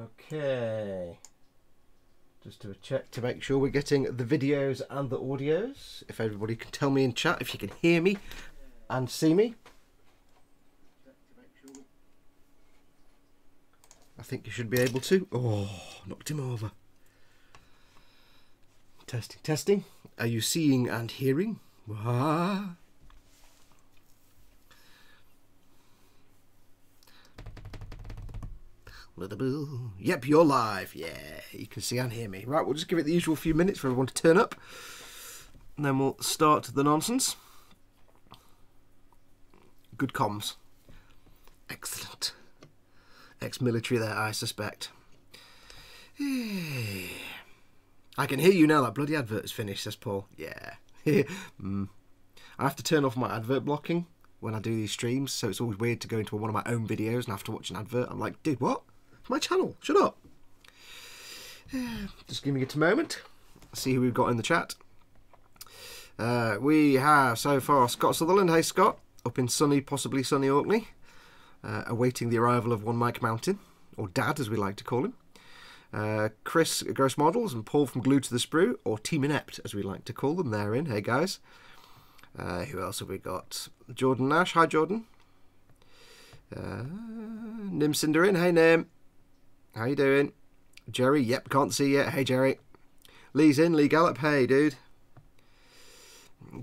Okay. Just do a check to make sure we're getting the videos and the audios. If everybody can tell me in chat if you can hear me and see me. I think you should be able to. Oh, knocked him over. Testing, testing. Are you seeing and hearing? Ah. Yep, you're live. Yeah, you can see and hear me. Right, we'll just give it the usual few minutes for everyone to turn up. And then we'll start the nonsense. Good comms. Excellent. Ex-military there, I suspect. I can hear you now. That bloody advert is finished, says Paul. Yeah. I have to turn off my advert blocking when I do these streams, so it's always weird to go into one of my own videos and have to watch an advert. I'm like, dude, what? It's my channel. Shut up. Just giving it a moment. See who we've got in the chat. We have so far Scott Sutherland. Hey, Scott. Up in sunny, possibly sunny Orkney. Awaiting the arrival of one Mike Mountain, or Dad as we like to call him. Chris Gross Models and Paul from Glued to the Sprue, or Team Inept as we like to call them. They're in. Hey guys. Who else have we got? Jordan Nash. Hi Jordan. Nim Cinder in. Hey Nim. How you doing? Jerry. Yep, can't see yet. Hey Jerry. Lee's in. Lee Gallup. Hey dude.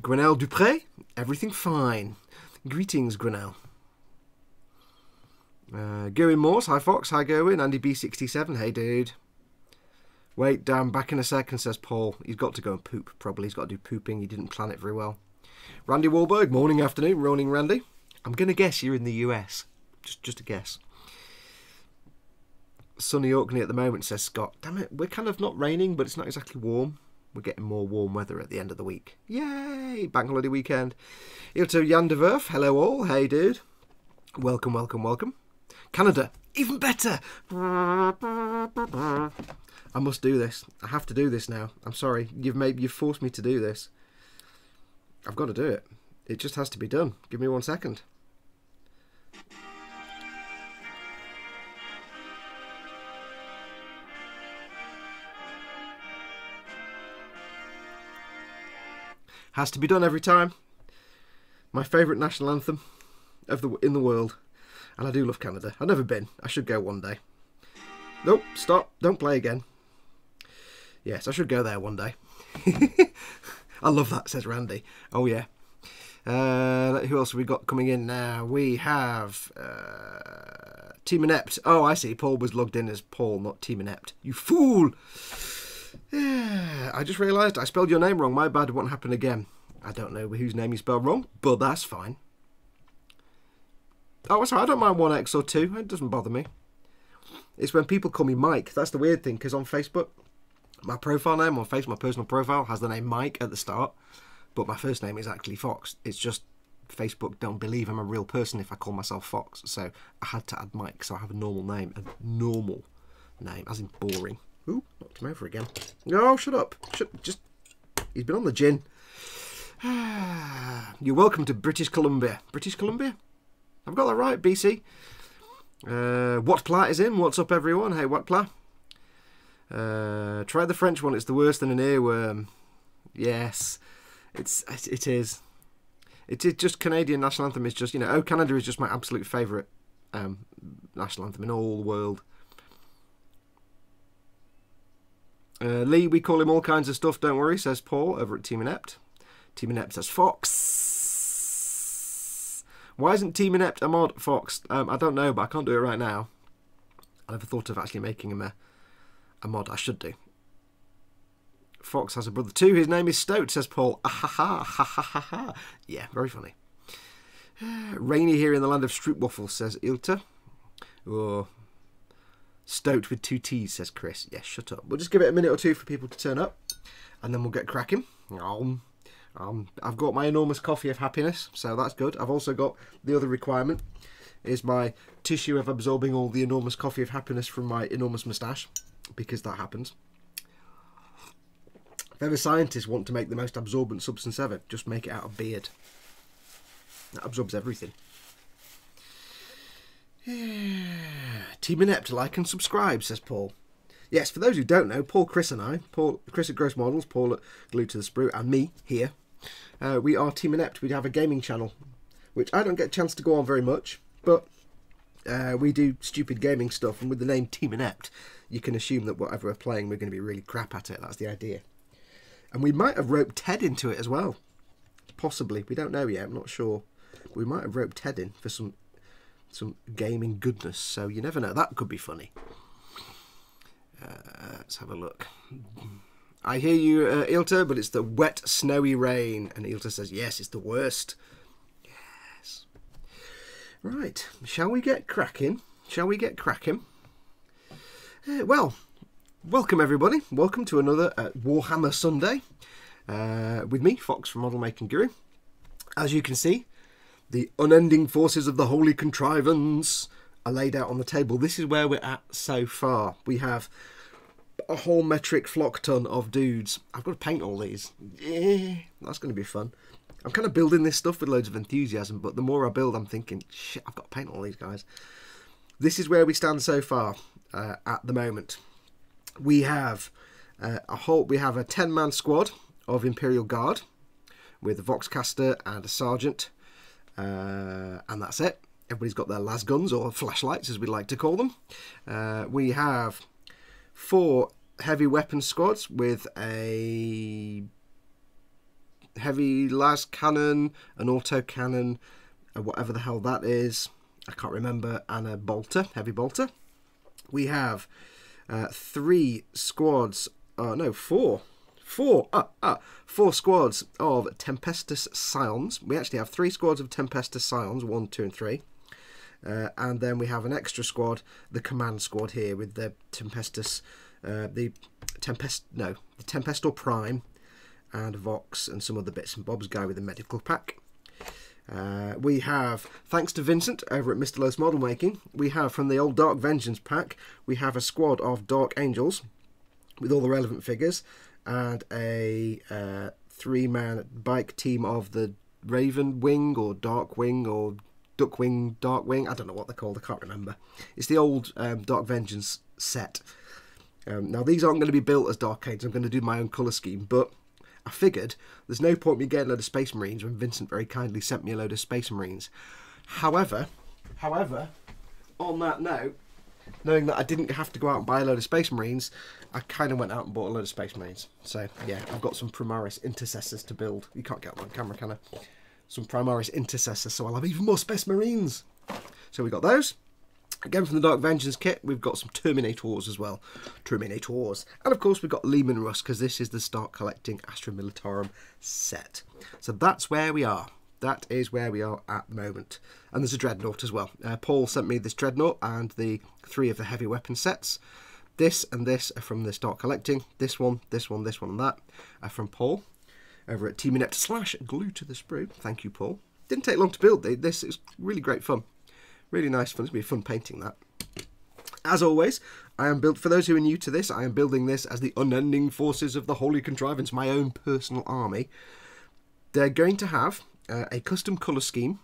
Grenelle Dupré. Everything fine. Greetings Grenelle. Gerwin Morse, hi Fox, hi Gerwin. Andy B67, hey dude. Wait, damn, back in a second, says Paul. He's got to go and poop, probably. He's got to do pooping. He didn't plan it very well. Randy Wahlberg, morning, afternoon, rolling Randy. I'm going to guess you're in the US. Just a guess. Sunny Orkney at the moment, says Scott. Damn it, we're kind of not raining, but it's not exactly warm. We're getting more warm weather at the end of the week. Yay, bank holiday weekend. Ilto Yandeverf, hello all, hey dude. Welcome, welcome, welcome. Canada, even better. I must do this. I have to do this now. I'm sorry. You've forced me to do this. I've got to do it. It just has to be done. Give me 1 second. Has to be done every time. My favourite national anthem in the world. And I do love Canada. I've never been. I should go one day. Nope, stop. Don't play again. Yes, I should go there one day. I love that, says Randy. Oh, yeah. Who else have we got coming in now? We have Team Inept. Oh, I see. Paul was logged in as Paul, not Team Inept. You fool! I just realised I spelled your name wrong. My bad. It won't happen again. I don't know whose name you spelled wrong, but that's fine. Oh, sorry, I don't mind 1X or 2. It doesn't bother me. It's when people call me Mike. That's the weird thing, because on Facebook, my profile name on Facebook, my personal profile, has the name Mike at the start, but my first name is actually Fox. It's just Facebook don't believe I'm a real person if I call myself Fox, so I had to add Mike, so I have a normal name, as in boring. Ooh, knocked him over again. No, shut up. He's been on the gin. You're welcome to British Columbia. British Columbia? I've got that right, BC. Whatpla is in. What's up, everyone? Hey, Whatpla. Try the French one. It's the worse than an earworm. Yes, it is. It is just Canadian national anthem. Is just, you know, Oh Canada is just my absolute favourite national anthem in all the world. Lee, we call him all kinds of stuff. Don't worry, says Paul over at Team Inept. Team Inept says Fox. Why isn't Team Inept a mod, Fox? I don't know, but I can't do it right now. I never thought of actually making him a mod. I should do. Fox has a brother too. His name is Stoat, says Paul. Ah, ha, ha, ha, ha, ha, ha. Yeah, very funny. Rainy here in the land of Stroopwaffle, says Ilta. Oh, Stoat with 2 T's, says Chris. Yes, shut up. We'll just give it a minute or two for people to turn up, and then we'll get cracking. I've got my enormous coffee of happiness, so that's good. I've also got the other requirement, is my tissue of absorbing all the enormous coffee of happiness from my enormous moustache, because that happens. If ever scientists want to make the most absorbent substance ever, just make it out of beard. That absorbs everything. Team Inept, like and subscribe, says Paul. Yes, for those who don't know, Paul, Chris and I, Chris at Gross Models, Paul at Glued to the Sprue, and me here, we are Team Inept. We have a gaming channel, which I don't get a chance to go on very much, but we do stupid gaming stuff, and with the name Team Inept, you can assume that whatever we're playing, we're going to be really crap at it. That's the idea. And we might have roped Ted into it as well. Possibly. We don't know yet. I'm not sure. We might have roped Ted in for some gaming goodness, so you never know. That could be funny. Let's have a look. I hear you, Ilta, but it's the wet, snowy rain. And Ilta says, yes, it's the worst. Yes. Right. Shall we get cracking? Shall we get cracking? Well, welcome everybody. Welcome to another Warhammer Sunday with me, Foxx from Model Making Guru. As you can see, the unending forces of the holy contrivance are laid out on the table. This is where we're at so far. We have a whole metric flock ton of dudes. I've got to paint all these. Yeah, that's going to be fun. I'm kind of building this stuff with loads of enthusiasm, but the more I build, I'm thinking, shit, I've got to paint all these guys. This is where we stand so far at the moment. We have a 10-man squad of Imperial Guard with a Voxcaster and a Sergeant, and that's it. Everybody's got their las guns, or flashlights as we like to call them. We have 4 heavy weapon squads with a heavy las cannon, an auto cannon, whatever the hell that is, I can't remember, and a bolter, heavy bolter. We have 4 squads of Tempestus Scions. We actually have 3 squads of Tempestus Scions, 1, 2 and 3. And then we have an extra squad, the command squad here, with the Tempestus, the Tempestor Prime, and Vox, and some other bits and bobs guy with a medical pack. We have, thanks to Vincent over at Mr. Lowe's Model Making, we have from the old Dark Vengeance pack, we have a squad of Dark Angels with all the relevant figures, and a 3-man bike team of the Raven Wing or Dark Wing or Duck Wing, Dark Wing. I don't know what they're called. I can't remember. It's the old Dark Vengeance set. Now, these aren't going to be built as Dark Angels. I'm going to do my own colour scheme, but I figured there's no point me getting a load of Space Marines when Vincent very kindly sent me a load of Space Marines. However, on that note, knowing that I didn't have to go out and buy a load of Space Marines, I kind of went out and bought a load of Space Marines. So, yeah, I've got some Primaris Intercessors to build. You can't get them on camera, can I? Some Primaris Intercessors, so I'll have even more Space Marines. So we got those. Again, from the Dark Vengeance kit, we've got some Terminators as well. Terminators. And, of course, we've got Lehman Russ, because this is the Start Collecting Astra Militarum set. So that's where we are. That is where we are at the moment. And there's a Dreadnought as well. Paul sent me this Dreadnought and the 3 of the heavy weapon sets. This and this are from the Start Collecting. This one, and that are from Paul over at TeamInept / Glued to the Sprue. Thank you, Paul. Didn't take long to build this. It's really great fun. Really nice fun. It's going to be fun painting that. As always, for those who are new to this, I am building this as the unending forces of the holy contrivance, my own personal army. They're going to have a custom colour scheme,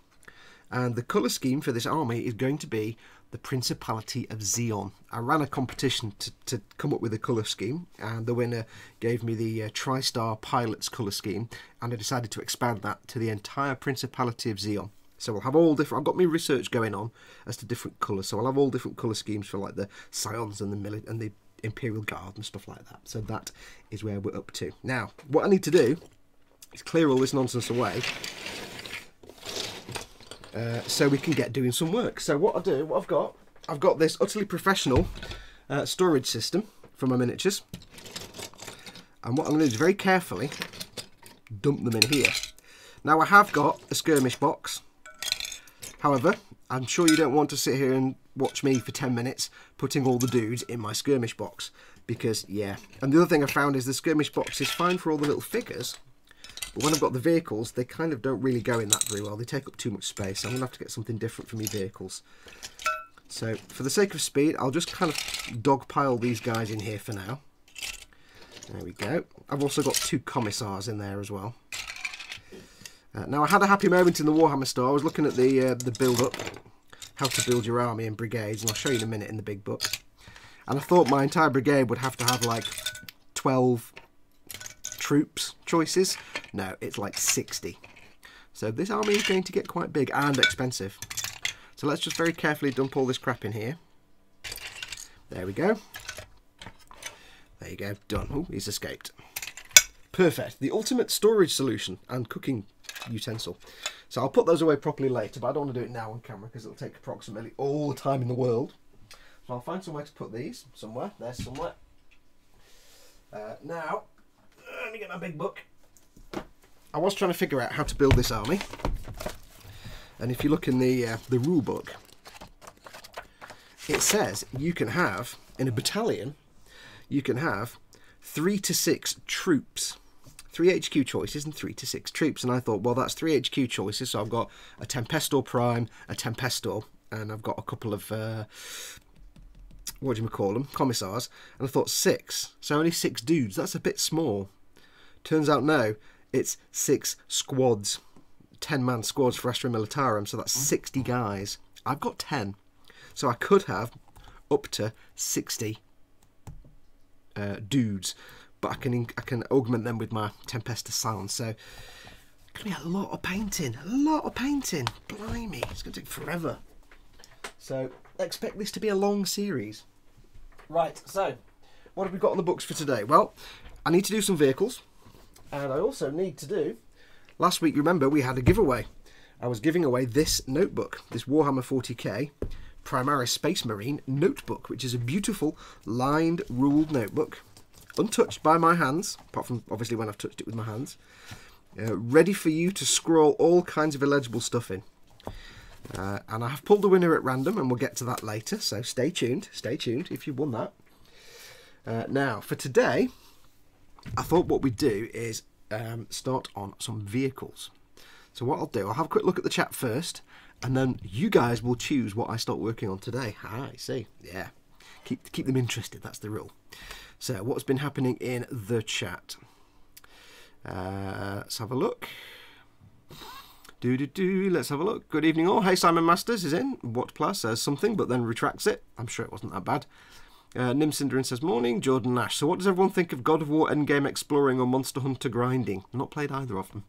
and the colour scheme for this army is going to be the Principality of Zeon. I ran a competition to come up with a colour scheme, and the winner gave me the TriStar Pilots colour scheme, and I decided to expand that to the entire Principality of Zeon. So we'll have all different. I've got my research going on as to different colours, so I'll have all different colour schemes for like the Scions and the Imperial Guard and stuff like that. So that is where we're up to. Now, what I need to do is clear all this nonsense away, so we can get doing some work. So what I've got this utterly professional storage system for my miniatures, and what I'm going to do is very carefully dump them in here. Now, I have got a skirmish box. However, I'm sure you don't want to sit here and watch me for 10 minutes putting all the dudes in my skirmish box, because, yeah. And the other thing I found is the skirmish box is fine for all the little figures, but when I've got the vehicles, they kind of don't really go in that very well. They take up too much space. I'm going to have to get something different for me vehicles. So, for the sake of speed, I'll just kind of dogpile these guys in here for now. There we go. I've also got 2 commissars in there as well. Now, I had a happy moment in the Warhammer store. I was looking at the build-up, how to build your army in brigades, and I'll show you in a minute in the big book. And I thought my entire brigade would have to have like 12 troops choices. No, it's like 60. So this army is going to get quite big and expensive. So let's just very carefully dump all this crap in here. There we go. There you go, done. Oh, he's escaped. Perfect. The ultimate storage solution and cooking utensil. So I'll put those away properly later, but I don't want to do it now on camera because it'll take approximately all the time in the world. So I'll find somewhere to put these. Somewhere. There's somewhere. Now, let me get my big book. I was trying to figure out how to build this army. And if you look in the rule book, it says you can have, in a battalion, you can have 3 to 6 troops. 3 HQ choices and 3 to 6 troops. And I thought, well, that's 3 HQ choices. So I've got a Tempestor Prime, a Tempestor, and I've got a couple of, what do you call them? Commissars. And I thought 6. So only 6 dudes. That's a bit small. Turns out no, it's 6 squads. 10-man squads for Astra Militarum. So that's 60 guys. I've got 10. So I could have up to 60 dudes. But I can augment them with my Tempesta sound. So it's going to be a lot of painting. A lot of painting. Blimey. It's going to take forever. So expect this to be a long series. Right, so what have we got on the books for today? Well, I need to do some vehicles. And I also need to do... Last week, remember, we had a giveaway. I was giving away this notebook. This Warhammer 40k Primaris Space Marine notebook. Which is a beautiful lined ruled notebook. Untouched by my hands, apart from obviously when I've touched it with my hands. Ready for you to scroll all kinds of illegible stuff in. And I have pulled the winner at random, and we'll get to that later, so stay tuned if you've won that. Now, for today, I thought what we'd do is start on some vehicles. So what I'll do, I'll have a quick look at the chat first, and then you guys will choose what I start working on today. I see, yeah. Keep them interested, that's the rule. So, what's been happening in the chat? Let's have a look. Let's have a look. Good evening all. Hey, Simon Masters is in. What plus says something, but then retracts it. I'm sure it wasn't that bad. Nim Cinderin says, morning. Jordan Nash. So, what does everyone think of God of War Endgame exploring or Monster Hunter grinding? I've not played either of them,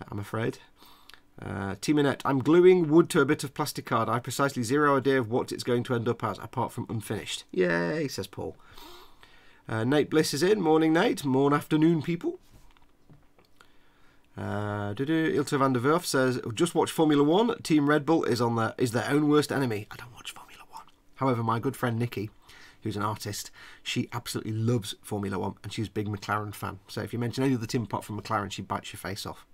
I'm afraid. Team Annette, I'm gluing wood to a bit of plastic card. I have precisely zero idea of what it's going to end up as, apart from unfinished. Yay, says Paul. Nate Bliss is in. Morning, Nate. Morn afternoon, people. Ilse van der Werf says, just watch Formula 1. Team Red Bull is their own worst enemy. I don't watch Formula 1. However, my good friend Nikki, who's an artist, she absolutely loves Formula 1, and she's a big McLaren fan. So if you mention any other team apart from McLaren, she bites your face off.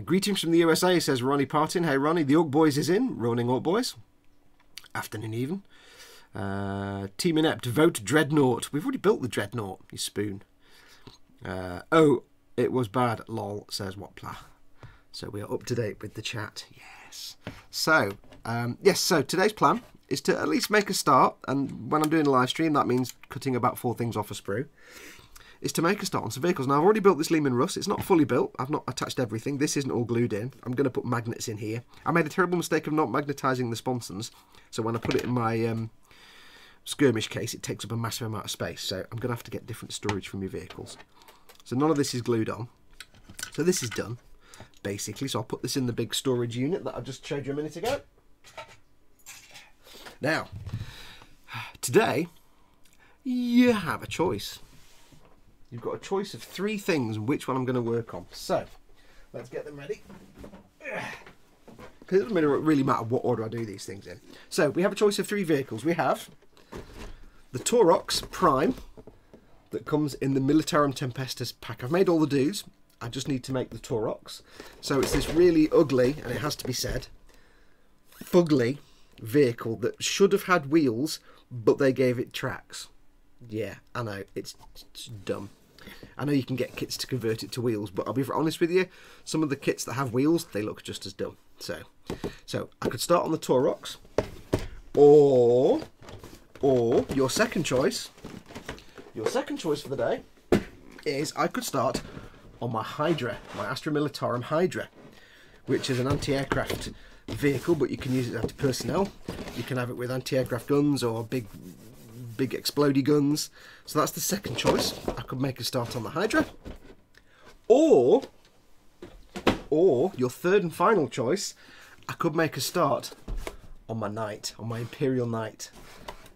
Greetings from the USA, says Ronnie Partin. Hey, Ronnie. The Orc Boys is in. Roning Orc Boys. Afternoon even. Team Inept, vote Dreadnought. We've already built the Dreadnought, you spoon. Oh, it was bad, lol, says Wapla. So we are up to date with the chat, yes. So, so today's plan is to at least make a start, and when I'm doing a live stream, that means cutting about 4 things off a sprue, is to make a start on some vehicles. Now, I've already built this Lehman Russ. It's not fully built. I've not attached everything. This isn't all glued in. I'm going to put magnets in here. I made a terrible mistake of not magnetising the sponsons, so when I put it in my... skirmish case, it takes up a massive amount of space, so I'm going to have to get different storage from your vehicles. So none of this is glued on. So this is done, basically. So I'll put this in the big storage unit that I just showed you a minute ago. Now, today, you have a choice. You've got a choice of 3 things, which one I'm going to work on. So, let's get them ready. Because it doesn't really matter what order I do these things in. So, we have a choice of 3 vehicles. We have the Taurox Prime that comes in the Militarum Tempestus pack. I've made all the dudes. I just need to make the Taurox. So it's this really ugly, and it has to be said, fugly vehicle that should have had wheels, but they gave it tracks. Yeah, I know, it's dumb. I know you can get kits to convert it to wheels, but I'll be honest with you, some of the kits that have wheels, they look just as dumb. So I could start on the Taurox, or your second choice for the day is I could start on my Hydra, my Astra Militarum Hydra, which is an anti-aircraft vehicle, but you can use it as anti-personnel. You can have it with anti-aircraft guns or big explodey guns. So that's the second choice. I could make a start on the Hydra. Or your third and final choice, I could make a start on my Knight, on my Imperial Knight.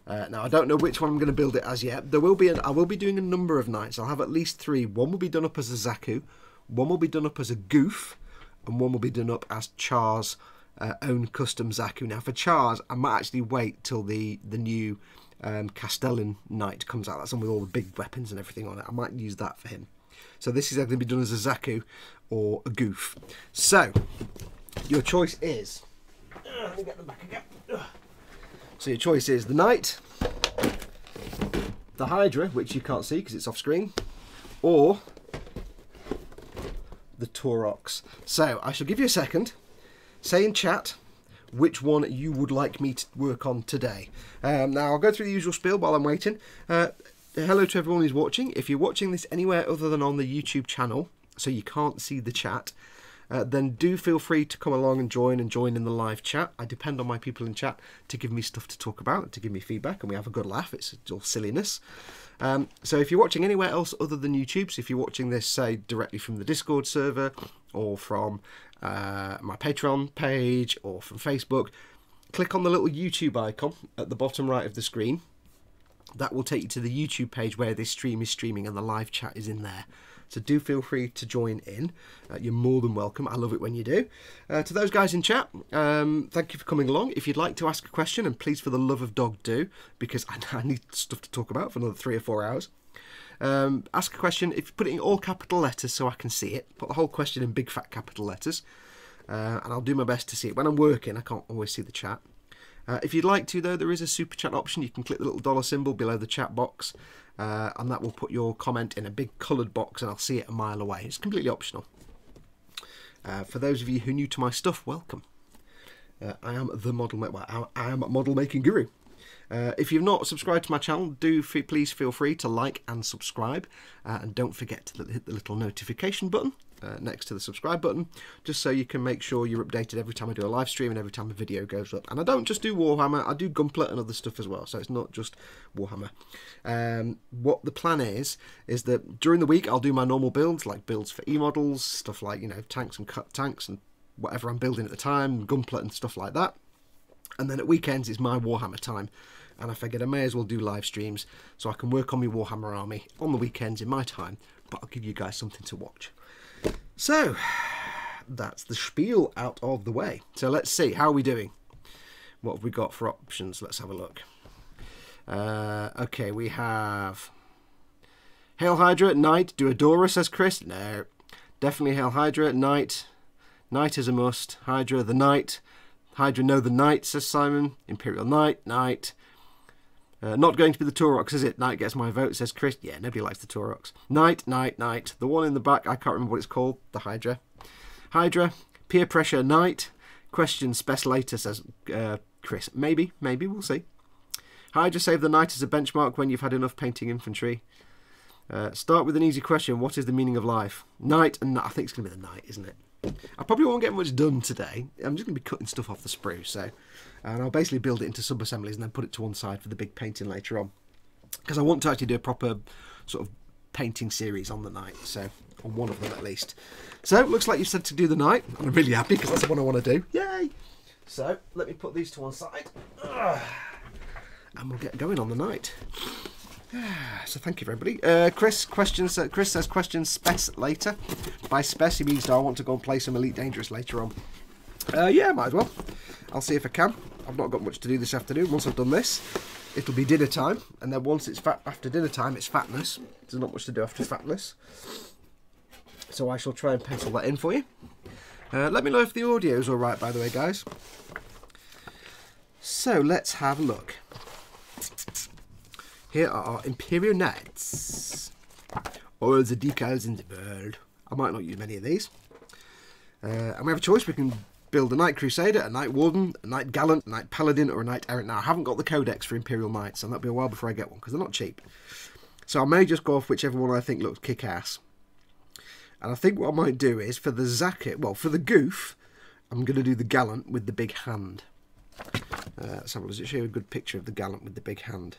Now I don't know which one I'm going to build it as yet. There will be I will be doing a number of Knights. I'll have at least 3. One will be done up as a Zaku, one will be done up as a Goof, and one will be done up as Char's own custom Zaku. Now for Char's, I might actually wait till the new Castellan Knight comes out. That's one with all the big weapons and everything on it. I might use that for him. So this is going to be done as a Zaku or a Goof. So your choice is... let me get them back again. So your choice is the Knight, the Hydra, which you can't see because it's off screen, or the Taurox. So I shall give you a second. Say in chat which one you would like me to work on today. Now I'll go through the usual spiel while I'm waiting. Hello to everyone who's watching. If you're watching this anywhere other than on the YouTube channel, so you can't see the chat, then do feel free to come along and join in the live chat. I depend on my people in chat to give me stuff to talk about, to give me feedback, and we have a good laugh. It's all silliness. So if you're watching anywhere else other than YouTube, so if you're watching this, say, directly from the Discord server, or from my Patreon page, or from Facebook, click on the little YouTube icon at the bottom right of the screen. That will take you to the YouTube page where this stream is streaming, and the live chat is in there. So do feel free to join in. You're more than welcome. I love it when you do. To those guys in chat, thank you for coming along. If you'd like to ask a question, and please for the love of dog do, because I need stuff to talk about for another 3 or 4 hours. Ask a question. If you put it in all capital letters so I can see it, put the whole question in big fat capital letters, and I'll do my best to see it. When I'm working, I can't always see the chat. If you'd like to, though, there is a super chat option. You can click the little dollar symbol below the chat box, and that will put your comment in a big coloured box, and I'll see it a mile away. It's completely optional. For those of you who are new to my stuff, welcome. I am the model. Well, I am a model making guru. If you've not subscribed to my channel, please feel free to like and subscribe, and don't forget to hit the little notification button next to the subscribe button, just so you can make sure you're updated every time I do a live stream and every time a video goes up. And I don't just do Warhammer, I do Gunpla and other stuff as well, so it's not just Warhammer. What the plan is that during the week I'll do my normal builds, like builds for E-models, stuff like, you know, tanks and cut tanks and whatever I'm building at the time, Gunpla and stuff like that. And then at weekends it's my Warhammer time, and I figured I may as well do live streams so I can work on my Warhammer army on the weekends in my time, but I'll give you guys something to watch. So that's the spiel out of the way. So let's see, how are we doing? What have we got for options? Let's have a look. Okay, we have Hail Hydra, Knight, do Adora, says Chris. No, definitely Hail Hydra, Knight. Knight is a must. Hydra, the Knight. Hydra, no, the Knight, says Simon. Imperial Knight, Knight. Not going to be the Taurox, is it? Knight gets my vote, says Chris. Yeah, nobody likes the Taurox. Knight, Knight, Knight. The one in the back, I can't remember what it's called. The Hydra. Hydra. Peer pressure, Knight. Question, spec later, says Chris. Maybe, we'll see. Hydra, save the Knight as a benchmark when you've had enough painting infantry. Start with an easy question. What is the meaning of life? Knight, and I think it's going to be the Knight, isn't it? I probably won't get much done today. I'm just going to be cutting stuff off the sprue, so... And I'll basically build it into sub-assemblies and then put it to one side for the big painting later on. Because I want to actually do a proper sort of painting series on the Knight, so on one of them at least. So, looks like you said to do the Knight. I'm really happy because that's the one I want to do. Yay! So, let me put these to one side. And we'll get going on the Knight. So thank you for everybody. Chris says questions spec later. By spec he means do I want to go and play some Elite Dangerous later on. Yeah, might as well. I'll see if I can. I've not got much to do this afternoon. Once I've done this, it'll be dinner time, and then once it's after dinner time, it's fatness. There's not much to do after fatness, so I shall try and pencil that in for you. Let me know if the audio's all right, by the way, guys. So let's have a look. Here are our Imperial Knights. All the decals in the world. I might not use many of these. And we have a choice. We can build a Knight Crusader, a Knight Warden, a Knight Gallant, a Knight Paladin, or a Knight Errant. Now, I haven't got the codex for Imperial Knights, and that'll be a while before I get one, because they're not cheap. So I may just go off whichever one I think looks kick-ass. And I think what I might do is, for the Zaku, well, for the Goof, I'm going to do the gallant with the big hand. Let's have a look. Does it show you a good picture of the gallant with the big hand?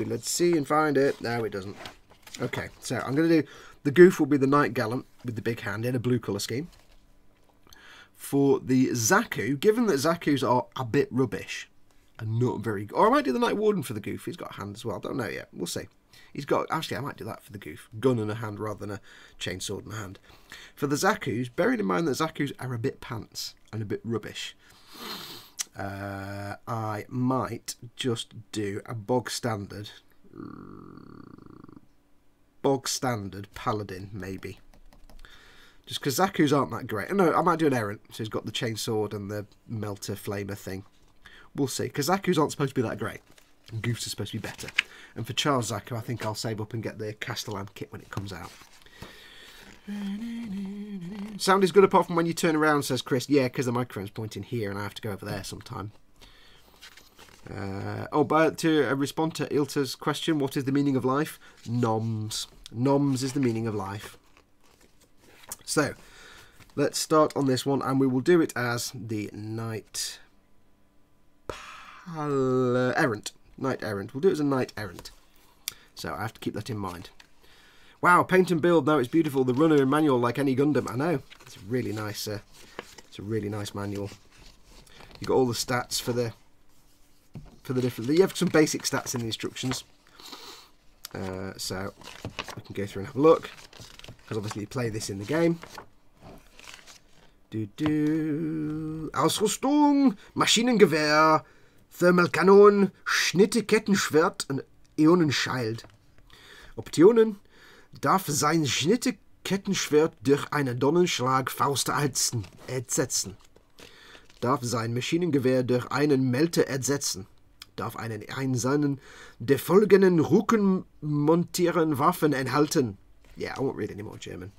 Let's see and find it. No, it doesn't. Okay, so I'm going to do... The goof will be the knight gallant with the big hand in a blue colour scheme. For the Zaku, given that Zakus are a bit rubbish and not very good... Or I might do the Knight Warden for the goof. He's got a hand as well. Don't know yet. We'll see. He's got... Actually, I might do that for the goof. Gun in a hand rather than a chainsword in a hand. For the Zakus, bearing in mind that Zakus are a bit pants and a bit rubbish, I might just do a bog standard paladin, maybe. Just because Zaku's aren't that great. No, I might do an errant, so he's got the chainsword and the melter flamer thing. We'll see, because Zaku's aren't supposed to be that great. And Goofs are supposed to be better. And for Charles Zaku, I think I'll save up and get the Castellan kit when it comes out. Sound is good apart from when you turn around, says Chris. Yeah, because the microphone's pointing here and I have to go over there sometime. But to respond to Ilta's question, what is the meaning of life? Noms. Noms is the meaning of life. So, let's start on this one, and we will do it as the Knight Errant. Knight Errant. We'll do it as a Knight Errant. So, I have to keep that in mind. Wow, paint and build. No, it's beautiful. The runner and manual like any Gundam. I know. It's a really nice. It's a really nice manual. You got all the stats for the different. You have some basic stats in the instructions. So we can go through and have a look. Because obviously you play this in the game. Ausrüstung, Maschinengewehr, Thermalkanon, Schnittekettenschwert und Ionenschild. Optionen: darf sein Schnittekettenschwert durch einen Donnerschlag Faust ersetzen. Darf sein Maschinengewehr durch einen Melter ersetzen. Darf einen seinen der folgenden Rücken montieren Waffen enthalten. Yeah, I won't read any more German.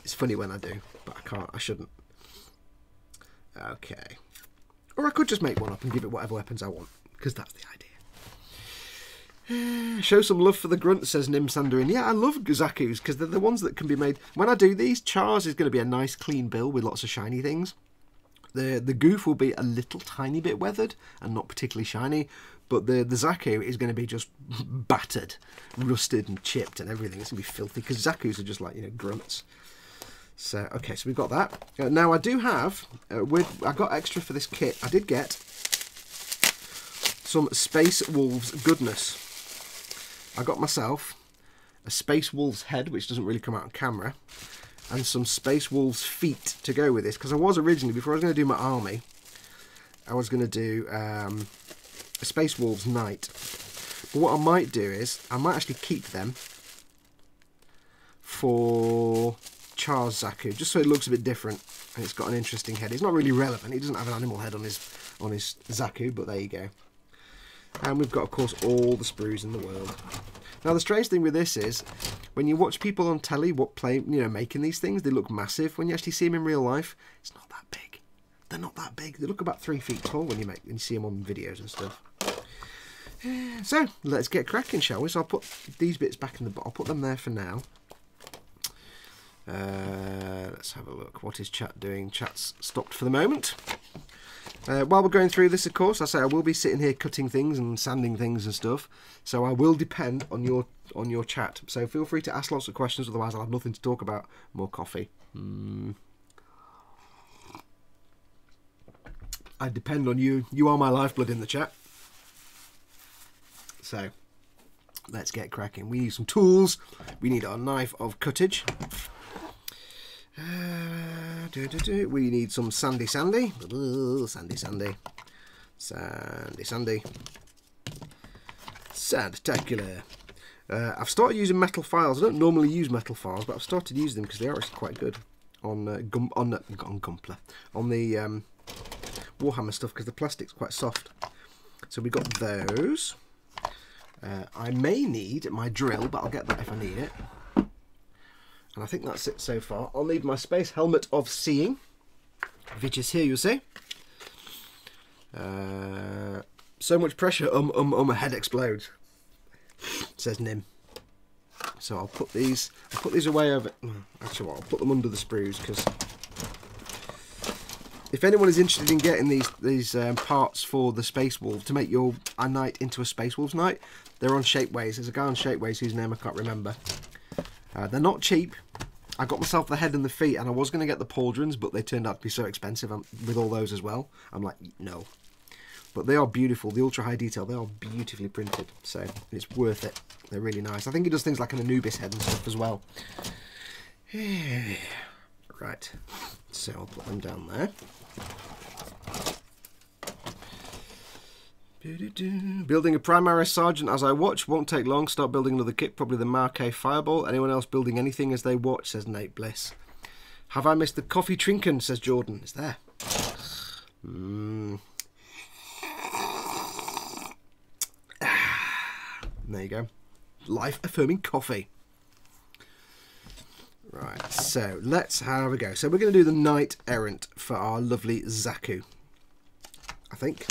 It's funny when I do, but I can't. I shouldn't. Okay. Or I could just make one up and give it whatever weapons I want, because that's the idea. Show some love for the grunt, says Nim Sandarin. Yeah, I love Zakus, because they're the ones that can be made. When I do these, Chars is going to be a nice clean build with lots of shiny things. The goof will be a little tiny bit weathered and not particularly shiny, but the Zaku is going to be just battered, rusted and chipped and everything. It's going to be filthy because Zakus are just like, you know, grunts. So, okay, so we've got that. Now I do have, I got extra for this kit. I did get some Space Wolves goodness. I got myself a Space Wolves head, which doesn't really come out on camera, and some Space Wolves feet to go with this, because I was originally, before I was going to do my army, I was going to do a Space Wolves knight. But what I might do is, I might actually keep them for Char's Zaku, just so it looks a bit different, and it's got an interesting head. It's not really relevant, he doesn't have an animal head on his Zaku, but there you go. And we've got, of course, all the sprues in the world. Now, the strange thing with this is, when you watch people on telly making these things, they look massive. When you actually see them in real life, it's not that big. They're not that big. They look about 3 feet tall when you see them on videos and stuff. So, let's get cracking, shall we? So I'll put these bits back in the... I'll put them there for now. Let's have a look. What is chat doing? Chat's stopped for the moment. While we're going through this, of course, I will be sitting here cutting things and sanding things and stuff, so I will depend on your chat. So feel free to ask lots of questions, otherwise I'll have nothing to talk about. More coffee. I depend on you. You are my lifeblood in the chat. So let's get cracking. We need some tools. We need our knife of cuttage. We need some sandy. Sandy. Sandtacular. I've started using metal files. I don't normally use metal files, but I've started using them because they are actually quite good on the Warhammer stuff, because the plastic's quite soft. So we got those. I may need my drill, but I'll get that if I need it. And I think that's it so far. I'll need my space helmet of seeing, which is here, you see. So much pressure, my head explodes, says Nim. So So I'll put these away over. Actually, I'll put them under the sprues, because if anyone is interested in getting these parts for the Space Wolf to make your night into a Space Wolves night, they're on Shapeways. There's a guy on Shapeways whose name I can't remember. They're not cheap. I got myself the head and the feet, and I was going to get the pauldrons, but they turned out to be so expensive with all those as well. I'm like, no. But they are beautiful. The ultra high detail, they are beautifully printed, so it's worth it. They're really nice. I think he does things like an Anubis head and stuff as well. Right, so I'll put them down there. Building a Primaris Sergeant as I watch. Won't take long. Start building another kit, probably the Marquet Fireball. Anyone else building anything as they watch, says Nate Bliss. Have I missed the coffee trinken, says Jordan. It's there. There you go. Life-affirming coffee. Right, so let's have a go. So we're going to do the Knight Errant for our lovely Zaku, I think.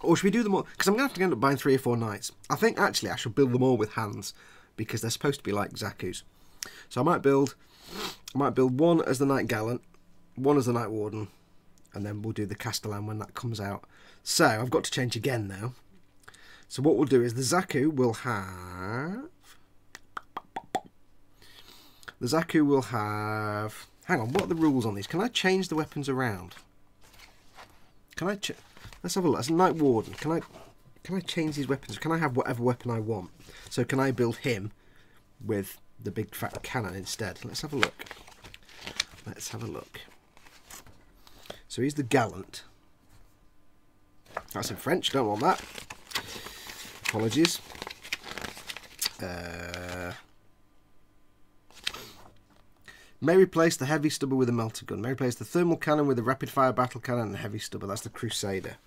Or should we do them all? Because I'm going to have to end up buying 3 or 4 knights. I think actually I should build them all with hands, because they're supposed to be like Zaku's. So I might build one as the Knight Gallant, one as the Knight Warden, and then we'll do the Castellan when that comes out. So I've got to change again now. So what we'll do is the Zaku will have... Hang on, what are the rules on these? Can I change the weapons around? Can I... Let's have a look. As a Knight Warden, can I change these weapons? Can I have whatever weapon I want? So can I build him with the big fat cannon instead? Let's have a look. Let's have a look. So he's the Gallant. That's in French. Don't want that. Apologies. May replace the heavy stubber with a melter gun. May replace the thermal cannon with a rapid fire battle cannon and the heavy stubber. That's the Crusader.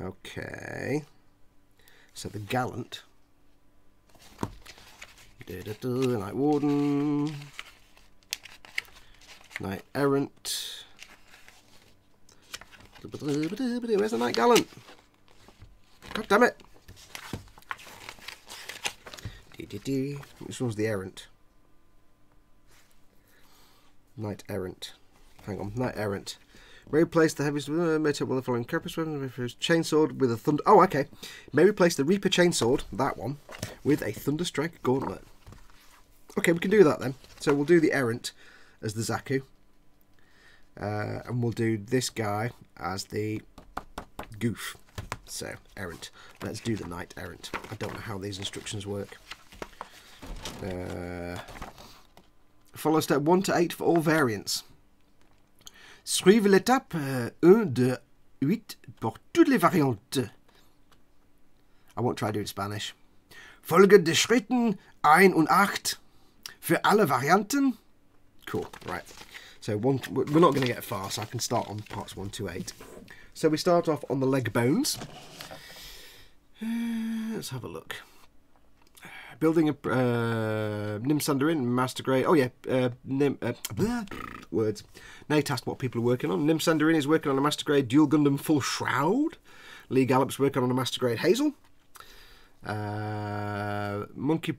Okay. So the Gallant. Knight Warden. Knight Errant. Where's the Knight Gallant? God damn it. Which one's the Errant? Knight Errant. Hang on, Knight Errant. May replace the heavy may take one of the following purpose weapons. Chainsword with a thunder. Oh, okay. May replace the Reaper Chainsword, that one, with a Thunderstrike Gauntlet. Okay, we can do that then. So we'll do the Errant as the Zaku. And we'll do this guy as the Goof. So, Errant. Let's do the Knight Errant. I don't know how these instructions work. Follow step 1 to 8 for all variants. Suivez l'étape 1 de 8 pour toutes les variantes. I won't try to do it in Spanish. Folge de Schritten 1 und 8 für alle Varianten. Cool, right. So we're not going to get far, so I can start on parts 1 to 8. So we start off on the leg bones. Let's have a look. Building a Nim Sunderin, Master Grade. Oh yeah, words. Nate asked what people are working on. Nim Sunderin is working on a Master Grade Dual Gundam Full Shroud. Lee Gallop's working on a Master Grade Hazel. Monkey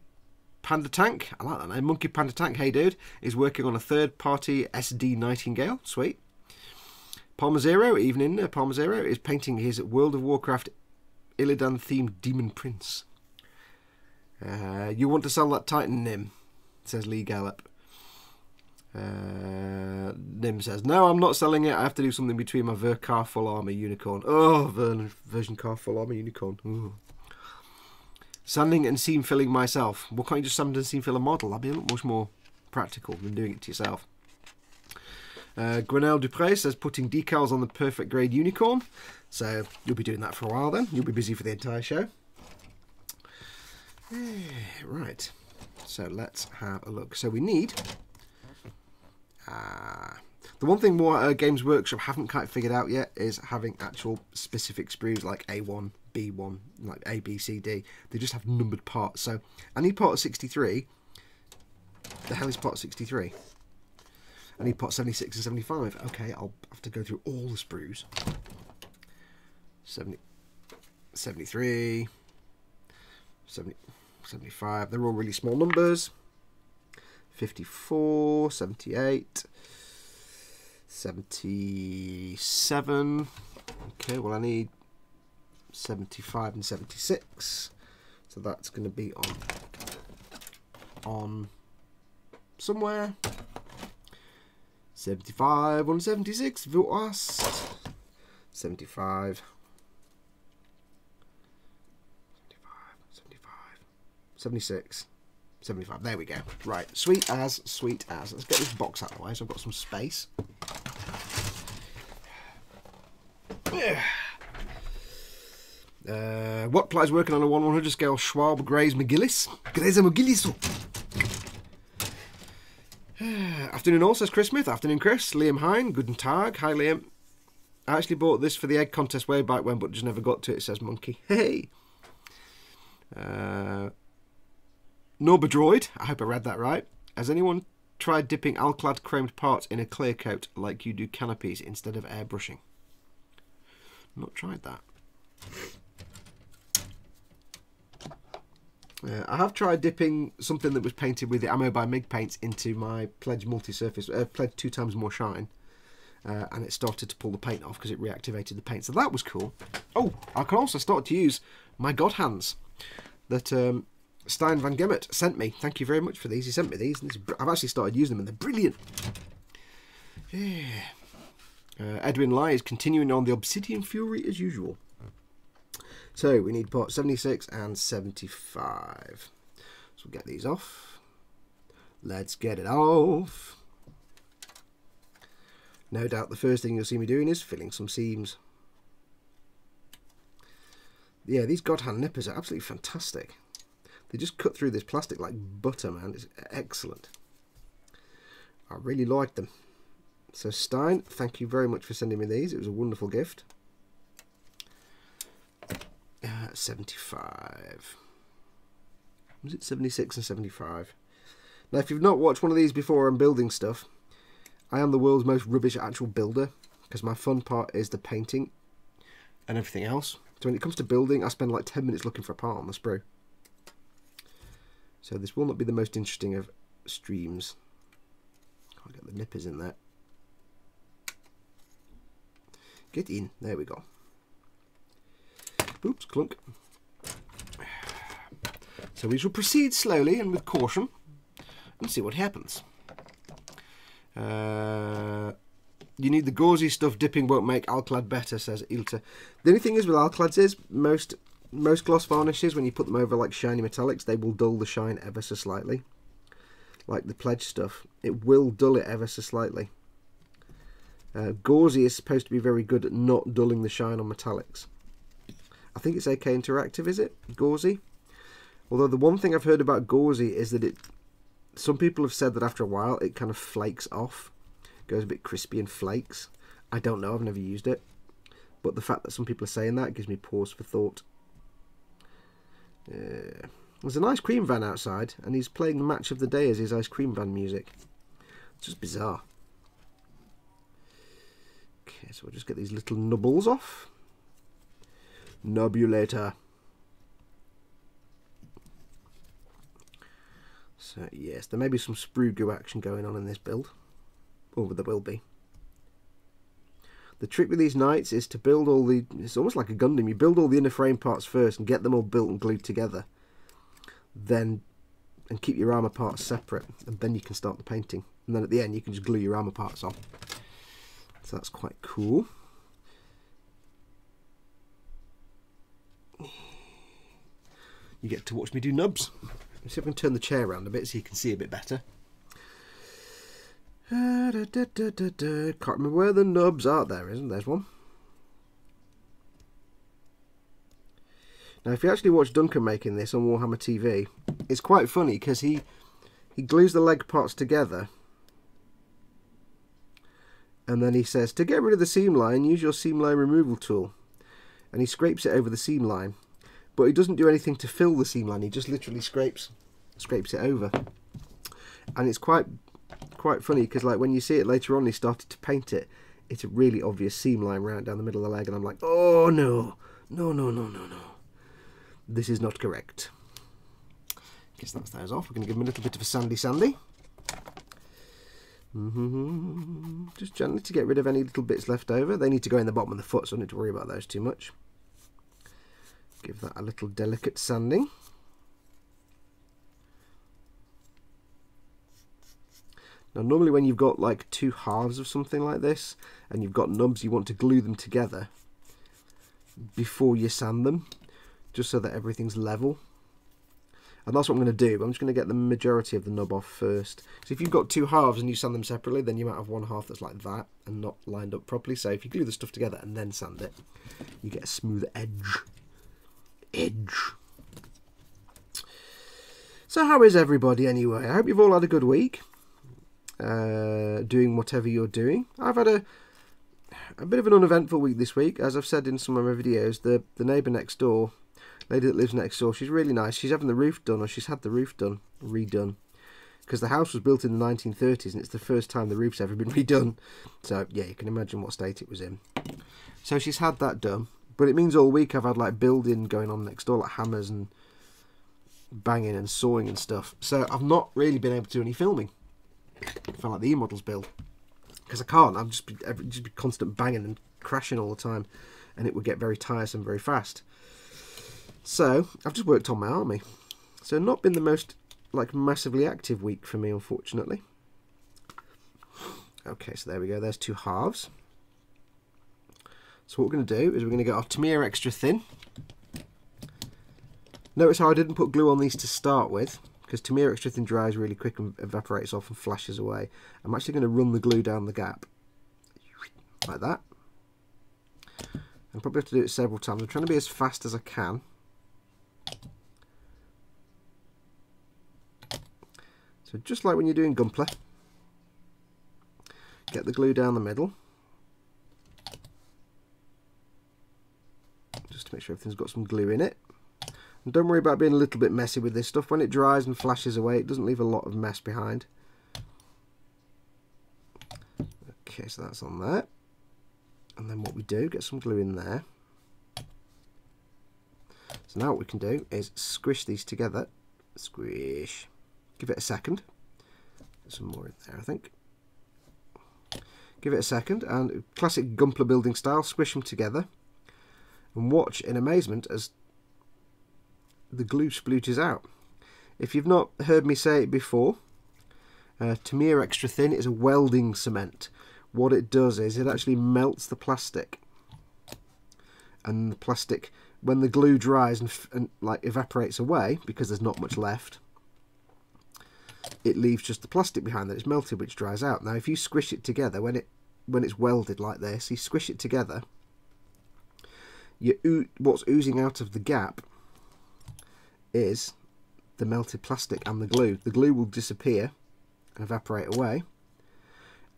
Panda Tank, I like that name. Monkey Panda Tank, hey dude, is working on a third-party SD Nightingale. Sweet. Palmazero, evening. Palmazero is painting his World of Warcraft Illidan-themed Demon Prince. You want to sell that Titan, Nim? Says Lee Gallop. Nim says, no, I'm not selling it. I have to do something between my Vercar Full Armor Unicorn. Oh, version car Full Armor Unicorn. Ooh. Sanding and seam filling myself. Well, can't you just sand and seam fill a model? That'd be a lot much more practical than doing it to yourself. Grenelle Dupre says putting decals on the perfect grade unicorn. So you'll be doing that for a while then. You'll be busy for the entire show. Right. So let's have a look. So we need... the one thing more Games Workshop haven't quite figured out yet is having actual specific sprues like A1, B1, like A, B, C, D. They just have numbered parts. So I need part 63. The hell is part 63? I need part 76 and 75. Okay, I'll have to go through all the sprues. 70, 73, 70, 75. They're all really small numbers. 54, 78, 77. Okay, well I need 75 and 76. So that's going to be on somewhere. 75 and 76. Voast. 75. 76, 75. There we go. Right, sweet as, sweet as. Let's get this box out of the way so I've got some space. What Ply's working on a 1/100 scale Schwab Grays McGillis. Grays McGillis. Afternoon all, says Chris Smith. Afternoon, Chris. Liam Hine. Guten Tag. Hi, Liam. I actually bought this for the egg contest way back when, but just never got to it, says Monkey. Hey. Norberdroid, I hope I read that right. Has anyone tried dipping alclad chromed parts in a clear coat like you do canopies instead of airbrushing? Not tried that. I have tried dipping something that was painted with the Ammo by MIG paints into my Pledge multi-surface, Pledge 2 times more shine, and it started to pull the paint off because it reactivated the paint, so that was cool. Oh, I can also start to use my God hands that Stein van Gemmert sent me. Thank you very much for these. He sent me these. And I've actually started using them and they're brilliant. Yeah. Edwin Lai is continuing on the Obsidian Fury as usual. So we need part 76 and 75. So we'll get these off. Let's get it off. No doubt the first thing you'll see me doing is filling some seams. Yeah, these God hand nippers are absolutely fantastic. They just cut through this plastic like butter, man. It's excellent. I really like them. So Stein, thank you very much for sending me these. It was a wonderful gift. 75. Was it 76 and 75? Now, if you've not watched one of these before on building stuff, I am the world's most rubbish actual builder because my fun part is the painting and everything else. So when it comes to building, I spend like 10 minutes looking for a part on the sprue. So this will not be the most interesting of streams. Can't get the nippers in there. Get in. There we go. Oops, clunk. So we shall proceed slowly and with caution and see what happens. You need the gauzy stuff. Dipping won't make alclad better, says Ilta. The only thing is with alclads is most gloss varnishes, when you put them over like shiny metallics, they will dull the shine ever so slightly. Like the Pledge stuff, it will dull it ever so slightly. Gauzy is supposed to be very good at not dulling the shine on metallics. I think it's AK Interactive, is it? Gauzy? Although the one thing I've heard about Gauzy is that some people have said that after a while it kind of flakes off. Goes a bit crispy and flakes. I don't know, I've never used it. But the fact that some people are saying that gives me pause for thought. There's an ice cream van outside and he's playing the match of the day as his ice cream van music. It's just bizarre. Okay, so we'll just get these little nubbles off. Nubulator. So yes, there may be some sprue goo action going on in this build. Or there will be. The trick with these knights is to build all the... It's almost like a Gundam. You build all the inner frame parts first and get them all built and glued together. Then... And keep your armour parts separate. And then you can start the painting. And then at the end you can just glue your armour parts on. So that's quite cool. You get to watch me do nubs. Let's see if I can turn the chair around a bit so you can see a bit better. Can't remember where the nubs are. There's one. Now if you actually watch Duncan making this on Warhammer TV, it's quite funny because he glues the leg parts together and then he says, to get rid of the seam line, use your seam line removal tool, and he scrapes it over the seam line, but he doesn't do anything to fill the seam line. He just literally scrapes it over, and it's quite funny because like when you see it later on, he started to paint it, it's a really obvious seam line right down the middle of the leg, and I'm like, oh no, no, this is not correct. Guess that's those off. We're going to give them a little bit of a sandy. Just gently to get rid of any little bits left over. They need to go in the bottom of the foot, so I don't need to worry about those too much. Give that a little delicate sanding. Now normally when you've got like two halves of something like this and you've got nubs, you want to glue them together before you sand them, just so that everything's level. And that's what I'm going to do. I'm just going to get the majority of the nub off first. So if you've got two halves and you sand them separately, then you might have one half that's like that and not lined up properly. So if you glue the stuff together and then sand it, you get a smooth edge. So how is everybody anyway? I hope you've all had a good week. Doing whatever you're doing. I've had a bit of an uneventful week this week. As I've said in some of my videos, the neighbour next door, lady that lives next door, she's really nice. She's having the roof done, or she's had the roof redone, because the house was built in the 1930s and it's the first time the roof's ever been redone. So yeah, you can imagine what state it was in. So she's had that done, but it means all week I've had like building going on next door, like hammers and banging and sawing and stuff. So I've not really been able to do any filming for like the E-models build, because I can't. I've just be constant banging and crashing all the time, and it would get very tiresome very fast. So I've just worked on my army. So not been the most like massively active week for me, unfortunately. Okay, so there we go. There's two halves. So what we're going to do is we're going to get our Tamiya extra thin. Notice how I didn't put glue on these to start with, because Tamiya extra thin dries really quick and evaporates off and flashes away. I'm actually going to run the glue down the gap like that. I'll probably have to do it several times. I'm trying to be as fast as I can. So just like when you're doing Gunpla, get the glue down the middle, just to make sure everything's got some glue in it. And don't worry about being a little bit messy with this stuff. When it dries and flashes away, it doesn't leave a lot of mess behind. Okay, so that's on there. And then what we do, get some glue in there. So now what we can do is squish these together. Squish. Give it a second. Get some more in there, I think. Give it a second, and classic Gunpla building style, squish them together. And watch in amazement as the glue splooges out. If you've not heard me say it before, Tamiya extra thin is a welding cement. What it does is it actually melts the plastic, and the plastic, when the glue dries and like evaporates away, because there's not much left, it leaves just the plastic behind that it's melted, which dries out. Now if you squish it together, when it's welded like this, you squish it together, what's oozing out of the gap is the melted plastic and the glue. The glue will disappear and evaporate away,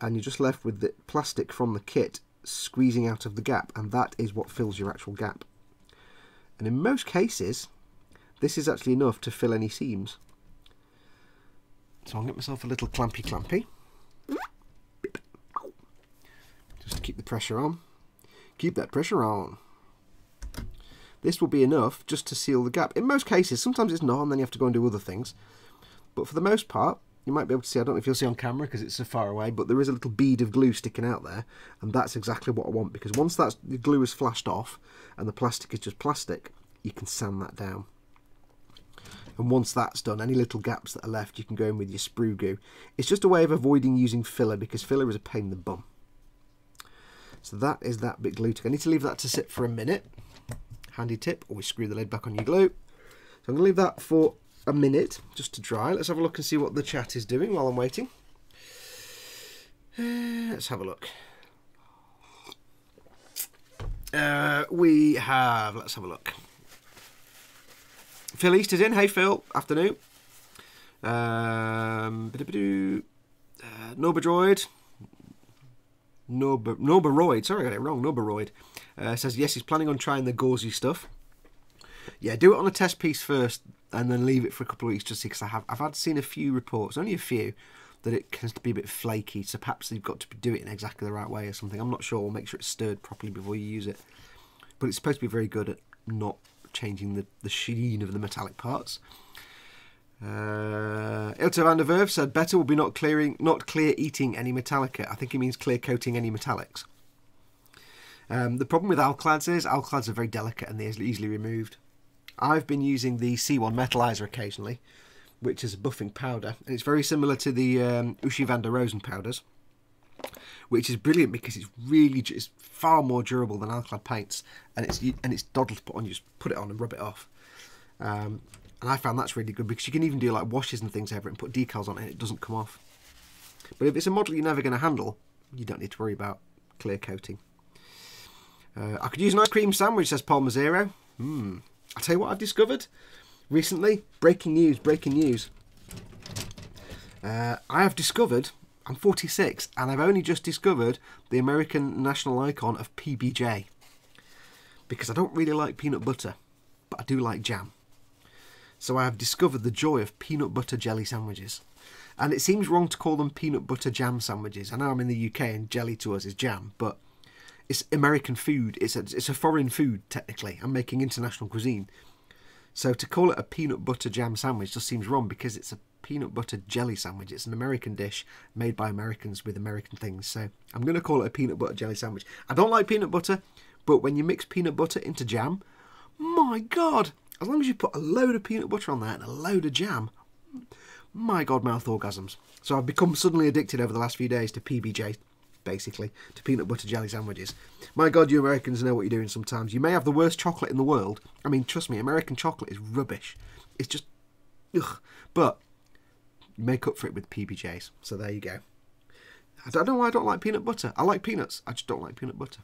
and you're just left with the plastic from the kit squeezing out of the gap, and that is what fills your actual gap. And in most cases, this is actually enough to fill any seams. So I'll get myself a little clampy, just to keep the pressure on. Keep that pressure on. This will be enough just to seal the gap. In most cases, sometimes it's not, and then you have to go and do other things. But for the most part, you might be able to see, I don't know if you'll see on camera because it's so far away, but there is a little bead of glue sticking out there, and that's exactly what I want, because once the glue is flashed off and the plastic is just plastic, you can sand that down. And once that's done, any little gaps that are left, you can go in with your sprue glue. It's just a way of avoiding using filler, because filler is a pain in the bum. So that is that bit glued together. I need to leave that to sit for a minute. Handy tip, always screw the lid back on your glue. So I'm going to leave that for a minute just to dry. Let's have a look and see what the chat is doing while I'm waiting. Let's have a look. Let's have a look. Phil East is in. Hey Phil, afternoon. Norberdroid. Norberoid, sorry I got it wrong, Norberoid, says yes, he's planning on trying the gauzy stuff. Yeah, do it on a test piece first and then leave it for a couple of weeks just because I've seen a few reports, only a few, that it tends to be a bit flaky, so perhaps you've got to do it in exactly the right way or something. I'm not sure. We'll make sure it's stirred properly before you use it. But it's supposed to be very good at not changing the sheen of the metallic parts. Ilto van der Verve said, better will be not clear eating any Metallica. I think he means clear coating any metallics. The problem with alclads is alclads are very delicate and they're easily removed. I've been using the C1 Metalizer occasionally, which is a buffing powder, and it's very similar to the Ushi van der Rosen powders, which is brilliant because it's far more durable than alclad paints, and it's doddle to put on. You just put it on and rub it off. And I found that's really good because you can even do like washes and things over it and put decals on it and it doesn't come off. But if it's a model you're never going to handle, you don't need to worry about clear coating. I could use an ice cream sandwich, says Paul Mazzero. I'll tell you what I've discovered recently. Breaking news, breaking news. I have discovered, I'm 46, and I've only just discovered the American national icon of PBJ. Because I don't really like peanut butter, but I do like jam. So I have discovered the joy of peanut butter jelly sandwiches. And it seems wrong to call them peanut butter jam sandwiches. I know I'm in the UK and jelly to us is jam, but it's American food. It's a foreign food, technically. I'm making international cuisine. So to call it a peanut butter jam sandwich just seems wrong because it's a peanut butter jelly sandwich. It's an American dish made by Americans with American things. So I'm going to call it a peanut butter jelly sandwich. I don't like peanut butter, but when you mix peanut butter into jam, my God, as long as you put a load of peanut butter on there and a load of jam, my God, mouth orgasms. So I've become suddenly addicted over the last few days to PBJ, basically, to peanut butter jelly sandwiches. My God, you Americans know what you're doing sometimes. You may have the worst chocolate in the world. I mean, trust me, American chocolate is rubbish. It's just, ugh. But you make up for it with PBJs. So there you go. I don't know why I don't like peanut butter. I like peanuts. I just don't like peanut butter.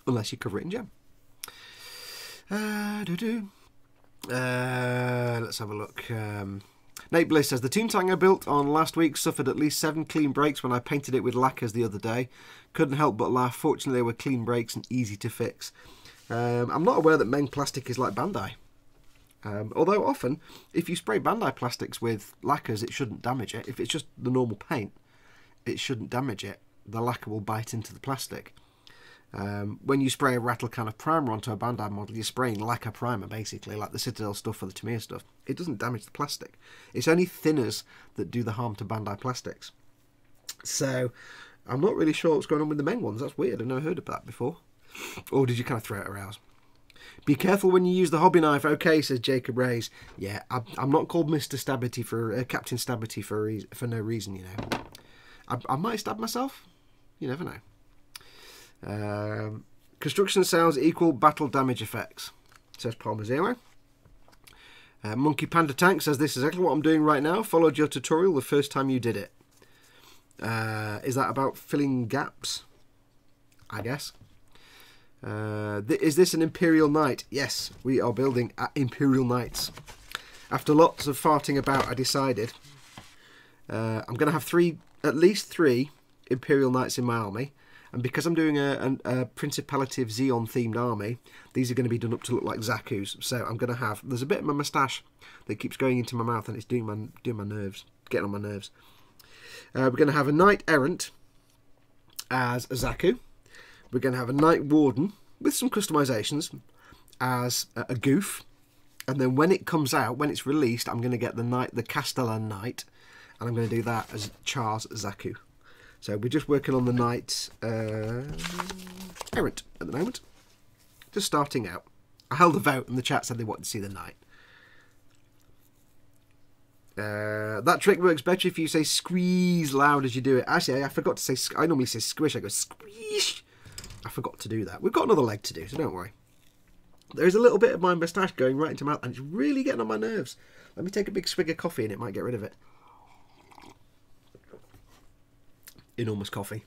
Unless you cover it in jam. Let's have a look. Nate Bliss says, the Toontang I built on last week suffered at least 7 clean breaks when I painted it with lacquers the other day. Couldn't help but laugh. Fortunately, they were clean breaks and easy to fix. I'm not aware that Meng plastic is like Bandai. Although often, if you spray Bandai plastics with lacquers, it shouldn't damage it. If it's just the normal paint, it shouldn't damage it. The lacquer will bite into the plastic. When you spray a rattle can of primer onto a Bandai model, you're spraying lacquer primer, basically, like the Citadel stuff or the Tamiya stuff. It doesn't damage the plastic. It's only thinners that do the harm to Bandai plastics. So, I'm not really sure what's going on with the Meng ones. That's weird. I've never heard of that before. Or did you kind of throw it around? Be careful when you use the hobby knife. Okay, says Jacob Reyes. Yeah, I'm not called Mr. Stabity for Captain Stabity for no reason, you know. I might stab myself. You never know. Construction sounds equal battle damage effects, says Palmer Zero. Monkey Panda Tank says, this is exactly what I'm doing right now. Followed your tutorial the first time you did it. Is that about filling gaps? I guess. Is this an Imperial Knight? Yes, we are building Imperial Knights. After lots of farting about, I decided I'm going to have at least three Imperial Knights in my army. And because I'm doing a Principality of Zeon themed army, these are going to be done up to look like Zaku's. So I'm going to have, there's a bit of my moustache that keeps going into my mouth and it's doing my nerves, getting on my nerves. We're going to have a Knight Errant as a Zaku. We're going to have a Knight Warden with some customizations as a Goof. And then when it comes out, when it's released, I'm going to get the Castellan Knight. And I'm going to do that as Char's Zaku. So we're just working on the Knight Errant at the moment. Just starting out. I held a vote and the chat said they wanted to see the Knight. That trick works better if you say squeeze loud as you do it. Actually, I forgot to say, I normally say squish, I go squish. I forgot to do that. We've got another leg to do, so don't worry. There's a little bit of my moustache going right into my mouth and it's really getting on my nerves. Let me take a big swig of coffee and it might get rid of it. Enormous coffee.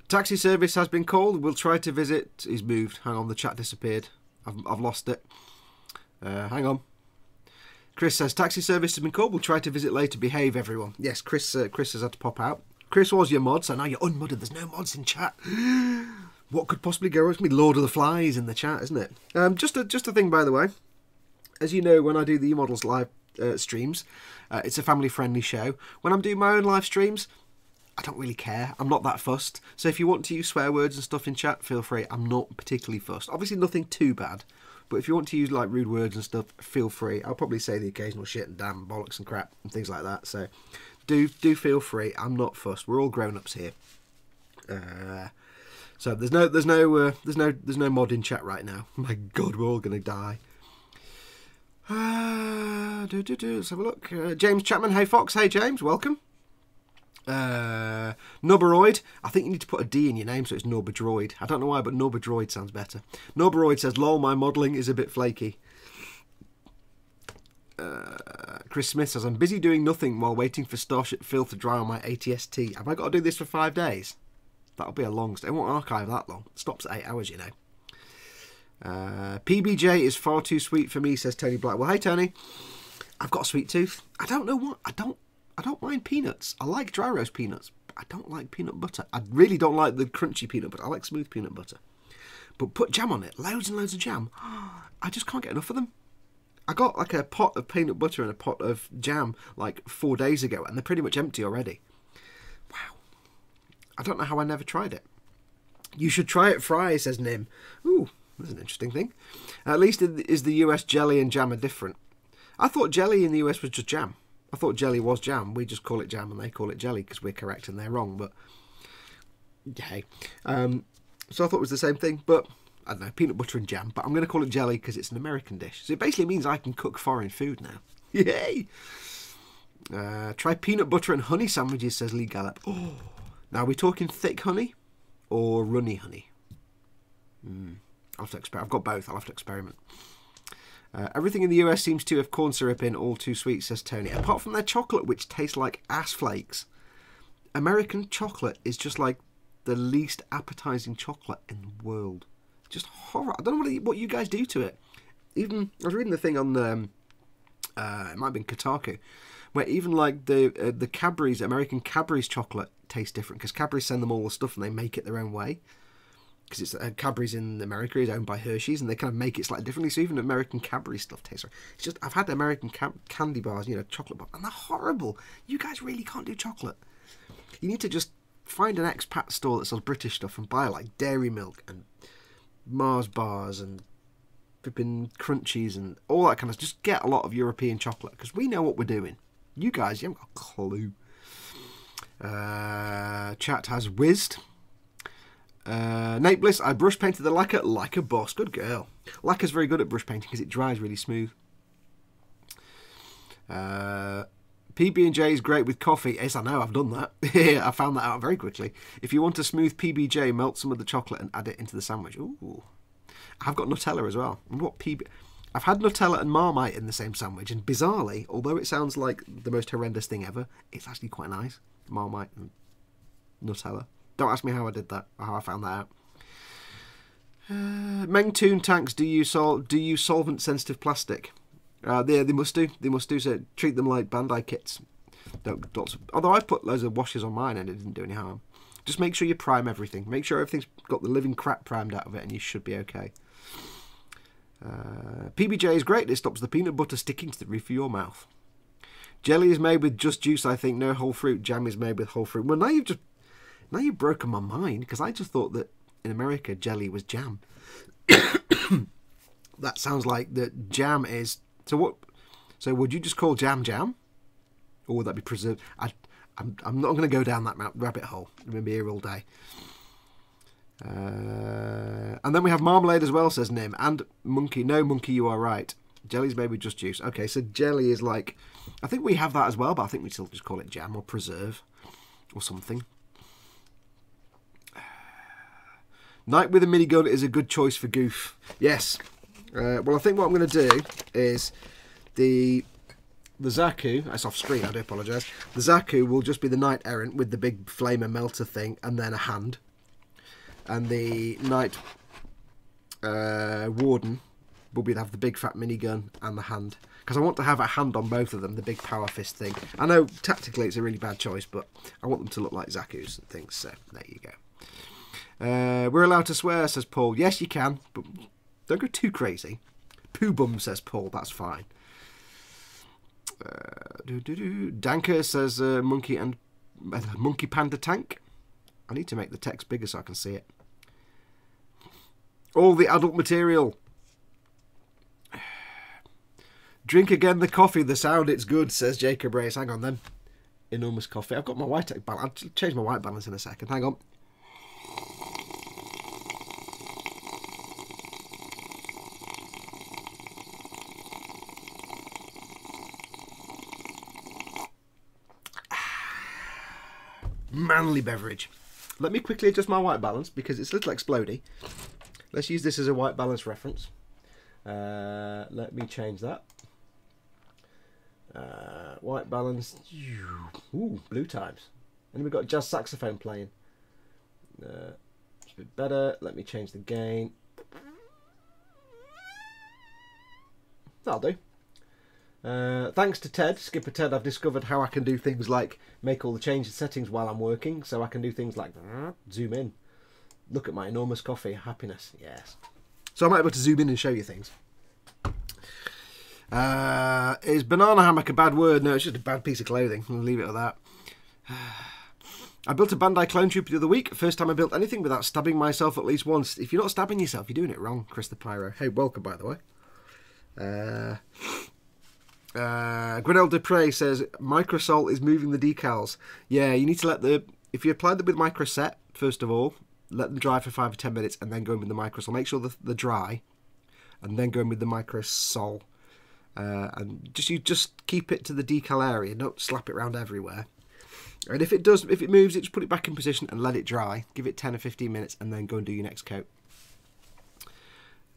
Taxi service has been called. We'll try to visit. He's moved. Hang on, the chat disappeared. I've lost it. Hang on. Chris says taxi service has been called. We'll try to visit later. Behave, everyone. Yes, Chris has had to pop out. Chris was your mod, so now you're unmodded. There's no mods in chat. What could possibly go wrong? It's me, Lord of the Flies in the chat, isn't it? Just a thing, by the way. As you know, when I do the E-Models live streams, it's a family-friendly show. When I'm doing my own live streams, I don't really care. I'm not that fussed. So if you want to use swear words and stuff in chat, feel free. I'm not particularly fussed. Obviously, nothing too bad, But if you want to use like rude words and stuff, feel free. I'll probably say the occasional shit and damn, bollocks and crap and things like that. So do feel free. I'm not fussed. We're all grown-ups here. So there's no mod in chat right now. My God, we're all gonna die. Let's have a look. James Chapman. Hey Fox. Hey James. Welcome. Norboroid. I think you need to put a D in your name so it's Norbadroid. I don't know why, but Norbadroid sounds better. Norboroid says, "Lol, my modelling is a bit flaky." Chris Smith says, "I'm busy doing nothing while waiting for Starship Phil to dry on my ATST. Have I got to do this for 5 days? That'll be a long stay. It won't archive that long. It stops at 8 hours, you know." PBJ is far too sweet for me, says Tony Black. Well, hey Tony, I've got a sweet tooth. I don't know what. I don't mind peanuts. I like dry roast peanuts. But I don't like peanut butter. I really don't like the crunchy peanut butter. I like smooth peanut butter. But put jam on it, loads and loads of jam. I just can't get enough of them. I got like a pot of peanut butter and a pot of jam like 4 days ago, and they're pretty much empty already. Wow. I don't know how I never tried it. You should try it fry, says Nim. Ooh, that's an interesting thing. At least is the US jelly and jam are different. I thought jelly in the US was just jam. I thought jelly was jam. We just call it jam and they call it jelly because we're correct and they're wrong. But hey, so I thought it was the same thing. But I don't know, peanut butter and jam. But I'm going to call it jelly because it's an American dish. So it basically means I can cook foreign food now. Yay! Try peanut butter and honey sandwiches, says Lee Gallop. Oh, now are we talking thick honey or runny honey? I'll have to experiment. I've got both. I'll have to experiment. Everything in the US seems to have corn syrup in, all too sweet, says Tony. Apart from their chocolate, which tastes like ass flakes. American chocolate is just like the least appetizing chocolate in the world. Just horror. I don't know what you guys do to it. Even I was reading the thing on it might have been Kotaku, where even like the Cadbury's, American Cadbury's chocolate tastes different because Cadbury send them all the stuff and they make it their own way. Because it's Cadbury's in America is owned by Hershey's, and they kind of make it slightly differently. So even American Cadbury stuff tastes right. It's just I've had American candy bars, you know, chocolate bars, and they're horrible. You guys really can't do chocolate. You need to just find an expat store that sells British stuff and buy like Dairy Milk and Mars bars and flipping Crunchies and all that kind of. Just get a lot of European chocolate because we know what we're doing. You guys, you haven't got a clue. Chat has whizzed. Nate Bliss, I brush painted the lacquer like a boss. Good girl. Lacquer's very good at brush painting because it dries really smooth. PB&J is great with coffee. Yes, I know, I've done that. I found that out very quickly. If you want a smooth PB&J, melt some of the chocolate and add it into the sandwich. Ooh. I've got Nutella as well. I've had Nutella and Marmite in the same sandwich, and bizarrely, although it sounds like the most horrendous thing ever, it's actually quite nice. Marmite and Nutella. Don't ask me how I did that, or how I found that out. Mengtoon tanks, do you solvent-sensitive plastic? They must do. They must do. So treat them like Bandai kits. Although I've put loads of washes on mine and it didn't do any harm. Just make sure you prime everything. Make sure everything's got the living crap primed out of it, and you should be okay. PBJ is great. It stops the peanut butter sticking to the roof of your mouth. Jelly is made with just juice, I think. No whole fruit. Jam is made with whole fruit. Well, now you've broken my mind, because I just thought that in America jelly was jam. That sounds like that jam is... So what? So would you just call jam jam? Or would that be preserved? I'm not going to go down that rabbit hole. I'm going to be here all day. And then we have marmalade as well, says Nim. And monkey. No, monkey, you are right. Jelly's made with just juice. Okay, so jelly is like... I think we have that as well, but I think we still just call it jam or preserve or something. Night with a minigun is a good choice for Goof. Yes. Well, I think what I'm going to do is the Zaku, that's off screen, I do apologise. The Zaku will just be the Knight Errant with the big flamer melter thing and then a hand. And the Knight Warden will have the big fat minigun and the hand. Because I want to have a hand on both of them, the big power fist thing. I know tactically it's a really bad choice, but I want them to look like Zakus and things, so there you go. We're allowed to swear, says Paul. Yes, you can, but don't go too crazy. Poo bum, says Paul. That's fine. Danker says monkey and monkey panda tank. I need to make the text bigger so I can see it. All the adult material. Drink again the coffee, the sound, it's good, says Jacob Race. Hang on then. Enormous coffee. I've got my white balance. I'll change my white balance in a second. Hang on. Manly beverage. Let me quickly adjust my white balance because it's a little explodey. Let's use this as a white balance reference. Let me change that. White balance. Ooh, blue times. And we've got jazz saxophone playing. It's a bit better. Let me change the gain. That'll do. Thanks to Ted, Skipper Ted, I've discovered how I can do things like make all the changes settings while I'm working. So I can do things like zoom in. Look at my enormous coffee. Happiness. Yes. So I might be able to zoom in and show you things. Is banana hammock a bad word? No, it's just a bad piece of clothing. I'll leave it at that. I built a Bandai clone trooper the other week. First time I built anything without stabbing myself at least once. If you're not stabbing yourself, you're doing it wrong, Chris the Pyro. Hey, welcome, by the way. Grenelle Dupre says, Microsol is moving the decals. Yeah, you need to let the... If you apply them with Microset, first of all, let them dry for 5 or 10 minutes and then go in with the Microsol. Make sure they're dry and then go in with the Microsol. And just keep it to the decal area. Don't slap it around everywhere. And if it moves, just put it back in position and let it dry. Give it 10 or 15 minutes and then go and do your next coat.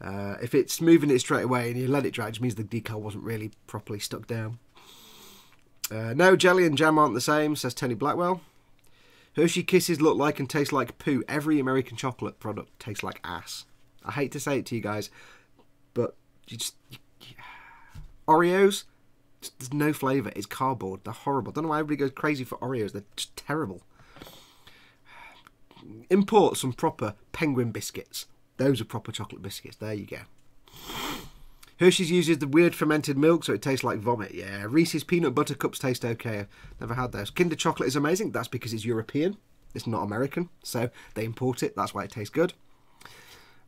If it's moving it straight away and you let it dry, it just means the decal wasn't really properly stuck down. No, jelly and jam aren't the same, says Tony Blackwell. Hershey Kisses look like and taste like poo. Every American chocolate product tastes like ass. I hate to say it to you guys, but Oreos, there's no flavour. It's cardboard. They're horrible. I don't know why everybody goes crazy for Oreos. They're just terrible. Import some proper penguin biscuits. Those are proper chocolate biscuits. There you go. Hershey's uses the weird fermented milk, so it tastes like vomit. Yeah, Reese's peanut butter cups taste okay. I've never had those. Kinder chocolate is amazing. That's because it's European. It's not American, so they import it. That's why it tastes good.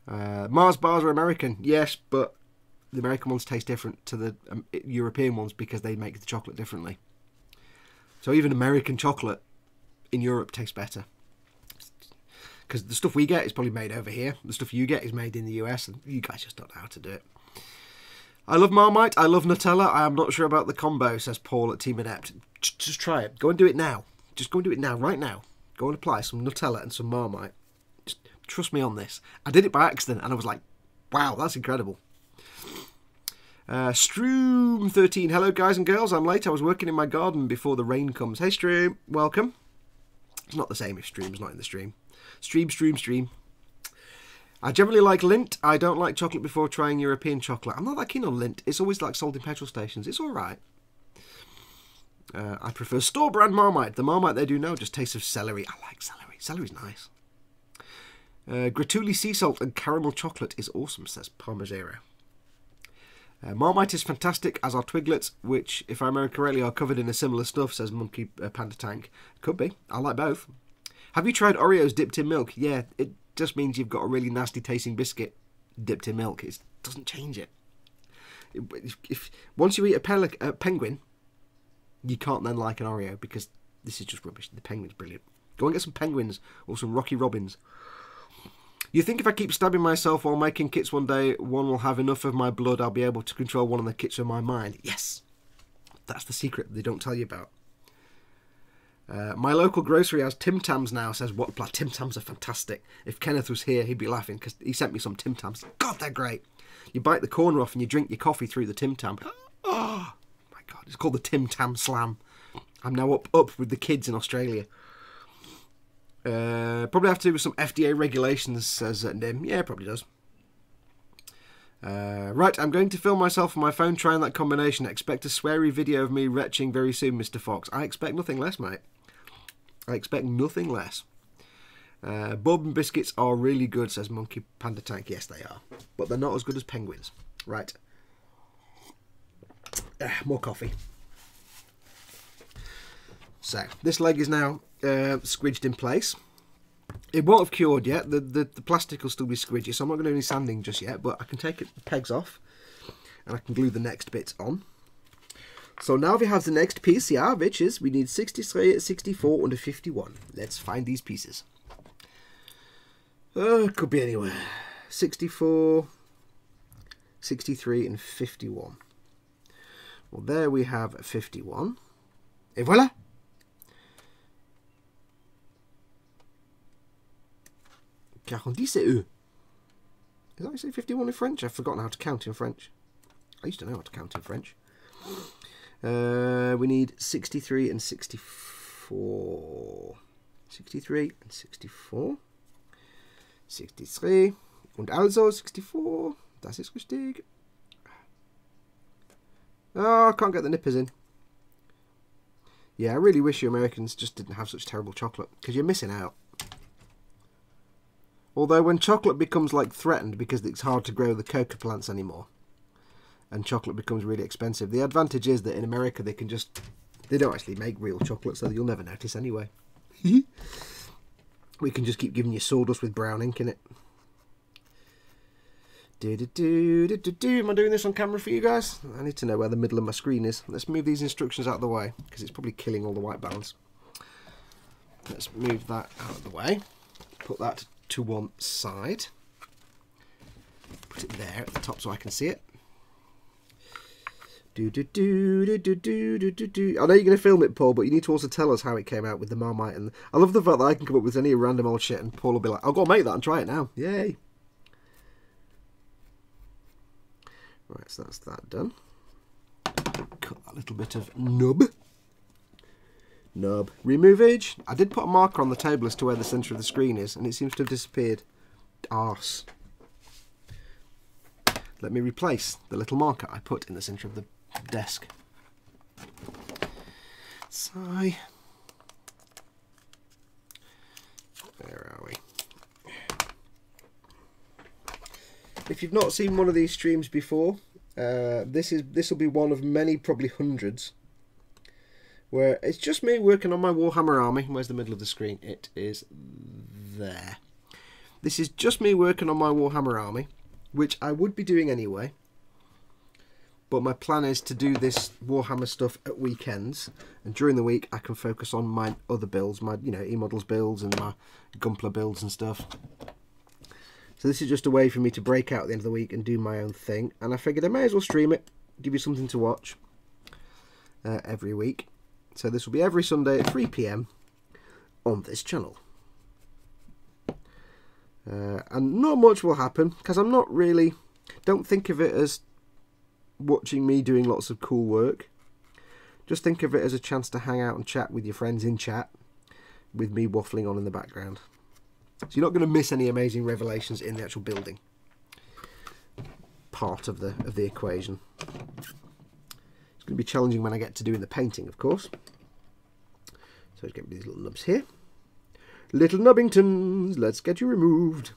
Mars bars are American. Yes, but the American ones taste different to the European ones because they make the chocolate differently. So even American chocolate in Europe tastes better. Because the stuff we get is probably made over here. The stuff you get is made in the US, and you guys just don't know how to do it. I love Marmite. I love Nutella. I am not sure about the combo, says Paul at Team Adept. Just try it. Go and do it now. Just go and do it now, right now. Go and apply some Nutella and some Marmite. Just trust me on this. I did it by accident, and I was like, wow, that's incredible. Stroom13. Hello, guys and girls. I'm late. I was working in my garden before the rain comes. Hey, Stroom. Welcome. It's not the same if Stroom's not in the stream. Stream. I generally like Lindt. I don't like chocolate before trying European chocolate. I'm not that keen on Lindt. It's always like sold in petrol stations. It's alright. I prefer store brand Marmite. The Marmite they do now just tastes of celery. I like celery. Celery's nice. Gratuli sea salt and caramel chocolate is awesome, says Parmezero. Marmite is fantastic, as are Twiglets, which, if I remember correctly, are covered in a similar stuff, says Monkey Panda Tank. Could be. I like both. Have you tried Oreos dipped in milk? Yeah, it just means you've got a really nasty tasting biscuit dipped in milk. It doesn't change it. Once you eat a penguin, you can't then like an Oreo because this is just rubbish. The penguin's brilliant. Go and get some penguins or some Rocky Robins. You think if I keep stabbing myself while making kits one day, one will have enough of my blood, I'll be able to control one of the kits with my mind? Yes. That's the secret they don't tell you about. My local grocery has Tim Tams now, says Whatplat. Tim Tams are fantastic. If Kenneth was here, he'd be laughing because he sent me some Tim Tams. God, they're great. You bite the corner off and you drink your coffee through the Tim Tam. Oh, my God. It's called the Tim Tam Slam. I'm now up with the kids in Australia. Probably have to do with some FDA regulations, says Nim. Yeah, it probably does. Right, I'm going to film myself on my phone trying that combination. Expect a sweary video of me retching very soon, Mr. Fox. I expect nothing less, mate. I expect nothing less. Bourbon biscuits are really good, says Monkey Panda Tank. Yes, they are. But they're not as good as penguins. Right. More coffee. So, this leg is now squidged in place. It won't have cured yet. The plastic will still be squidgy, so I'm not going to do any sanding just yet, but I can take the pegs off and I can glue the next bits on. So now we have the next piece here, which is we need 63, 64 and a 51. Let's find these pieces. It could be anywhere. 64, 63 and 51. Well, there we have 51. Et voilà! Quarante c'est eux. Is that how you say 51 in French? I've forgotten how to count in French. I used to know how to count in French. We need 63 and 64. 63 and 64. 63 und also 64. Das ist richtig. Oh, I can't get the nippers in. Yeah, I really wish you Americans just didn't have such terrible chocolate, because you're missing out. Although when chocolate becomes like threatened because it's hard to grow the cocoa plants anymore, and chocolate becomes really expensive, the advantage is that in America they don't actually make real chocolate, so you'll never notice anyway. We can just keep giving you sawdust with brown ink in it. Am I doing this on camera for you guys? I need to know where the middle of my screen is. Let's move these instructions out of the way, because it's probably killing all the white balance. Let's move that out of the way. Put that to one side. Put it there at the top so I can see it. I know you're going to film it, Paul, but you need to also tell us how it came out with the Marmite. And I love the fact that I can come up with any random old shit and Paul will be like, I'll go make that and try it now. Yay! Right, so that's that done. Cut that little bit of nub. Removage. I did put a marker on the table as to where the centre of the screen is, and it seems to have disappeared. Arse. Let me replace the little marker I put in the centre of the desk. Sigh. Where are we? If you've not seen one of these streams before, this will be one of many, probably hundreds, where it's just me working on my Warhammer army. Where's the middle of the screen? It is there. This is just me working on my Warhammer army, which I would be doing anyway, but my plan is to do this Warhammer stuff at weekends, and during the week I can focus on my other builds, my E-models builds and my Gunpla builds and stuff. So this is just a way for me to break out at the end of the week and do my own thing. And I figured I may as well stream it, give you something to watch every week. So this will be every Sunday at 3 PM on this channel. And not much will happen, because I'm not really... Don't think of it as watching me doing lots of cool work. Just think of it as a chance to hang out and chat with your friends in chat, with me waffling on in the background. So you're not going to miss any amazing revelations in the actual building part of the equation. It's going to be challenging when I get to doing the painting, of course. So let's get these little nubs here. Little Nubbingtons, let's get you removed.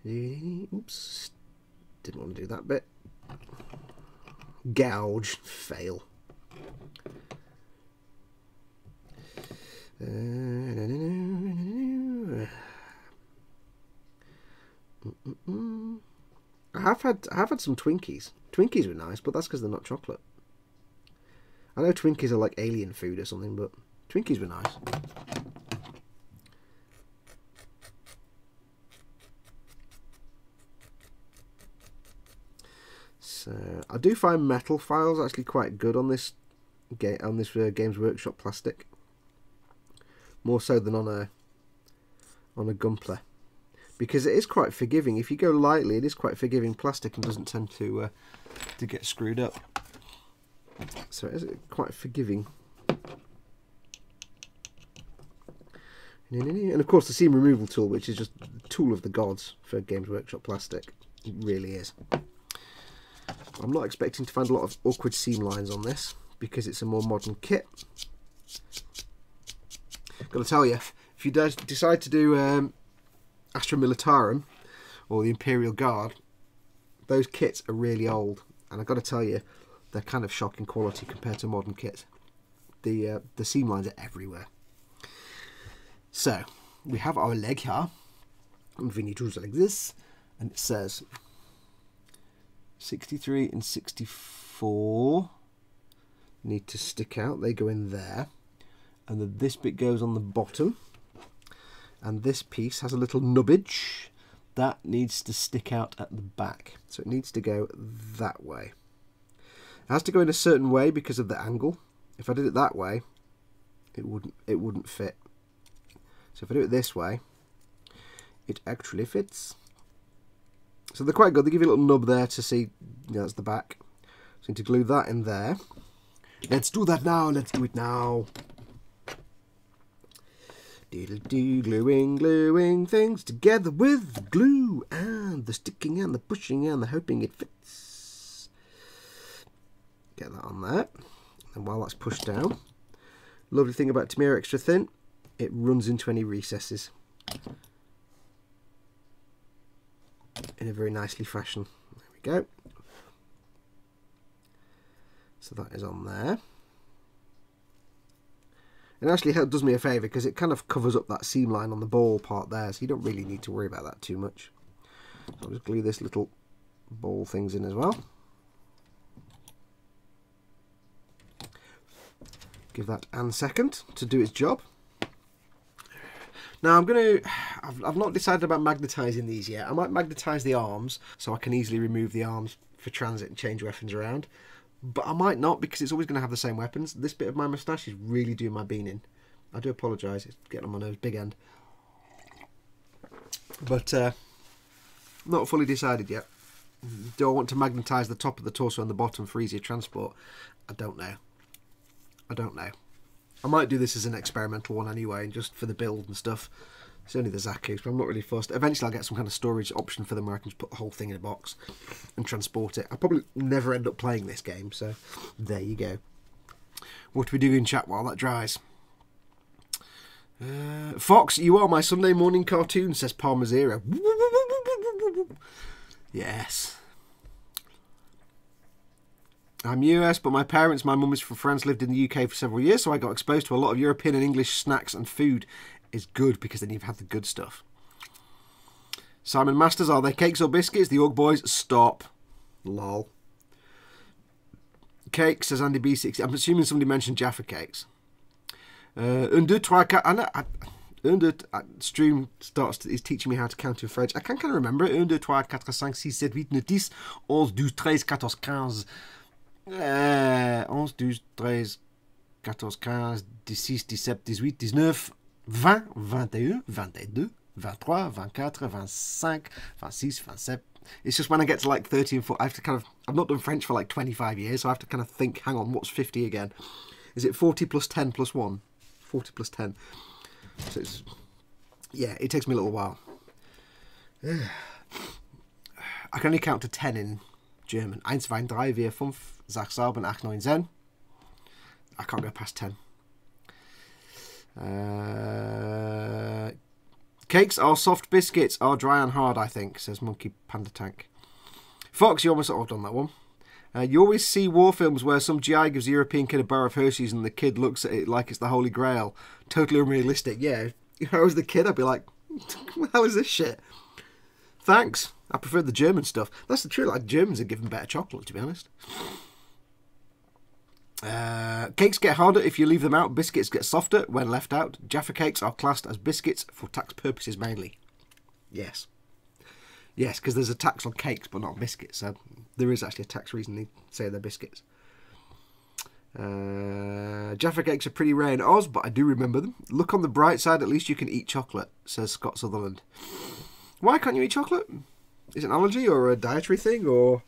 Oops, didn't want to do that bit. Gouge, fail. I have had some Twinkies. Twinkies were nice, but that's because they're not chocolate. I know Twinkies are like alien food or something, but Twinkies were nice. So I do find metal files actually quite good on this Games Workshop plastic. More so than on a Gunpla, because it is quite forgiving. If you go lightly, it is quite forgiving plastic and doesn't tend to get screwed up. So it is quite forgiving. And of course the seam removal tool, which is just the tool of the gods for Games Workshop plastic. It really is. I'm not expecting to find a lot of awkward seam lines on this, because it's a more modern kit. Got to tell you, if you decide to do Astra Militarum or the Imperial Guard, those kits are really old, and I've got to tell you, they're kind of shocking quality compared to modern kits. The seam lines are everywhere. So we have our leg here, and we need to use it like this, and it says 63 and 64. 4 need to stick out. They go in there. And then this bit goes on the bottom. And this piece has a little nubbage. That needs to stick out at the back. So it needs to go that way. It has to go in a certain way because of the angle. If I did it that way, it wouldn't fit. So if I do it this way, it actually fits. So they're quite good. They give you a little nub there to see, that's the back. So you need to glue that in there. Let's do that now. Let's do it now. Diddle-dee, gluing things together with the glue and the sticking and the pushing and the hoping it fits. Get that on there. And while that's pushed down, lovely thing about Tamiya Extra Thin, it runs into any recesses in a very nicely fashion. There we go. So that is on there. And actually it does me a favour because it kind of covers up that seam line on the ball part there, so you don't really need to worry about that too much. So I'll just glue this little ball things in as well. Give that a second to do its job. Now I've not decided about magnetising these yet. I might magnetise the arms so I can easily remove the arms for transit and change weapons around. But I might not because it's always going to have the same weapons. This bit of my moustache is really doing my bean in. I do apologise, it's getting on my nose, big end. But not fully decided yet. Do I want to magnetise the top of the torso and the bottom for easier transport? I don't know. I don't know. I might do this as an experimental one anyway, and just for the build and stuff. It's only the Zaku's, but I'm not really fussed. Eventually I'll get some kind of storage option for them where I can just put the whole thing in a box and transport it. I'll probably never end up playing this game, so there you go. What do we do in chat while that dries? Fox, you are my Sunday morning cartoon, says Palmer Zero. Yes. I'm US, but my mum is from France, lived in the UK for several years, so I got exposed to a lot of European and English snacks and food. Is good because then you've had the good stuff. Simon Masters, are they cakes or biscuits? The Orc Boys, stop. Lol. Cake, says Andy B60. I'm assuming somebody mentioned Jaffa cakes. Un, deux, trois, quatre. Stream is teaching me how to count in French. I can't kind of remember it. 1, 2, 3, 4, 5, 6, 7, 8, 9, 10, 11, 12, 13, 14, 15. 11, 12, 13, 14, 15, 16, 17, 18, 19, 20, 21, 22, 23, 24, 25, 26, 27. It's just when I get to like 30 and 40, I have to kind of, I've not done French for like 25 years, so I have to kind of think, hang on, what's 50 again? Is it 40 plus 10 plus 1? 40 plus 10. So it's, yeah, it takes me a little while. I can only count to 10 in German. 1, 2, 3, 4, 5, 6, 7, 8, 9, 10. I can't go past 10. Cakes are soft, biscuits are dry and hard, I think, says Monkey Panda Tank. Fox, you almost done that one. You always see war films where some GI gives a European kid a bar of Hershey's and the kid looks at it like it's the Holy Grail. Totally unrealistic. Yeah, if I was the kid, I'd be like, what the hell is this shit? Thanks. I prefer the German stuff. That's the truth. Like, Germans are given better chocolate, to be honest. Cakes get harder if you leave them out. Biscuits get softer when left out. Jaffa cakes are classed as biscuits for tax purposes mainly. Yes. Yes, because there's a tax on cakes but not on biscuits. So there is actually a tax reason they say they're biscuits. Jaffa cakes are pretty rare in Oz, but I do remember them. Look on the bright side, at least you can eat chocolate, says Scott Sutherland. Why can't you eat chocolate? Is it an allergy or a dietary thing, or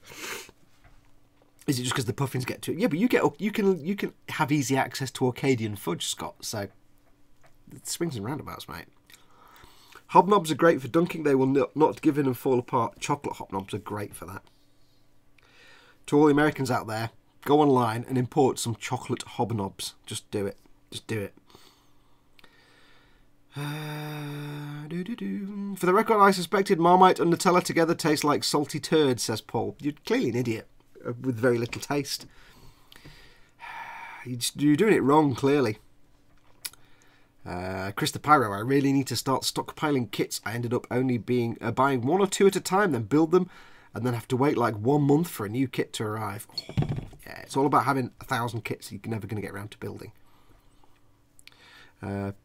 is it just because the puffins get to it? Yeah, but you can have easy access to Orcadian fudge, Scott. So it swings and roundabouts, mate. Hobnobs are great for dunking. They will not give in and fall apart. Chocolate hobnobs are great for that. To all the Americans out there, go online and import some chocolate hobnobs. Just do it. Just do it. For the record, I suspected Marmite and Nutella together taste like salty turds, says Paul. You're clearly an idiot with very little taste. You're doing it wrong, clearly. Chris the Pyro, I really need to start stockpiling kits. I ended up only buying 1 or 2 at a time, then build them, and then have to wait like 1 month for a new kit to arrive. Oh, it's all about having 1,000 kits you're never going to get around to building.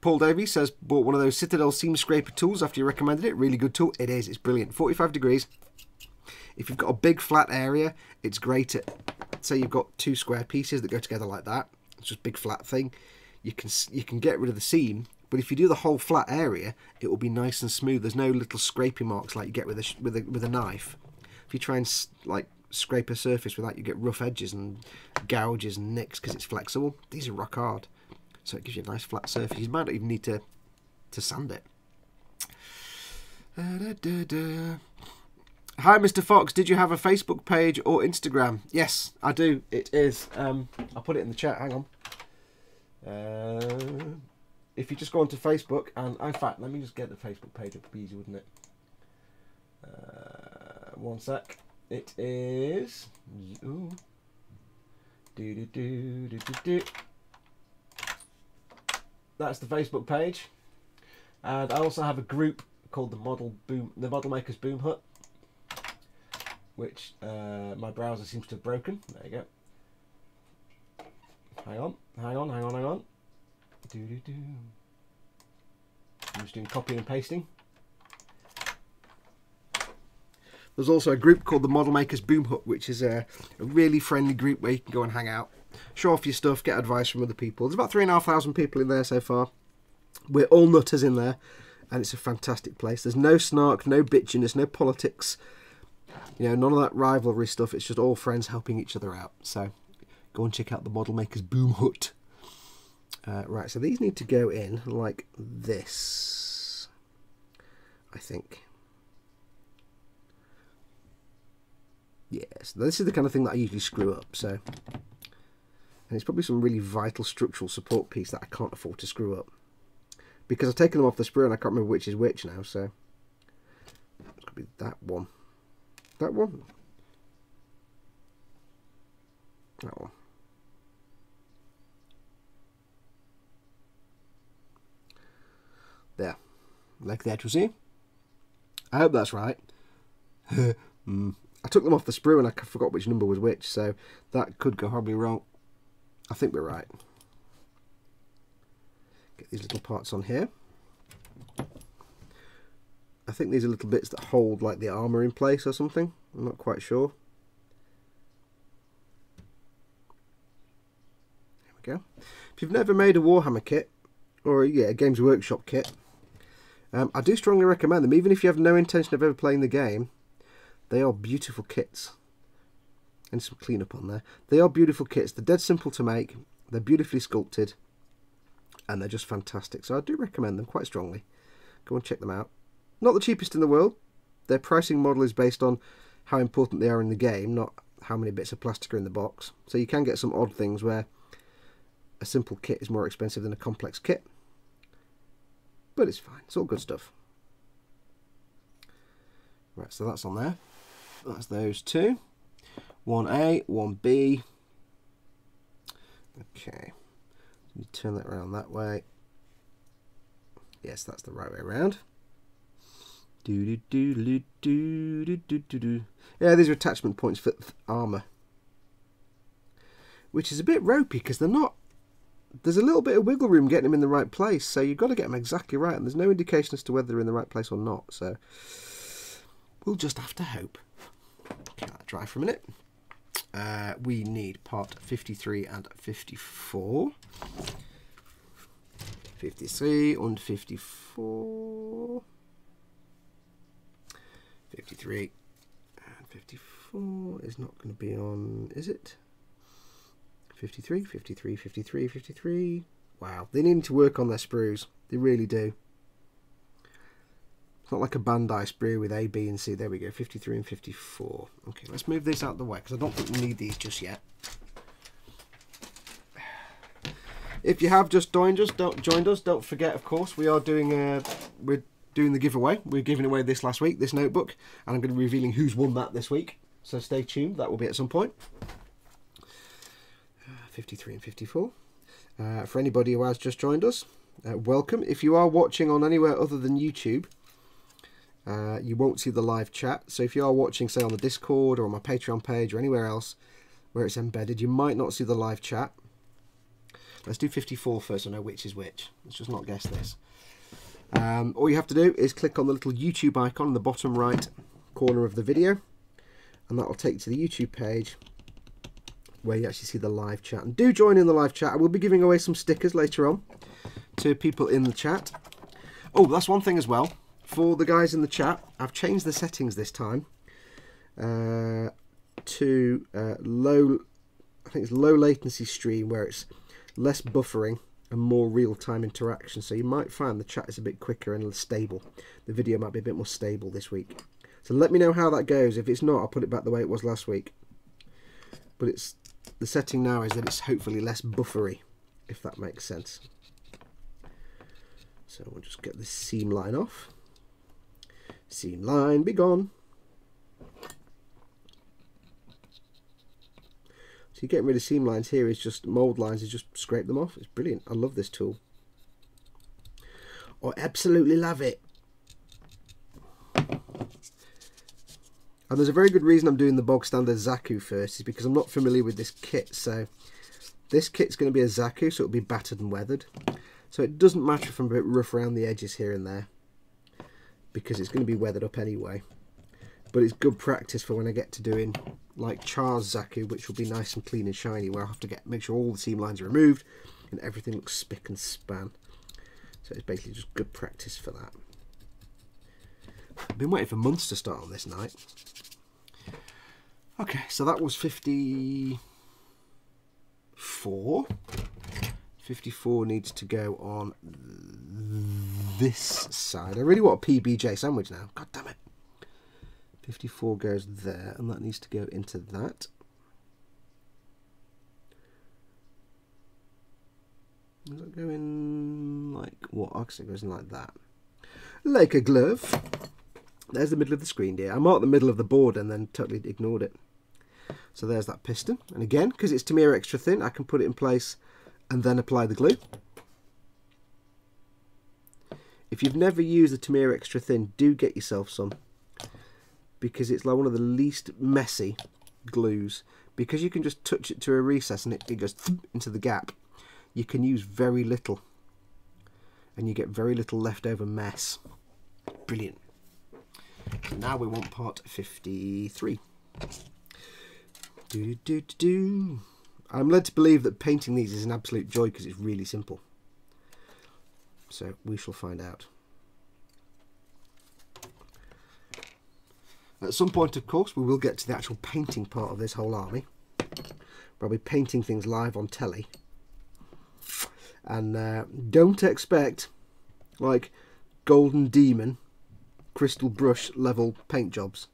Paul Davies says, bought one of those Citadel seam scraper tools after you recommended it. Really good tool. It is. It's brilliant. 45 degrees. If you've got a big flat area, it's great at, say you've got 2 square pieces that go together like that. It's just a big flat thing. You can get rid of the seam, but if you do the whole flat area, it will be nice and smooth. There's no little scraping marks like you get with a knife. If you try and like scrape a surface with that, you get rough edges and gouges and nicks because it's flexible. These are rock hard, so it gives you a nice flat surface. You might not even need to sand it. Hi, Mr. Fox. Did you have a Facebook page or Instagram? Yes, I do. It is. I'll put it in the chat. Hang on. If you just go onto Facebook, and in fact, let me just get the Facebook page up. It'd be easy, wouldn't it? One sec. It is. Ooh. That's the Facebook page, and I also have a group called the Model Makers Boom Hut, which my browser seems to have broken. There you go. Hang on. I'm just doing copying and pasting. There's also a group called the Model Makers Boom Hut, which is a really friendly group where you can go and hang out, show off your stuff, get advice from other people. There's about 3,500 people in there so far. We're all nutters in there, and it's a fantastic place. There's no snark, no bitchiness, no politics. You know, none of that rivalry stuff. It's just all friends helping each other out. So go and check out the Model Makers Boom Hut. Right, so these need to go in like this, I think. Yes, this is the kind of thing that I usually screw up. So, and it's probably some really vital structural support piece that I can't afford to screw up, because I've taken them off the sprue and I can't remember which is which now. So it's gonna be that one. That one. That one. There. Like that, you see? I hope that's right. I took them off the sprue and I forgot which number was which, so that could go horribly wrong. I think we're right. Get these little parts on here. I think these are little bits that hold like the armour in place or something. I'm not quite sure. There we go. If you've never made a Warhammer kit, or a Games Workshop kit, I do strongly recommend them. Even if you have no intention of ever playing the game, they are beautiful kits. And some cleanup on there. They are beautiful kits. They're dead simple to make. They're beautifully sculpted. And they're just fantastic. So I do recommend them quite strongly. Go and check them out. Not the cheapest in the world. Their pricing model is based on how important they are in the game, not how many bits of plastic are in the box. So you can get some odd things where a simple kit is more expensive than a complex kit. But it's fine. It's all good stuff. Right, so that's on there. That's those two. 1A, 1B. Okay. Let me turn that around that way. Yes, that's the right way around. Yeah, these are attachment points for armour, which is a bit ropey because they're not. There's a little bit of wiggle room getting them in the right place, so you've got to get them exactly right, and there's no indication as to whether they're in the right place or not. So we'll just have to hope. Okay, that dry for a minute. We need part 53 and 54. 53 and 54. 53 and 54 is not going to be on, is it? 53, 53, 53, 53. Wow, they need to work on their sprues. They really do. It's not like a Bandai sprue with A, B and C. There we go, 53 and 54. Okay, let's move this out of the way because I don't think we need these just yet. If you have just joined us, don't forget, of course, we are doing we're doing the giveaway. We're giving away this last week, this notebook, and I'm going to be revealing who's won that this week. So stay tuned, that will be at some point. 53 and 54. For anybody who has just joined us, welcome. If you are watching on anywhere other than YouTube, you won't see the live chat. So if you are watching, say, on the Discord or on my Patreon page or anywhere else, where it's embedded. You might not see the live chat. Let's do 54 first so I know which is which. Let's just not guess this. All you have to do is click on the little YouTube icon in the bottom right corner of the video, and that will take you to the YouTube page where you actually see the live chat. And do join in the live chat. I will be giving away some stickers later on to people in the chat. Oh, that's one thing as well. For the guys in the chat, I've changed the settings this time to low, I think it's low latency stream, where it's less buffering and more real-time interaction. So you might find the chat is a bit quicker and stable. The video might be a bit more stable this week. So let me know how that goes. If it's not, I'll put it back the way it was last week. But it's the setting now is that it's hopefully less buffery, if that makes sense. So we'll just get this seam line off. Seam line, be gone. So you're getting rid of seam lines here is just mould lines, is just scrape them off. It's brilliant. I love this tool. I absolutely love it. And there's a very good reason I'm doing the bog standard Zaku first, is because I'm not familiar with this kit. So this kit's going to be a Zaku, so it'll be battered and weathered. So it doesn't matter if I'm a bit rough around the edges here and there, because it's going to be weathered up anyway. But it's good practice for when I get to doing like Char's Zaku, which will be nice and clean and shiny, where I have to make sure all the seam lines are removed and everything looks spick and span. So it's basically just good practice for that. I've been waiting for months to start on this night. Okay, so that was 54. 54 needs to go on this side. I really want a PBJ sandwich now. God damn it. 54 goes there, and that needs to go into that. Does that go in like what? Actually, it goes in like that. Like a glove. There's the middle of the screen, dear. I marked the middle of the board and then totally ignored it. So there's that piston. And again, because it's Tamiya extra thin, I can put it in place and then apply the glue. If you've never used the Tamiya extra thin, do get yourself some, because it's like one of the least messy glues. Because you can just touch it to a recess and it goes into the gap. You can use very little and you get very little leftover mess. Brilliant. So now we want part 53. I'm led to believe that painting these is an absolute joy because it's really simple. So we shall find out. At some point, of course, we will get to the actual painting part of this whole army. I'll be painting things live on telly. And don't expect like Golden Demon crystal brush level paint jobs.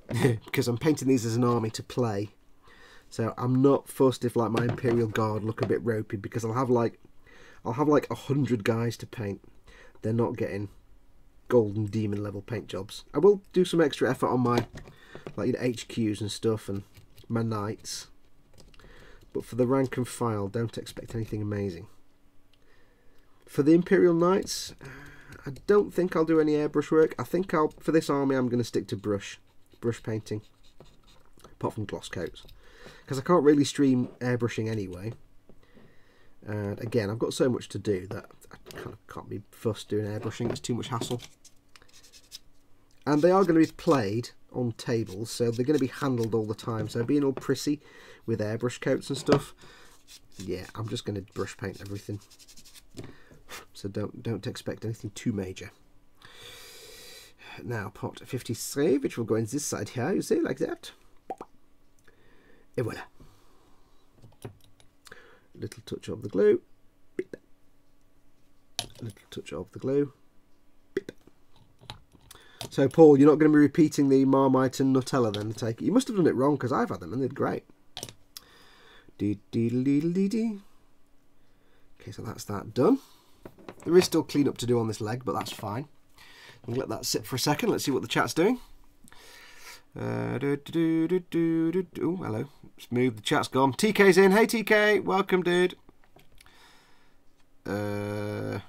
Because I'm painting these as an army to play. So I'm not fussed if like my Imperial Guard look a bit ropey, because I'll have like 100 guys to paint. They're not getting Golden Demon level paint jobs. I will do some extra effort on my like HQs and stuff and my knights, but for the rank and file, don't expect anything amazing. For the Imperial Knights, I don't think I'll do any airbrush work. I think for this army I'm going to stick to brush painting, apart from gloss coats, because I can't really stream airbrushing anyway. And again, I've got so much to do that I kind of can't be fussed doing airbrushing. It's too much hassle. And they are going to be played on tables, so they're going to be handled all the time. So being all prissy with airbrush coats and stuff, yeah, I'm just going to brush paint everything. So don't expect anything too major. Now part 53, which will go in this side here, you see, like that. Et voila. Little touch of the glue. Beep. Little touch of the glue. Beep. So Paul, you're not going to be repeating the Marmite and Nutella then, I take it? You must have done it wrong, because I've had them and they're great. Okay, so that's that done. There is still cleanup to do on this leg, but that's fine. We'll let that sit for a second. Let's see what the chat's doing. Oh, hello. Smooth. The chat's gone. TK's in. Hey, TK. Welcome, dude. Right,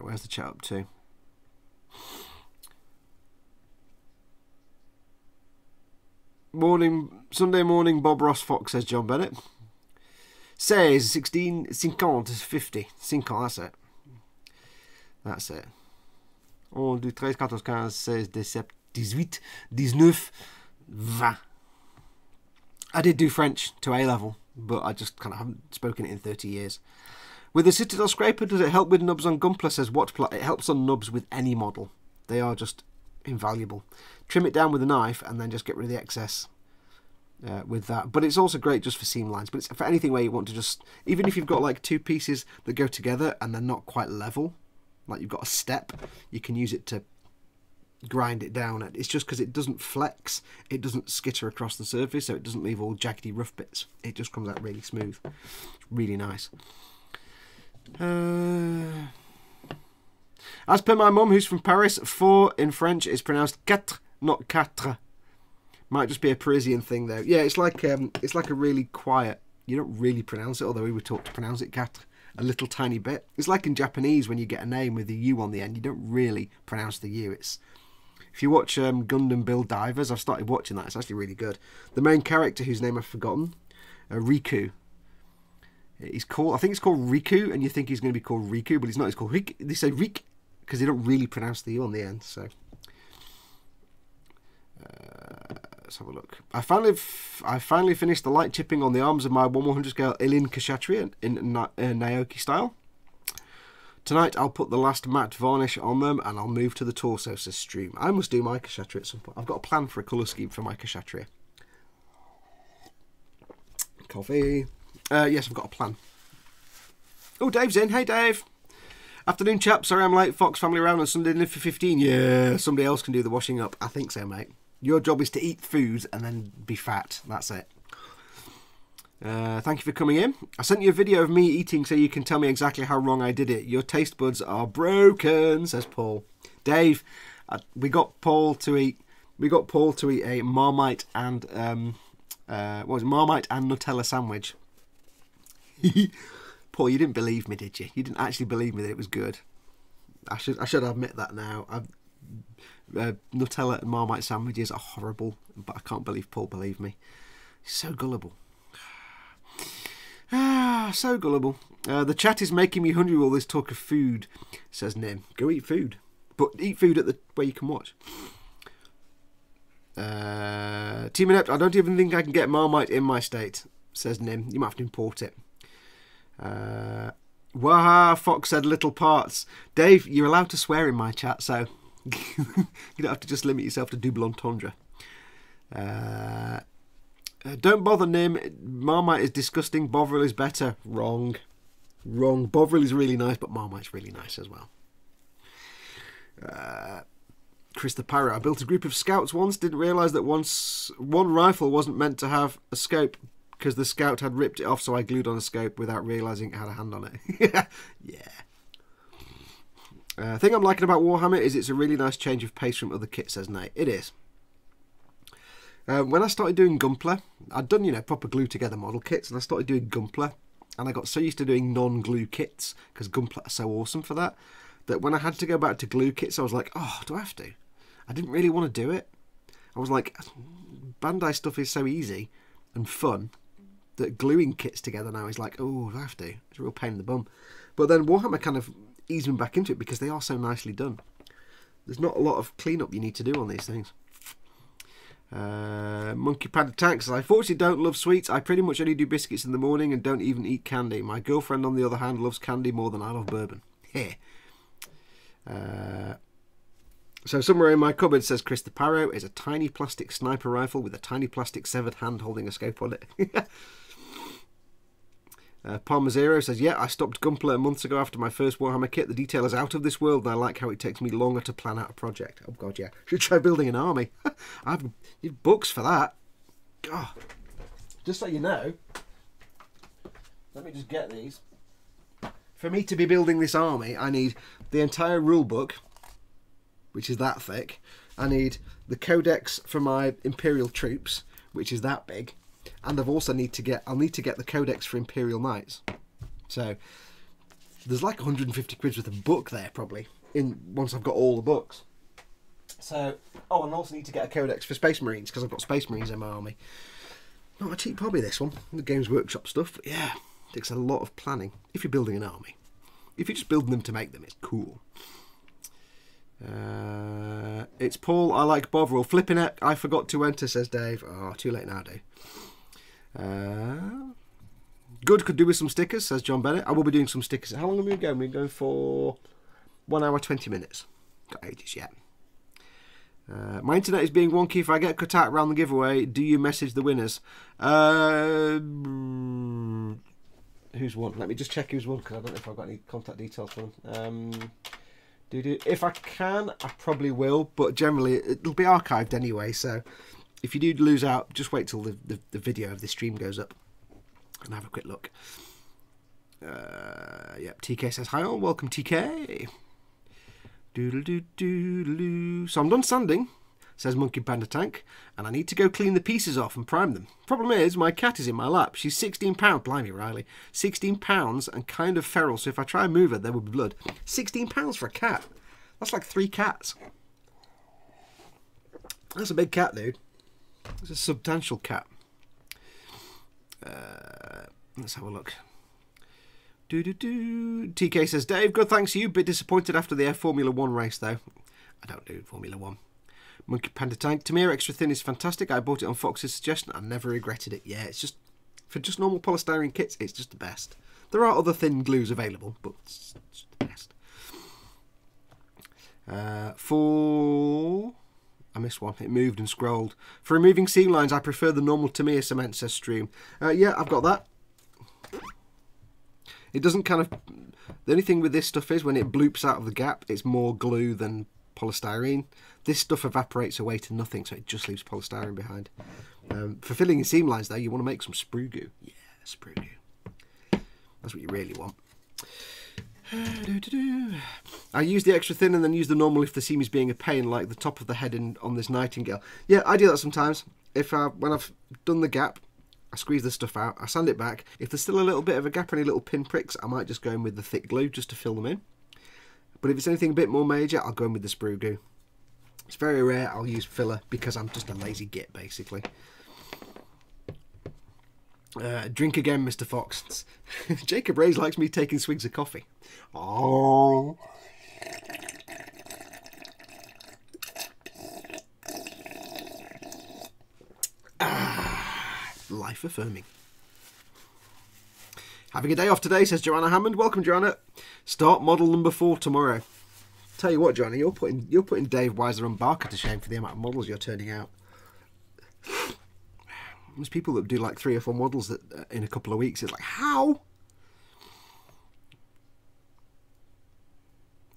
where's the chat up to? Sunday morning, Bob Ross Fox, says John Bennett. Says 16, 50, 50. That's it. That's it. 1, 2, 3, 4, 15, 16, 17, 18, 19, 20. I did do French to A level, but I just kind of haven't spoken it in 30 years. With the Citadel Scraper, does it help with nubs on Gunpla? Says Watchplot. It helps on nubs with any model. They are just invaluable. Trim it down with a knife and then just get rid of the excess with that. But it's also great just for seam lines. But it's for anything where you want to just, even if you've got like two pieces that go together and they're not quite level, like you've got a step, you can use it to grind it down. It's just because it doesn't flex, it doesn't skitter across the surface, so it doesn't leave all jaggedy rough bits. It just comes out really smooth. It's really nice. As per my mum, who's from Paris, 4 in French is pronounced quatre, not quatre. Might just be a Parisian thing though. Yeah, it's like a really quiet. You don't really pronounce it, although we were taught to pronounce it quatre a little tiny bit. It's like in Japanese when you get a name with a U on the end, you don't really pronounce the U. It's, if you watch Gundam Build Divers, I've started watching that. It's actually really good. The main character, whose name I've forgotten, Riku. He's called, I think it's called Riku, and you think he's going to be called Riku, but he's not. He's called Rik. They say Rik because they don't really pronounce the U on the end. So let's have a look. I finally finished the light chipping on the arms of my 1/100 scale Ilin Kshatriya in Naoki style. Tonight I'll put the last matte varnish on them and I'll move to the torso, says Stream. I must do my Kshatriya at some point. I've got a plan for a colour scheme for my Kshatriya. Coffee. Yes, I've got a plan. Oh, Dave's in. Hey, Dave. Afternoon, chap. Sorry I'm late. Fox family round on Sunday dinner for 15. Yeah, somebody else can do the washing up. I think so, mate. Your job is to eat food and then be fat. That's it. Thank you for coming in. I sent you a video of me eating so you can tell me exactly how wrong I did it. Your taste buds are broken, says Paul. Dave, we got Paul to eat a Marmite and what was it? Marmite and Nutella sandwich. Paul, you didn't believe me, did you? You didn't actually believe me that it was good. I should admit that now. Nutella and Marmite sandwiches are horrible, but I can't believe Paul believed me. He's so gullible. So gullible. The chat is making me hungry with all this talk of food, says Nim. Go eat food. But eat food at the where you can watch. Team Inept, I don't even think I can get Marmite in my state, says Nim. You might have to import it. Waha, Fox said little parts. Dave, you're allowed to swear in my chat, so you don't have to just limit yourself to double entendre. Don't bother, Nim. Marmite is disgusting. Bovril is better. Wrong. Wrong. Bovril is really nice, but Marmite's really nice as well. Chris the Pirate. I built a group of scouts once. Didn't realise that one rifle wasn't meant to have a scope because the scout had ripped it off, so I glued on a scope without realising it had a hand on it. Yeah. Thing I'm liking about Warhammer is it's a really nice change of pace from other kits, says Nate. It is. When I started doing Gunpla, I'd done, proper glue together model kits, and I started doing Gunpla, and I got so used to doing non-glue kits, because Gunpla are so awesome for that, that when I had to go back to glue kits, I was like, oh, do I have to? I didn't really want to do it. I was like, Bandai stuff is so easy and fun that gluing kits together now is like, oh, do I have to? It's a real pain in the bum. But then Warhammer kind of eased me back into it because they are so nicely done. There's not a lot of cleanup you need to do on these things. Monkey Panda Tanks. I fortunately don't love sweets. I pretty much only do biscuits in the morning and don't even eat candy. My girlfriend, on the other hand, loves candy more than I love bourbon. Here. So somewhere in my cupboard, says Chris the Parrow, is a tiny plastic sniper rifle with a tiny plastic severed hand holding a scope on it. Parmazero says, yeah, I stopped Gunpla months ago after my first Warhammer kit. The detail is out of this world, and I like how it takes me longer to plan out a project. Oh, God, yeah. Should try building an army. I have books for that. God. Just so you know, let me just get these. For me to be building this army, I need the entire rule book, which is that thick. I need the codex for my Imperial troops, which is that big. And I'll need to get the codex for Imperial Knights. So there's like 150 quid worth of book there probably once I've got all the books. So, oh, and I also need to get a codex for Space Marines because I've got Space Marines in my army. Not a cheap hobby, this one, the Games Workshop stuff, but yeah, it takes a lot of planning if you're building an army. If you're just building them to make them, it's cool. It's Paul, I like Bovril. Flipping it, I forgot to enter, says Dave. Oh, too late now, Dave. Good, could do with some stickers, says John Bennett. I will be doing some stickers. How long are we going? We're going for 1 hour 20 minutes. Got ages yet. My internet is being wonky. If I get cut out around the giveaway, do you message the winners? Who's won? Let me just check who's won because I don't know if I've got any contact details for them. If I can, I probably will, but generally it'll be archived anyway. So if you do lose out, just wait till the video of this stream goes up and have a quick look. Yep, TK says hi all. Welcome, TK. Doodle-doo-doodle-doo. So I'm done sanding, says Monkey Panda Tank, and I need to go clean the pieces off and prime them. Problem is, my cat is in my lap. She's 16 pounds. Blimey, Riley. 16 pounds and kind of feral, so if I try and move her, there will be blood. 16 pounds for a cat. That's like 3 cats. That's a big cat, dude. It's a substantial cat. Let's have a look. TK says, Dave, good thanks to you. Bit disappointed after the Formula 1 race, though. I don't do Formula 1. Monkey Panda Tank. Tamir Extra Thin is fantastic. I bought it on Fox's suggestion. I never regretted it. Yeah, it's just, for just normal polystyrene kits, it's just the best. There are other thin glues available, but it's just the best. I missed one. It moved and scrolled. For removing seam lines, I prefer the normal Tamir cement, says Stream. Yeah, I've got that. It doesn't kind of... The only thing with this stuff is when it bloops out of the gap, it's more glue than polystyrene. This stuff evaporates away to nothing, so it just leaves polystyrene behind. For filling in seam lines, though, you want to make some sprue goo. Yeah, sprue goo. That's what you really want. I use the extra thin and then use the normal if the seam is being a pain, like the top of the head on this Nightingale. Yeah, I do that sometimes. When I've done the gap, I squeeze the stuff out, I sand it back. If there's still a little bit of a gap or any little pin pricks, I might just go in with the thick glue just to fill them in. But if it's anything a bit more major, I'll go in with the sprue goo. It's very rare I'll use filler because I'm just a lazy git, basically. Drink again, Mr. Fox. Jacob Ray's likes me taking swigs of coffee. Oh. Life affirming. Having a day off today, says Joanna Hammond. Welcome, Joanna. Start model number 4 tomorrow. Tell you what, Joanna, you're putting Dave Weiser and Barker to shame for the amount of models you're turning out. There's people that do like 3 or 4 models that in a couple of weeks. It's like, how?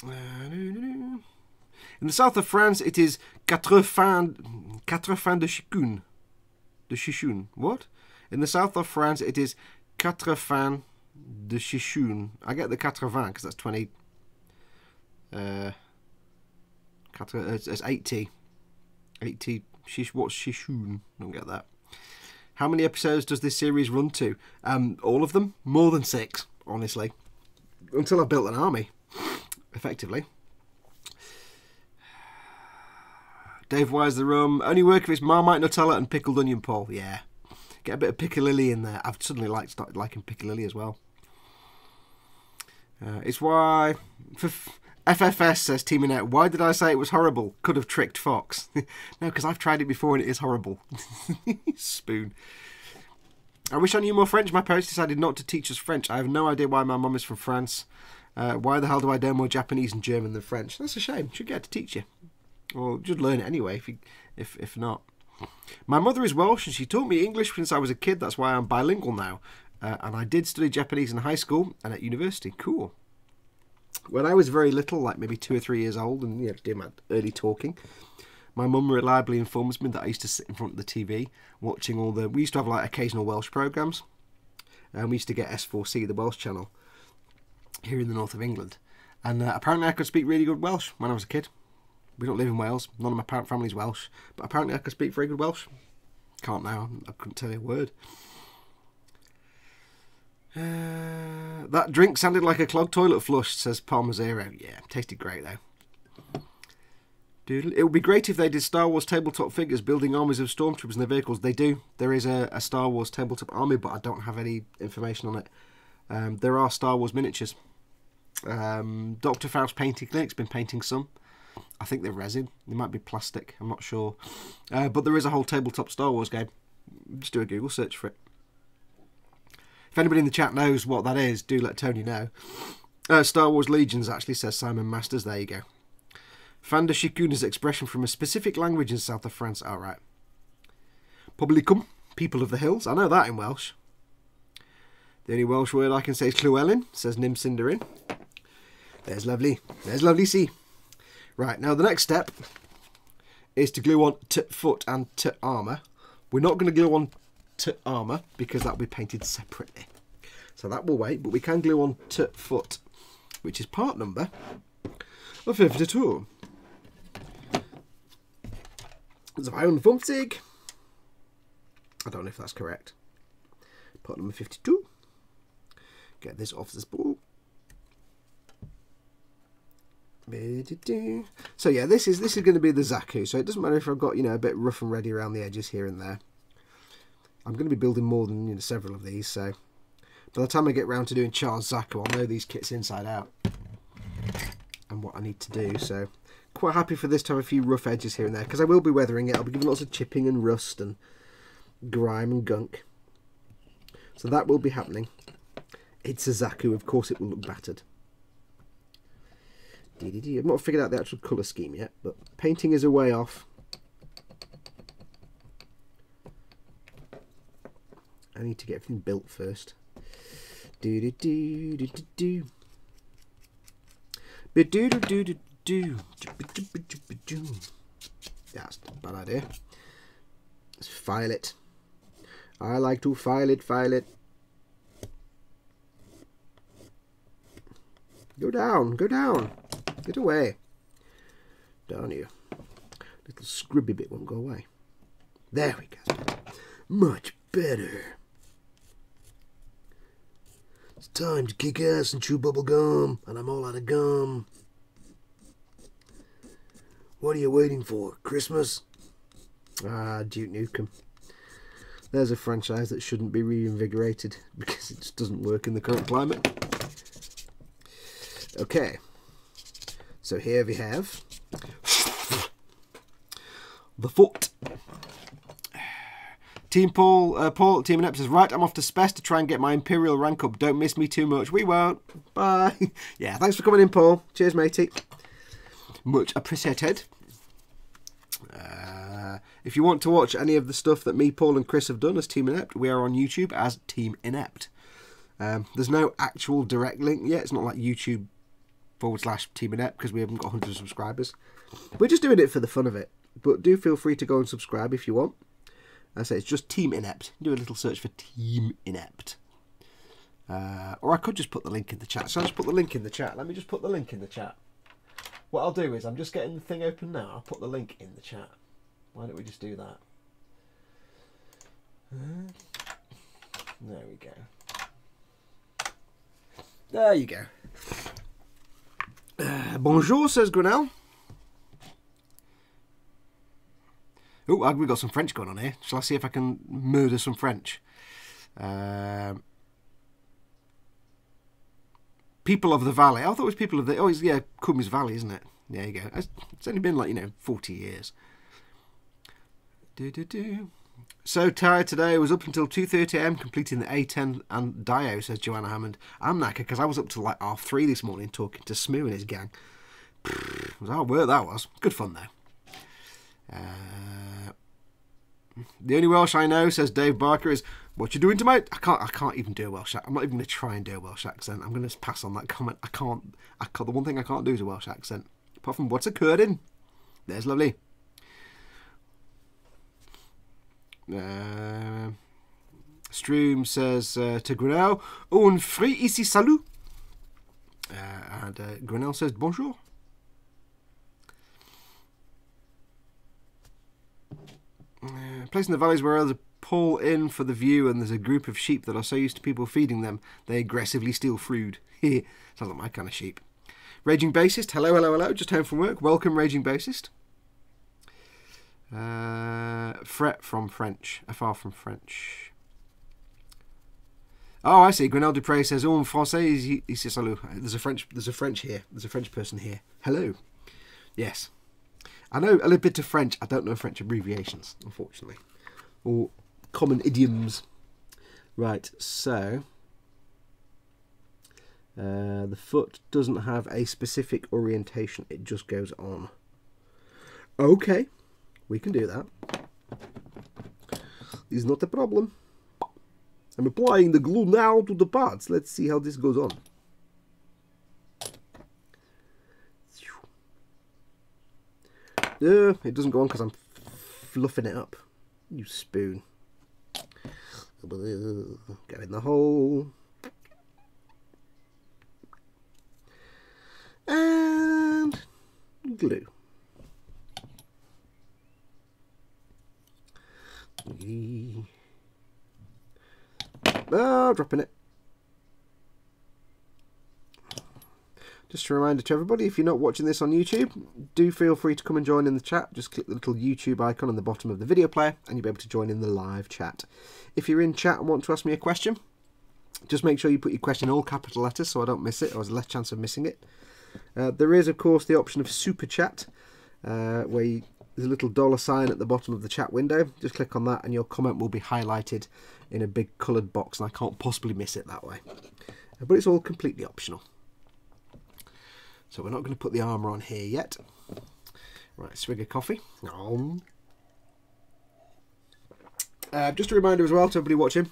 In the south of France, it is quatre fins de chicune. De chichoun. What? In the south of France, it is quatre fins de chichoun. I get the 80 because that's 20. It's 80. 80. What's chichoun? I don't get that. How many episodes does this series run to? All of them. More than 6, honestly. Until I've built an army, effectively. Dave Wise the rum. Only work if it's Marmite, Nutella and pickled onion, Paul. Yeah. Get a bit of piccalilli in there. I've suddenly started liking piccalilli as well. It's why... FFS says Team Annette, why did I say it was horrible? Could have tricked Fox. No, because I've tried it before and it is horrible. Spoon. I wish I knew more French. My parents decided not to teach us French. I have no idea why my mum is from France. Why the hell do I know more Japanese and German than French? That's a shame. Should get to teach you. Or just learn it anyway, if not. My mother is Welsh and she taught me English since I was a kid. That's why I'm bilingual now. And I did study Japanese in high school and at university. Cool. When I was very little, like maybe 2 or 3 years old, and doing my early talking, my mum reliably informs me that I used to sit in front of the TV watching all the... We used to have like occasional Welsh programmes. And we used to get S4C, the Welsh channel, here in the north of England. And apparently I could speak really good Welsh when I was a kid. We don't live in Wales. None of my family's Welsh. But apparently I could speak very good Welsh. Can't now. I couldn't tell you a word. That drink sounded like a clogged toilet flush, says Palmer Zero. Yeah, tasted great though. It would be great if they did Star Wars tabletop figures building armies of stormtroopers in their vehicles. They do. There is a Star Wars tabletop army, but I don't have any information on it. There are Star Wars miniatures. Dr. Faust Painting Clinic's been painting some. I think they're resin. They might be plastic. I'm not sure. But there is a whole tabletop Star Wars game. Just do a Google search for it. If anybody in the chat knows what that is, do let Tony know. Star Wars Legions, actually, says Simon Masters. There you go. Fanda Shikun is an expression from a specific language in south of France. All right. Publicum, people of the hills. I know that in Welsh. The only Welsh word I can say is Llewellyn, says Nim Cinderin. There's lovely. There's lovely sea. Right, now the next step is to glue on to foot and to armour. We're not going to glue on to armour because that will be painted separately. So that will wait, but we can glue on to foot, which is part number of 52. 52. I don't know if that's correct. Part number 52. Get this off the spool. So yeah, this is going to be the Zaku. So it doesn't matter if I've got, you know, a bit rough and ready around the edges here and there. I'm going to be building more than, you know, several of these. So by the time I get round to doing Char's Zaku, I'll know these kits inside out and what I need to do. So quite happy for this to have a few rough edges here and there, because I will be weathering it. I'll be giving lots of chipping and rust and grime and gunk. So that will be happening. It's a Zaku, of course it will look battered. I've not figured out the actual colour scheme yet, but painting is a way off. I need to get everything built first. That's not a bad idea. Let's file it. I like to file it, file it. Go down, go down. Get away. Down you. Little scribby bit won't go away. There we go. Much better. It's time to kick ass and chew bubble gum, and I'm all out of gum. What are you waiting for? Christmas? Ah, Duke Nukem. There's a franchise that shouldn't be reinvigorated because it just doesn't work in the current climate. Okay. So here we have the foot. Team Paul, Team Inept says, right, I'm off to Spess to try and get my Imperial rank up. Don't miss me too much. We won't. Bye. Yeah, thanks for coming in, Paul. Cheers, matey. Much appreciated. If you want to watch any of the stuff that me, Paul and Chris have done as Team Inept, we are on YouTube as Team Inept. There's no actual direct link yet. It's not like YouTube/Team Inept because we haven't got hundreds of subscribers. We're just doing it for the fun of it. But do feel free to go and subscribe if you want. I say it's just Team Inept. Do a little search for Team Inept. Or I could just put the link in the chat. So I'll just put the link in the chat. Let me just put the link in the chat. What I'll do is I'm just getting the thing open now. I'll put the link in the chat. Why don't we just do that? There we go. There you go. Bonjour, says Grinnell. Oh, we've got some French going on here. Shall I see if I can murder some French? People of the Valley. I thought it was people of the... Oh, it's, yeah, Cummins Valley, isn't it? There you go. It's only been like, 40 years. So tired today. I was up until 2:30 AM completing the A10 and Dio, says Joanna Hammond. I'm knackered because I was up till like 3:30 this morning talking to Smoo and his gang. It was hard work, that was. Good fun, though. The only Welsh I know, says Dave Barker, is what you doing tonight? I can't even do a Welsh accent. I'm not even going to try and do a Welsh accent. I'm going to pass on that comment. I can't. The one thing I can't do is a Welsh accent. Apart from what's occurring. There's lovely. Stroom says to Grinnell, un frit ici salut. And Grinnell says bonjour. Place in the valleys where others pull in for the view, and there's a group of sheep that are so used to people feeding them they aggressively steal food. Sounds like my kind of sheep. Raging Bassist, hello, hello, hello, just home from work. Welcome, Raging Bassist. Fret from French. Far from French. Oh, I see. Grenelle Dupre says, "Oh, en français, ici salut." There's a French here. There's a French person here. Hello. Yes. I know a little bit of French. I don't know French abbreviations, unfortunately. Or common idioms. Right, so... the foot doesn't have a specific orientation. It just goes on. Okay. We can do that. It's not a problem. I'm applying the glue now to the parts. Let's see how this goes on. It doesn't go on because I'm fluffing it up. You spoon. Get in the hole. And glue. Oh, dropping it. Just a reminder to everybody, if you're not watching this on YouTube, do feel free to come and join in the chat. Just click the little YouTube icon on the bottom of the video player and you'll be able to join in the live chat. If you're in chat and want to ask me a question, just make sure you put your question in all capital letters so I don't miss it, or there's less chance of missing it. There is, of course, the option of super chat, where there's a little $sign at the bottom of the chat window. Just click on that and your comment will be highlighted in a big coloured box, and I can't possibly miss it that way. But it's all completely optional. So we're not going to put the armour on here yet. Right, swig of coffee. Just a reminder as well to everybody watching,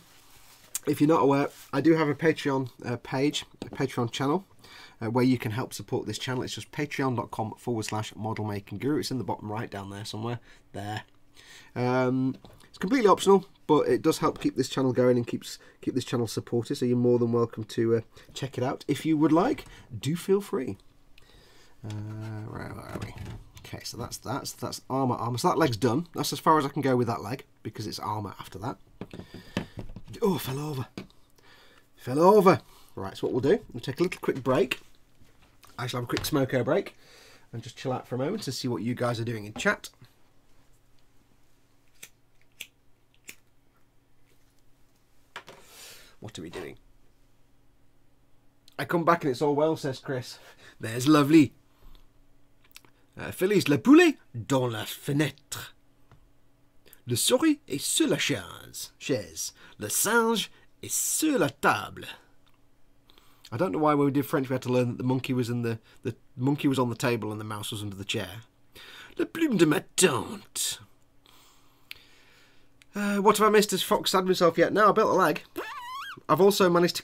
if you're not aware, I do have a Patreon page, a Patreon channel, where you can help support this channel. It's just patreon.com/modelmakingguru. It's in the bottom right down there somewhere. There. It's completely optional, but it does help keep this channel going and keep this channel supported. So you're more than welcome to check it out if you would like. Do feel free. Where are we? Okay, so that's armour. So that leg's done. That's as far as I can go with that leg because it's armour after that. Oh, fell over. Fell over. Right, so what we'll do, we'll take a little quick break. I shall have a quick smoko break and just chill out for a moment to see what you guys are doing in chat. What are we doing? I come back and it's all well, says Chris. There's lovely. Félix le poulet dans la fenêtre. Le souris est sur la chaise. Le singe est sur la table. I don't know why when we did French we had to learn that the monkey was the monkey was on the table and the mouse was under the chair. La plume de ma tante. What have I missed? Has Fox sad himself yet? No, I built a leg. I've also managed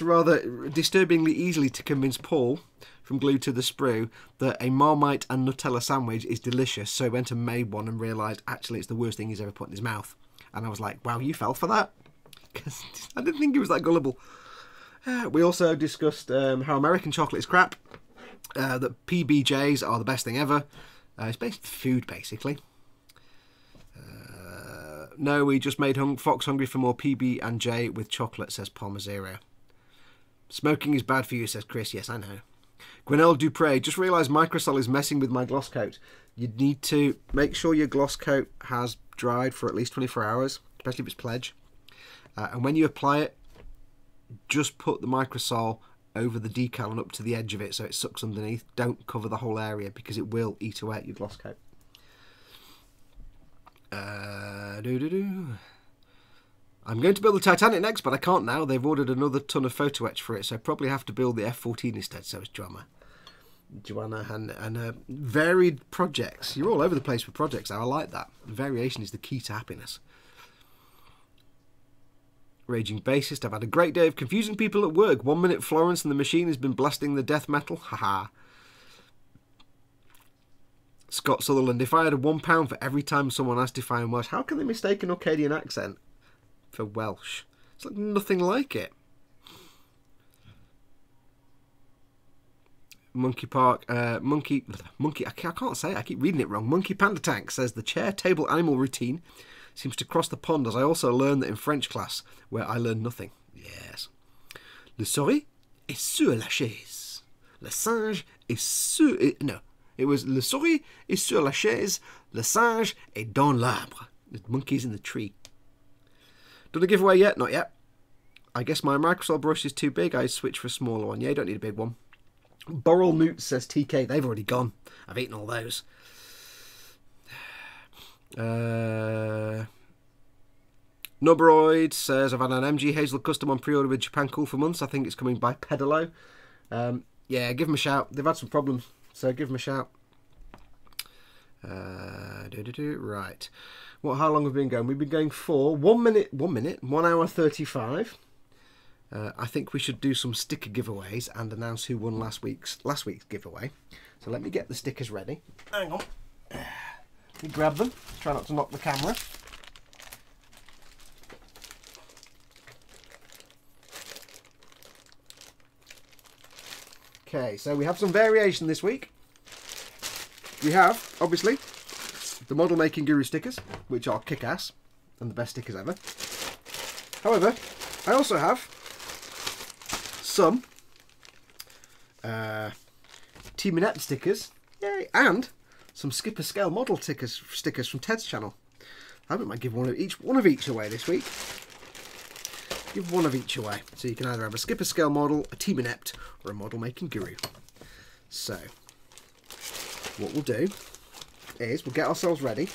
rather disturbingly easily to convince Paul from Glue to the Sprue that a Marmite and Nutella sandwich is delicious, so I went and made one and realised actually it's the worst thing he's ever put in his mouth. And I was like, wow, you fell for that? Because I didn't think he was that gullible. We also discussed how American chocolate is crap, that PBJs are the best thing ever. It's based food, basically. No, we just made Fox hungry for more PB&J with chocolate, says Palmer Zero. Smoking is bad for you, says Chris. Yes, I know. Gwenelle Dupre, just realised Microsol is messing with my gloss coat. You'd need to make sure your gloss coat has dried for at least 24 hours, especially if it's pledge. And when you apply it, just put the Microsol over the decal and up to the edge of it so it sucks underneath. Don't cover the whole area because it will eat away at your gloss coat. I'm going to build the Titanic next, but I can't now. They've ordered another ton of photo etch for it, so I probably have to build the F-14 instead. So it's Joanna and varied projects. You're all over the place with projects now. I like that. Variation is the key to happiness. Raging Bassist, I've had a great day of confusing people at work. 1 minute Florence and the machine has been blasting the death metal. Haha. Scott Sutherland, if I had £1 for every time someone asked if I am Welsh, how can they mistake an Orcadian accent for Welsh? It's like nothing like it. Monkey Park, Monkey, I can't say it, I keep reading it wrong. Monkey Panda Tank says the chair table animal routine seems to cross the pond, as I also learned that in French class, where I learned nothing. Yes. Le souris est sur la chaise. Le singe est sur... No. It was le souris est sur la chaise, le singe est dans l'arbre. The monkey's in the tree. Done a giveaway yet? Not yet. I guess my Microsoft brush is too big. I switch for a smaller one. Yeah, you don't need a big one. Boral Moot says TK. They've already gone. I've eaten all those. Nubroid says, I've had an MG Hazel custom on pre-order with Japan Cool for months. I think it's coming by Pedalo. Yeah, give them a shout. They've had some problems, so give them a shout. Right. Well, how long have we been going? We've been going for 1 minute, 1 hour 35. I think we should do some sticker giveaways and announce who won last week's giveaway. So let me get the stickers ready. Hang on. Let me grab them. Try not to knock the camera. Okay, so we have some variation this week. We have, obviously, the Model Making Guru stickers, which are kick-ass and the best stickers ever. However, I also have some Team Inept stickers, yay, and some Skipper Scale model stickers from Ted's channel. I might give one of each away this week. Give one of each away, so you can either have a Skipper Scale model, a Team Inept, or a Model Making Guru. So, what we'll do is we'll get ourselves ready.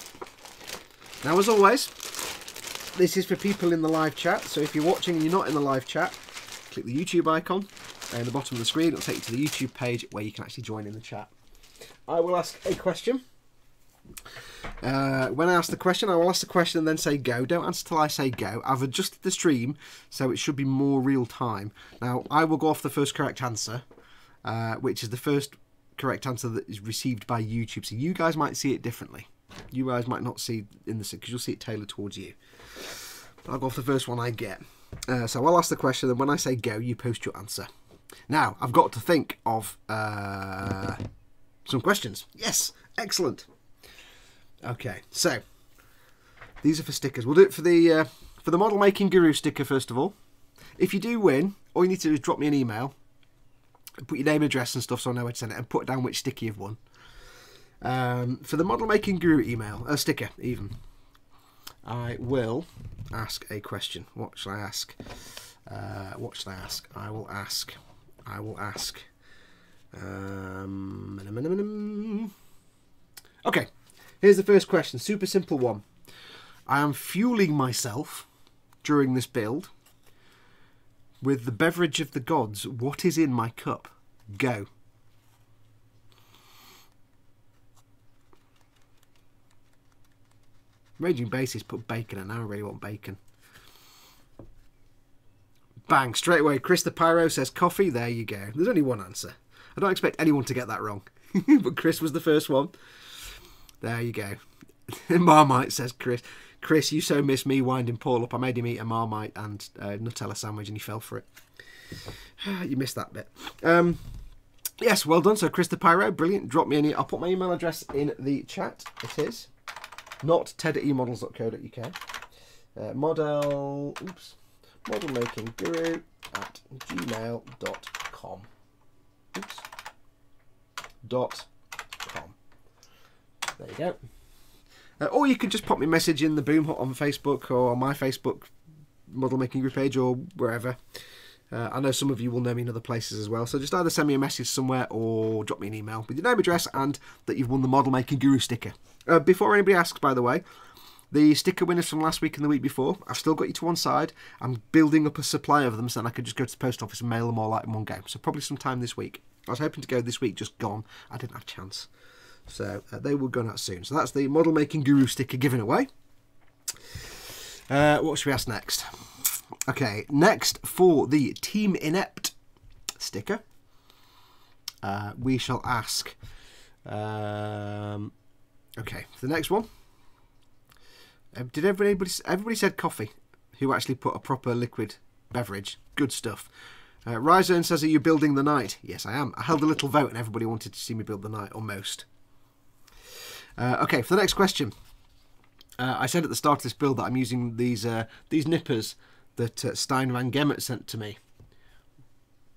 Now, as always, this is for people in the live chat. So if you're watching and you're not in the live chat, click the YouTube icon at the bottom of the screen. It'll take you to the YouTube page where you can actually join in the chat. I will ask a question. When I ask the question, I will ask the question and then say go. Don't answer till I say go. I've adjusted the stream so it should be more real time. Now, I will go off the first correct answer, which is the first correct answer that is received by YouTube. So you guys might see it differently. You guys might not see in the because you'll see it tailored towards you. But I'll go off the first one I get. So I'll ask the question, and when I say go, you post your answer. Now, I've got to think of some questions. Yes, excellent. Okay, so these are for stickers. We'll do it for the Model Making Guru sticker first of all. If you do win, all you need to do is drop me an email, put your name, address, and stuff, so I know where to send it, and put down which sticker you've won. For the Model Making Guru sticker, even, I will ask a question. What shall I ask? What shall I ask? I will ask. Okay. Here's the first question, super simple one. I am fueling myself during this build with the beverage of the gods. What is in my cup? Go. Raging Basis put bacon and I really want bacon. Bang, straight away. Chris the Pyro says coffee. There you go. There's only one answer. I don't expect anyone to get that wrong. But Chris was the first one. There you go. Marmite, says Chris. Chris, you so missed me winding Paul up. I made him eat a Marmite and Nutella sandwich and he fell for it. You missed that bit. Yes, well done. So Chris the Pyro, brilliant. Drop me any. I'll put my email address in the chat. It is not ted@emodels.co.uk. Model making guru at gmail.com. .com. There you go. Or you can just pop me a message in the Boom Hut on Facebook or on my Facebook Model Making Group page or wherever. I know some of you will know me in other places as well. So just either send me a message somewhere or drop me an email with your name, address, and that you've won the Model Making Guru sticker. Before anybody asks, by the way, the sticker winners from last week and the week before, I've still got you to one side. I'm building up a supply of them so then I could just go to the post office and mail them all out in one go. So probably sometime this week. I was hoping to go this week, just gone. I didn't have a chance. So they will go out soon. So that's the Model Making Guru sticker given away. What should we ask next? Okay, next for the Team Inept sticker, we shall ask. Okay, for the next one. Did everybody said coffee? Who actually put a proper liquid beverage? Good stuff. Ryzone says, are you building the knight? Yes, I am. I held a little vote and everybody wanted to see me build the knight, or most. Okay, for the next question. I said at the start of this build that I'm using these nippers that Stein van Gemmert sent to me.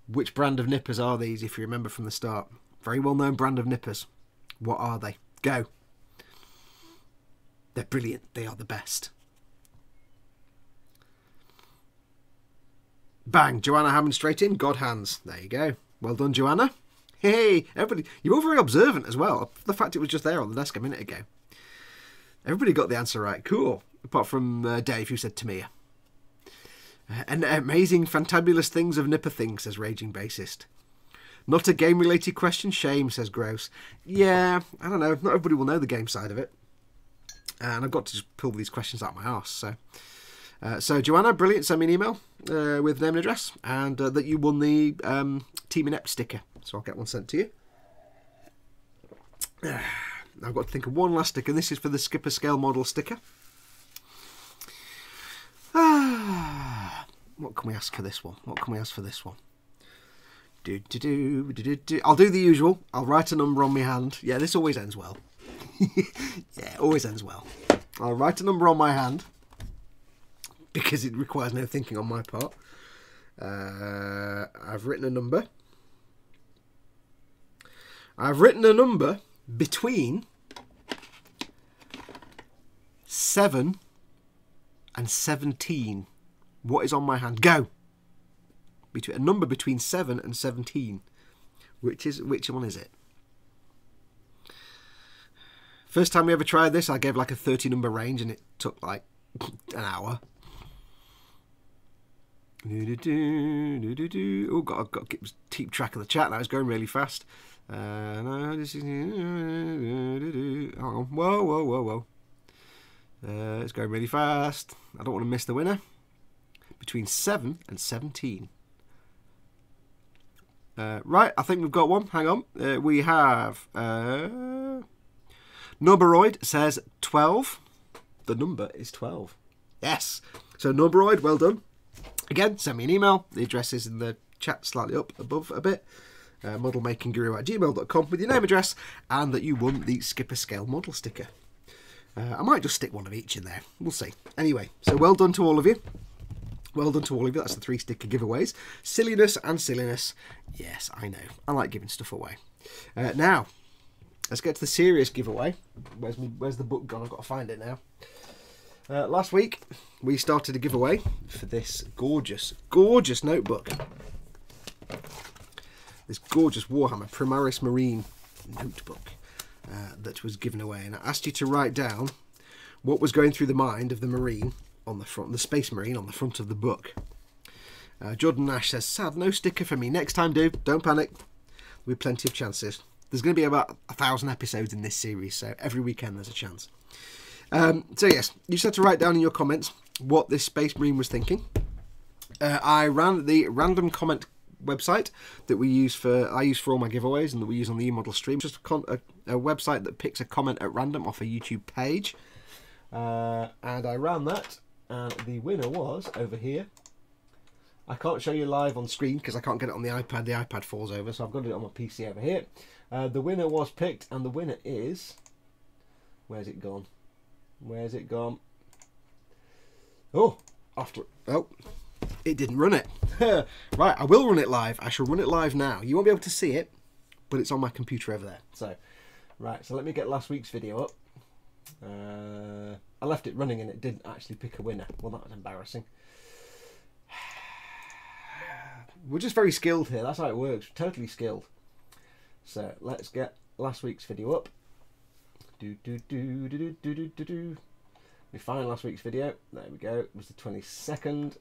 Which brand of nippers are these, if you remember from the start? Very well-known brand of nippers. What are they? Go. They're brilliant. They are the best. Bang. Joanna Hammond straight in. God hands. There you go. Well done, Joanna. Hey, everybody. You're all very observant as well. The fact it was just there on the desk a minute ago. Everybody got the answer right. Cool. Apart from Dave, who said Tamia. And amazing, fantabulous things of Nipper things, says Raging Bassist. Not a game-related question? Shame, says Gross. Yeah, I don't know. Not everybody will know the game side of it. And I've got to just pull these questions out of my arse. So Joanna, brilliant. Send me an email with name and address. And that you won the Team Inept sticker. So I'll get one sent to you. I've got to think of one last sticker. This is for the Skipper Scale Model sticker. What can we ask for this one? What can we ask for this one? I'll do the usual. I'll write a number on my hand. Yeah, this always ends well. Yeah, always ends well. I'll write a number on my hand because it requires no thinking on my part. I've written a number. I've written a number between 7 and 17. What is on my hand? Go. A number between 7 and 17. Which one is it? First time we ever tried this, I gave like a 30 number range and it took like an hour. Oh, got to keep track of the chat now. It's going really fast. Whoa. It's going really fast. I don't want to miss the winner. Between 7 and 17. Right, I think we've got one. Hang on. We have... Noberoid says 12. The number is 12. Yes. So Noberoid, well done. Again, send me an email. The address is in the chat slightly up above a bit. Modelmakingguru@gmail.com with your name, address, and that you won the Skipper Scale model sticker. I might just stick one of each in there. We'll see. Anyway, so well done to all of you. Well done to all of you. That's the 3 sticker giveaways. Silliness and silliness. Yes, I know. I like giving stuff away. Now, let's get to the serious giveaway. Where's the book gone? I've got to find it now. Last week, we started a giveaway for this gorgeous, gorgeous notebook. This gorgeous Warhammer Primaris Marine notebook that was given away. And I asked you to write down what was going through the mind of the Marine on the front, the Space Marine on the front of the book. Jordan Nash says, sad, no sticker for me. Next time, dude, don't panic. There'll be plenty of chances. There's going to be about 1,000 episodes in this series, so every weekend there's a chance. So yes, you just have to write down in your comments what this Space Marine was thinking. I ran the random comment website that I use for all my giveaways and that we use on the eModel stream. Just a website that picks a comment at random off a YouTube page. And I ran that, and the winner was over here. I can't show you live on screen because I can't get it on the iPad. The iPad falls over, so I've got it on my PC over here. The winner was picked, and the winner is... Where's it gone? Where's it gone? Oh, it didn't run it. Right, I will run it live. I shall run it live now. You won't be able to see it, but it's on my computer over there. So, right, so let me get last week's video up. I left it running and it didn't actually pick a winner. Well, that was embarrassing. We're just very skilled here. That's how it works. We're totally skilled. So let's get last week's video up. We find last week's video. There we go. It was the 22nd.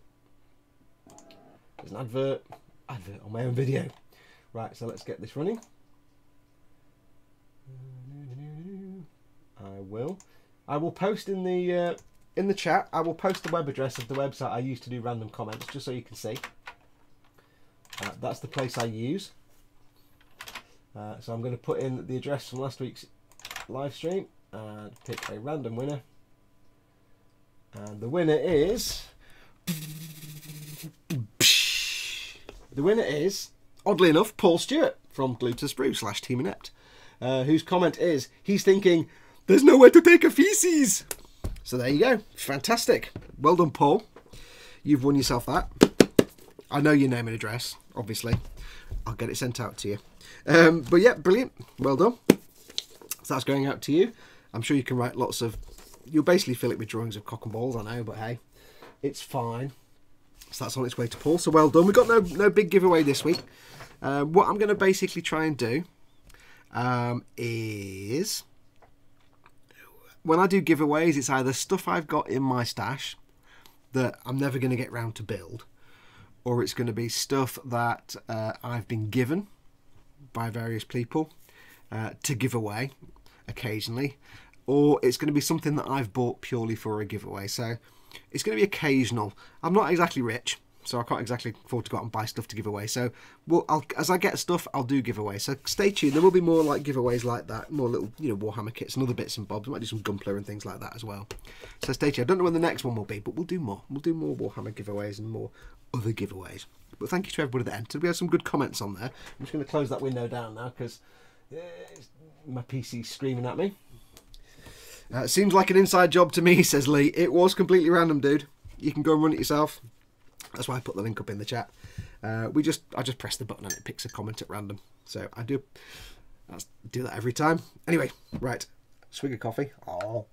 There's an advert on my own video. Right, so let's get this running. I will post in the chat. I will post the web address of the website I use to do random comments, just so you can see. That's the place I use. So I'm going to put in the address from last week's live stream and pick a random winner. And the winner is... The winner is, oddly enough, Paul Stewart from Glue to Sprue / Team Inept, whose comment is, he's thinking, there's nowhere to take a feces. So there you go. Fantastic. Well done, Paul. You've won yourself that. I know your name and address, obviously. I'll get it sent out to you. But yeah, brilliant. Well done. So that's going out to you. I'm sure you can write lots of... You'll basically fill it with drawings of cock and balls, I know, but hey, it's fine. So that's on its way to Paul. So well done. We've got no big giveaway this week. What I'm going to basically try and do is... When I do giveaways, it's either stuff I've got in my stash that I'm never going to get round to build, or it's going to be stuff that I've been given by various people to give away occasionally, or it's going to be something that I've bought purely for a giveaway. So it's going to be occasional. I'm not exactly rich, so I can't exactly afford to go out and buy stuff to give away. So as I get stuff, I'll do giveaways. So stay tuned. There will be more like giveaways like that, more little, Warhammer kits and other bits and bobs. We might do some Gunpla and things like that as well. So stay tuned. I don't know when the next one will be, but we'll do more. We'll do more Warhammer giveaways and more other giveaways. But thank you to everybody that entered. We had some good comments on there. I'm just going to close that window down now because my PC's screaming at me. Seems like an inside job to me, says Lee. It was completely random, dude. You can go and run it yourself. That's why I put the link up in the chat. I just press the button and it picks a comment at random. So I do that every time. Anyway, right. Swig of coffee. Oh.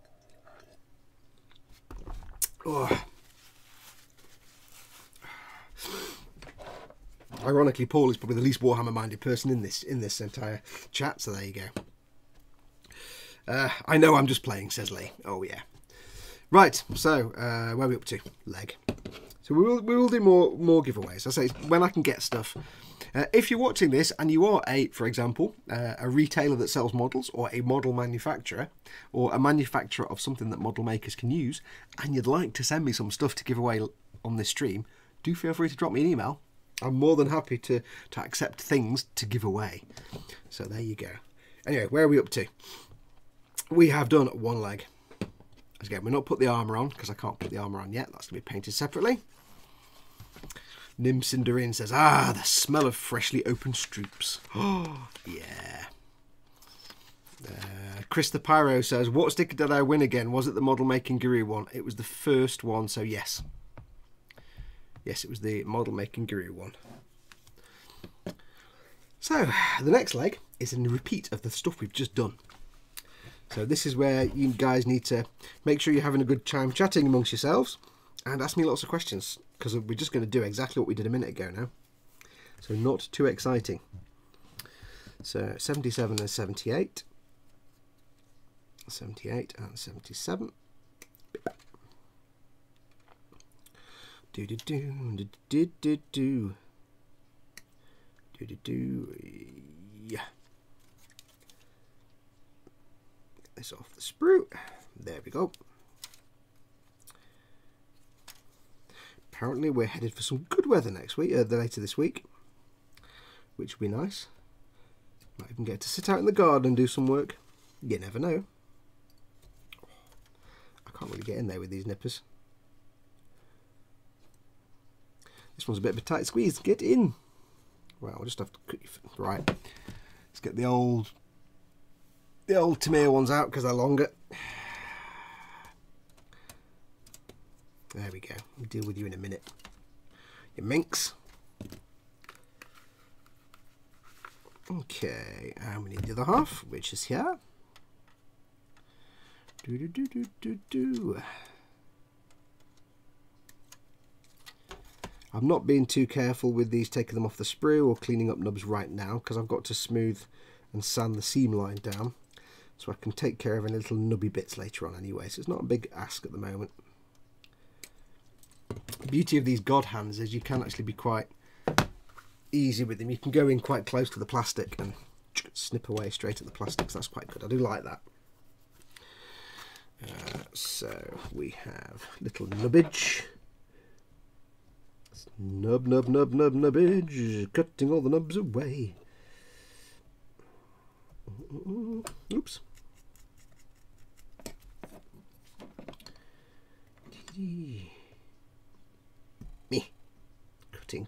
Ironically, Paul is probably the least Warhammer-minded person in this entire chat. So there you go. I know I'm just playing, says Lee. Oh yeah. Right. So where are we up to? Leg. So we will do more giveaways. I say when I can get stuff. If you're watching this and you are for example, a retailer that sells models, or a model manufacturer, or a manufacturer of something that model makers can use, and you'd like to send me some stuff to give away on this stream, do feel free to drop me an email. I'm more than happy to accept things to give away. So there you go. Anyway, where are we up to? We have done one leg. Again, we're not put the armour on because I can't put the armour on yet. That's going to be painted separately. Nim Cinderin says, the smell of freshly opened stroops. Oh, yeah. Chris the Pyro says, what sticker did I win again? Was it the model making guru one? It was the first one, so yes. Yes, it was the model making guru one. So, the next leg is a repeat of the stuff we've just done. So this is where you guys need to make sure you're having a good time chatting amongst yourselves and ask me lots of questions, because we're just going to do exactly what we did a minute ago now. So not too exciting. So 77 and 78. 78 and 77. Yeah. Get this off the sprue. There we go. Apparently we're headed for some good weather next week, later this week, which will be nice. Might even get to sit out in the garden and do some work. You never know. I can't really get in there with these nippers. This one's a bit of a tight squeeze. Get in. Well, I'll just have to right. Let's get the old Tamir ones out because they're longer. There we go. We'll deal with you in a minute. You minx. Okay, and we need the other half, which is here. I'm not being too careful with these, taking them off the sprue or cleaning up nubs right now, because I've got to smooth and sand the seam line down so I can take care of any little nubby bits later on anyway. So it's not a big ask at the moment. The beauty of these God hands is you can actually be quite easy with them. You can go in quite close to the plastic and snip away straight at the plastic, so that's quite good. I do like that. So we have little nubbage. Nubbage, cutting all the nubs away. Oops. Me.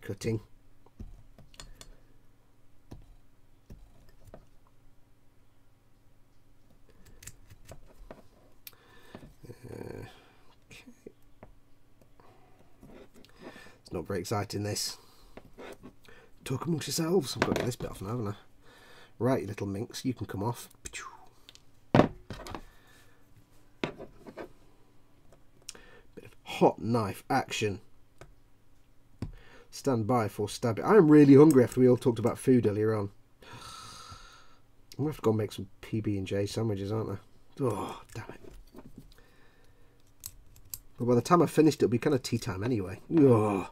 Cutting. Okay. It's not very exciting, this. Talk amongst yourselves. I've got to get this bit off now, haven't I? Right, you little minx, you can come off. hot knife action. Stand by for stabbing. I am really hungry after we all talked about food earlier on. I'm going to have to go and make some PB&J sandwiches, aren't I? Oh, damn it. But by the time I've finished, it'll be kind of tea time anyway. Oh.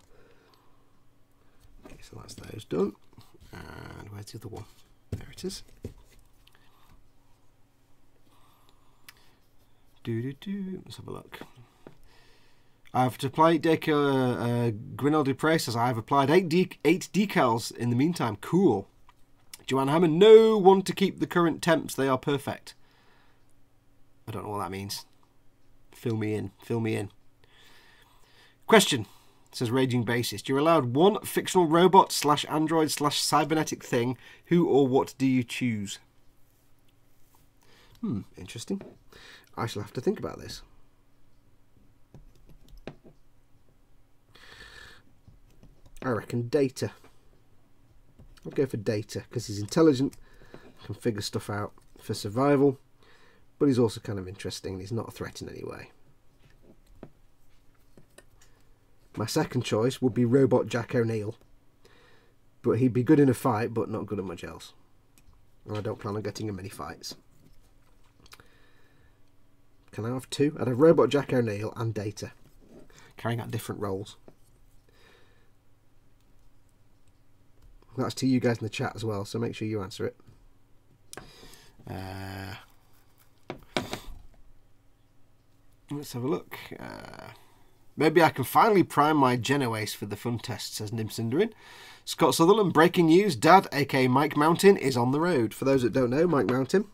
Okay, so that's those done. And where's the other one? There it is. Let's have a look. I've applied Grinald Dupre says I've applied 8 decals in the meantime. Cool. Joanne Hammond, no one to keep the current temps. They are perfect. I don't know what that means. Fill me in. Fill me in. Question, says Raging Bassist. You're allowed one fictional robot / android / cybernetic thing. Who or what do you choose? Interesting. I shall have to think about this. I reckon Data. I'll go for Data because he's intelligent, can figure stuff out for survival, but he's also kind of interesting and he's not a threat in any way. My second choice would be Robot Jack O'Neill, but he'd be good in a fight but not good at much else. And I don't plan on getting him many fights. Can I have two? I'd have Robot Jack O'Neill and Data, carrying out different roles. That's to you guys in the chat as well, so make sure you answer it. Let's have a look. Maybe I can finally prime my Genoace for the fun test, says Nimcinderin. Scott Sutherland, breaking news. Dad, aka Mike Mountain, is on the road. For those that don't know, Mike Mountain,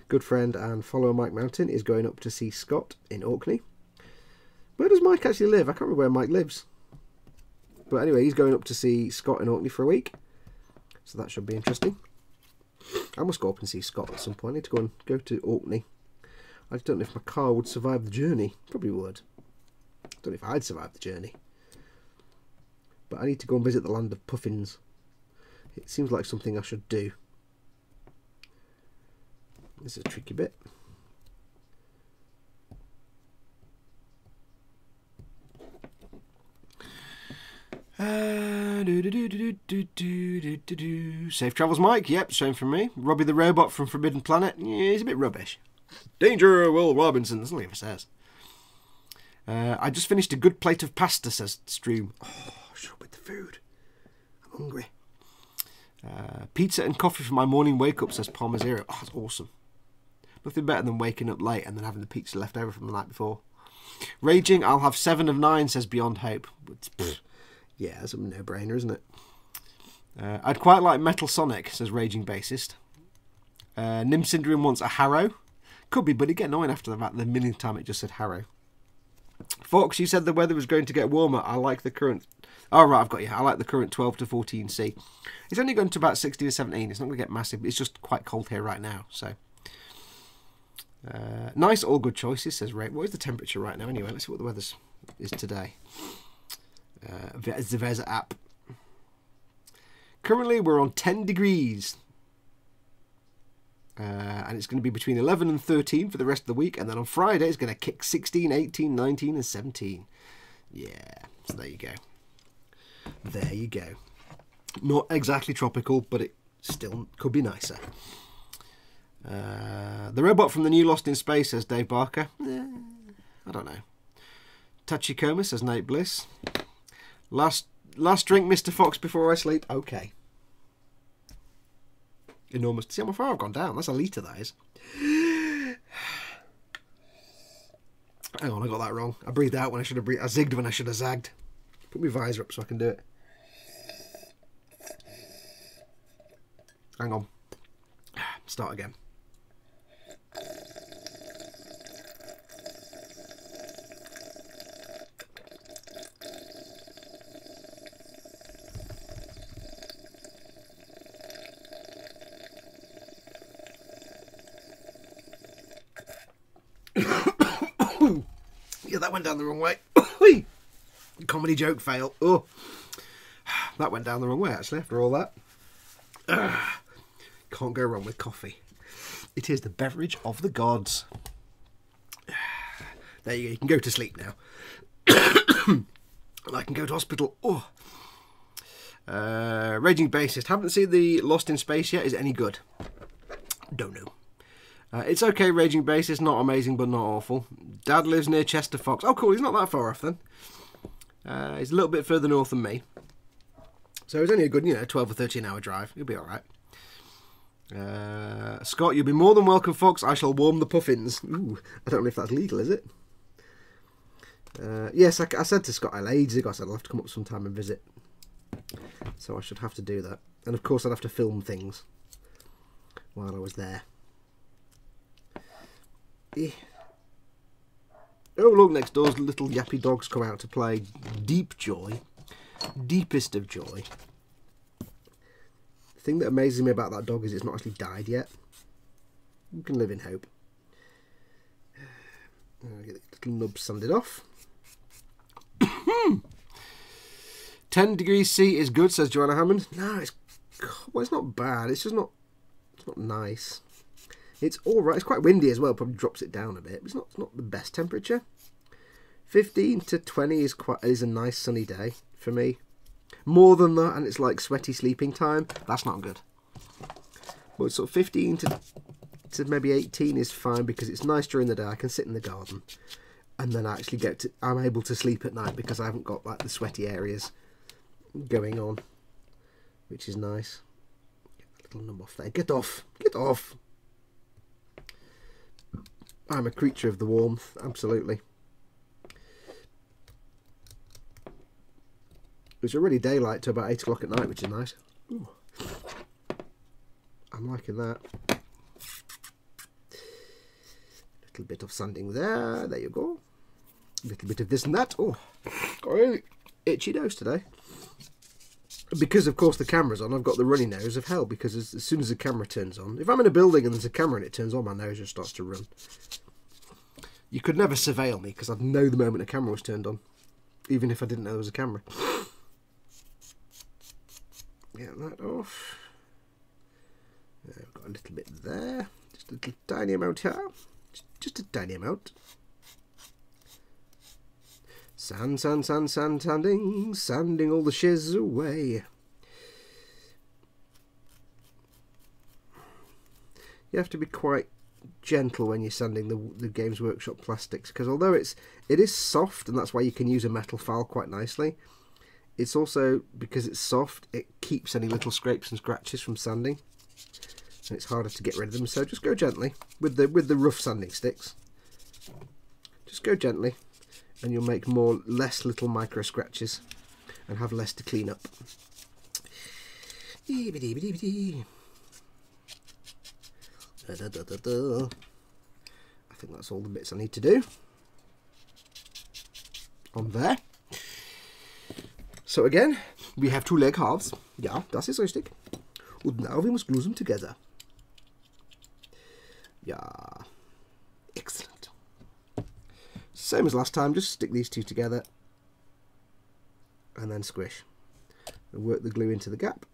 good friend and follower Mike Mountain, is going up to see Scott in Orkney. Where does Mike actually live? I can't remember where Mike lives. But anyway, he's going up to see Scott in Orkney for a week. So that should be interesting. I must go up and see Scott at some point. I need to go to Orkney. I just don't know if my car would survive the journey. Probably would. I don't know if I'd survive the journey. But I need to go and visit the land of puffins. It seems like something I should do. This is a tricky bit. Safe travels, Mike. Yep, same from me. Robbie the Robot from Forbidden Planet. Yeah, he's a bit rubbish. Danger, Will Robinson. That's all he ever says. I just finished a good plate of pasta, says Stream. Oh, shut up with the food. I'm hungry. Pizza and coffee for my morning wake-up, says Palmer Zero. Oh, that's awesome. Nothing better than waking up late and then having the pizza left over from the night before. Raging, I'll have 7 of 9, says Beyond Hope. Yeah, that's a no-brainer, isn't it? I'd quite like Metal Sonic, says Raging Bassist. Nimcinderin wants a Harrow. Could be, but it'd get annoying after the millionth time it just said Harrow. Fox, you said the weather was going to get warmer. I like the current... Oh, right, I've got you. I like the current 12 to 14 C. It's only going to about 16 to 17. It's not going to get massive. It's just quite cold here right now, so... nice, all good choices, says Ray. What is the temperature right now anyway? Let's see what the weather is today. The Veza app. Currently we're on 10 degrees. And it's going to be between 11 and 13 for the rest of the week. And then on Friday it's going to kick 16, 18, 19 and 17. Yeah, so there you go. There you go. Not exactly tropical, but it still could be nicer. The robot from the new Lost in Space, says Dave Barker. I don't know. Tachikoma, says Nate Bliss. Last drink, Mr. Fox, before I sleep. Okay. Enormous. See how far I've gone down? That's a litre, that is. Hang on, I got that wrong. I breathed out when I should have breathed. I zigged when I should have zagged. Put my visor up so I can do it. Hang on. Start again. Yeah, that went down the wrong way. Comedy joke fail. Oh, that went down the wrong way actually after all that. Can't go wrong with coffee. It is the beverage of the gods. There you go. You can go to sleep now. And I can go to hospital. Oh. Raging Bassist. Haven't seen the Lost in Space yet. Is it any good? Don't know. It's okay, Raging Bassist. Not amazing, but not awful. Dad lives near Chester Fox. Oh, cool. He's not that far off then. He's a little bit further north than me. So it's only a good, 12 or 13 hour drive. You'll be alright. Scott, you'll be more than welcome, Fox. I shall warm the puffins. Ooh, I don't know if that's legal, is it? Yes, I said to Scott ages ago, I said I'll have to come up sometime and visit. So I should have to do that. And of course I'd have to film things while I was there. Eh. Oh look, next door's little yappy dogs come out to play Deep Joy. Deepest of Joy. The thing that amazes me about that dog is it's not actually died yet. You can live in hope. Get the little nub sanded off. 10 degrees C is good, says Joanna Hammond. No, it's not bad. It's just not. It's not nice. It's all right. It's quite windy as well. Probably drops it down a bit. But it's not the best temperature. 15 to 20 is a nice sunny day for me. More than that, and it's like sweaty sleeping time. That's not good. But sort of 15 to maybe 18 is fine because it's nice during the day. I can sit in the garden, and then I actually I'm able to sleep at night because I haven't got like the sweaty areas going on, which is nice. Get a little nub off there. Get off! Get off! I'm a creature of the warmth, absolutely. It's already daylight to about 8 o'clock at night, which is nice. Ooh. I'm liking that. Little bit of sanding there. There you go. A little bit of this and that. Oh, got a really itchy nose today. Because, of course, the camera's on, I've got the runny nose of hell. Because as soon as the camera turns on, if I'm in a building and there's a camera and it turns on, my nose just starts to run. You could never surveil me because I'd know the moment a camera was turned on, even if I didn't know there was a camera. Get that off. I've got a little bit there. Just a little tiny amount here. Just a tiny amount. Sand, sand, sand, sand, sanding. Sanding all the shiz away. You have to be quite gentle when you're sanding the Games Workshop plastics, because although it is soft, and that's why you can use a metal file quite nicely, it's also, because it's soft, it keeps any little scrapes and scratches from sanding, and it's harder to get rid of them. So just go gently with the rough sanding sticks. Just go gently, and you'll make less little micro scratches and have less to clean up. I think that's all the bits I need to do on there. So again, we have 2 leg halves. Ja, das ist richtig. Und now we must glue them together. Yeah. Excellent. Same as last time, just stick these 2 together and then squish. And work the glue into the gap.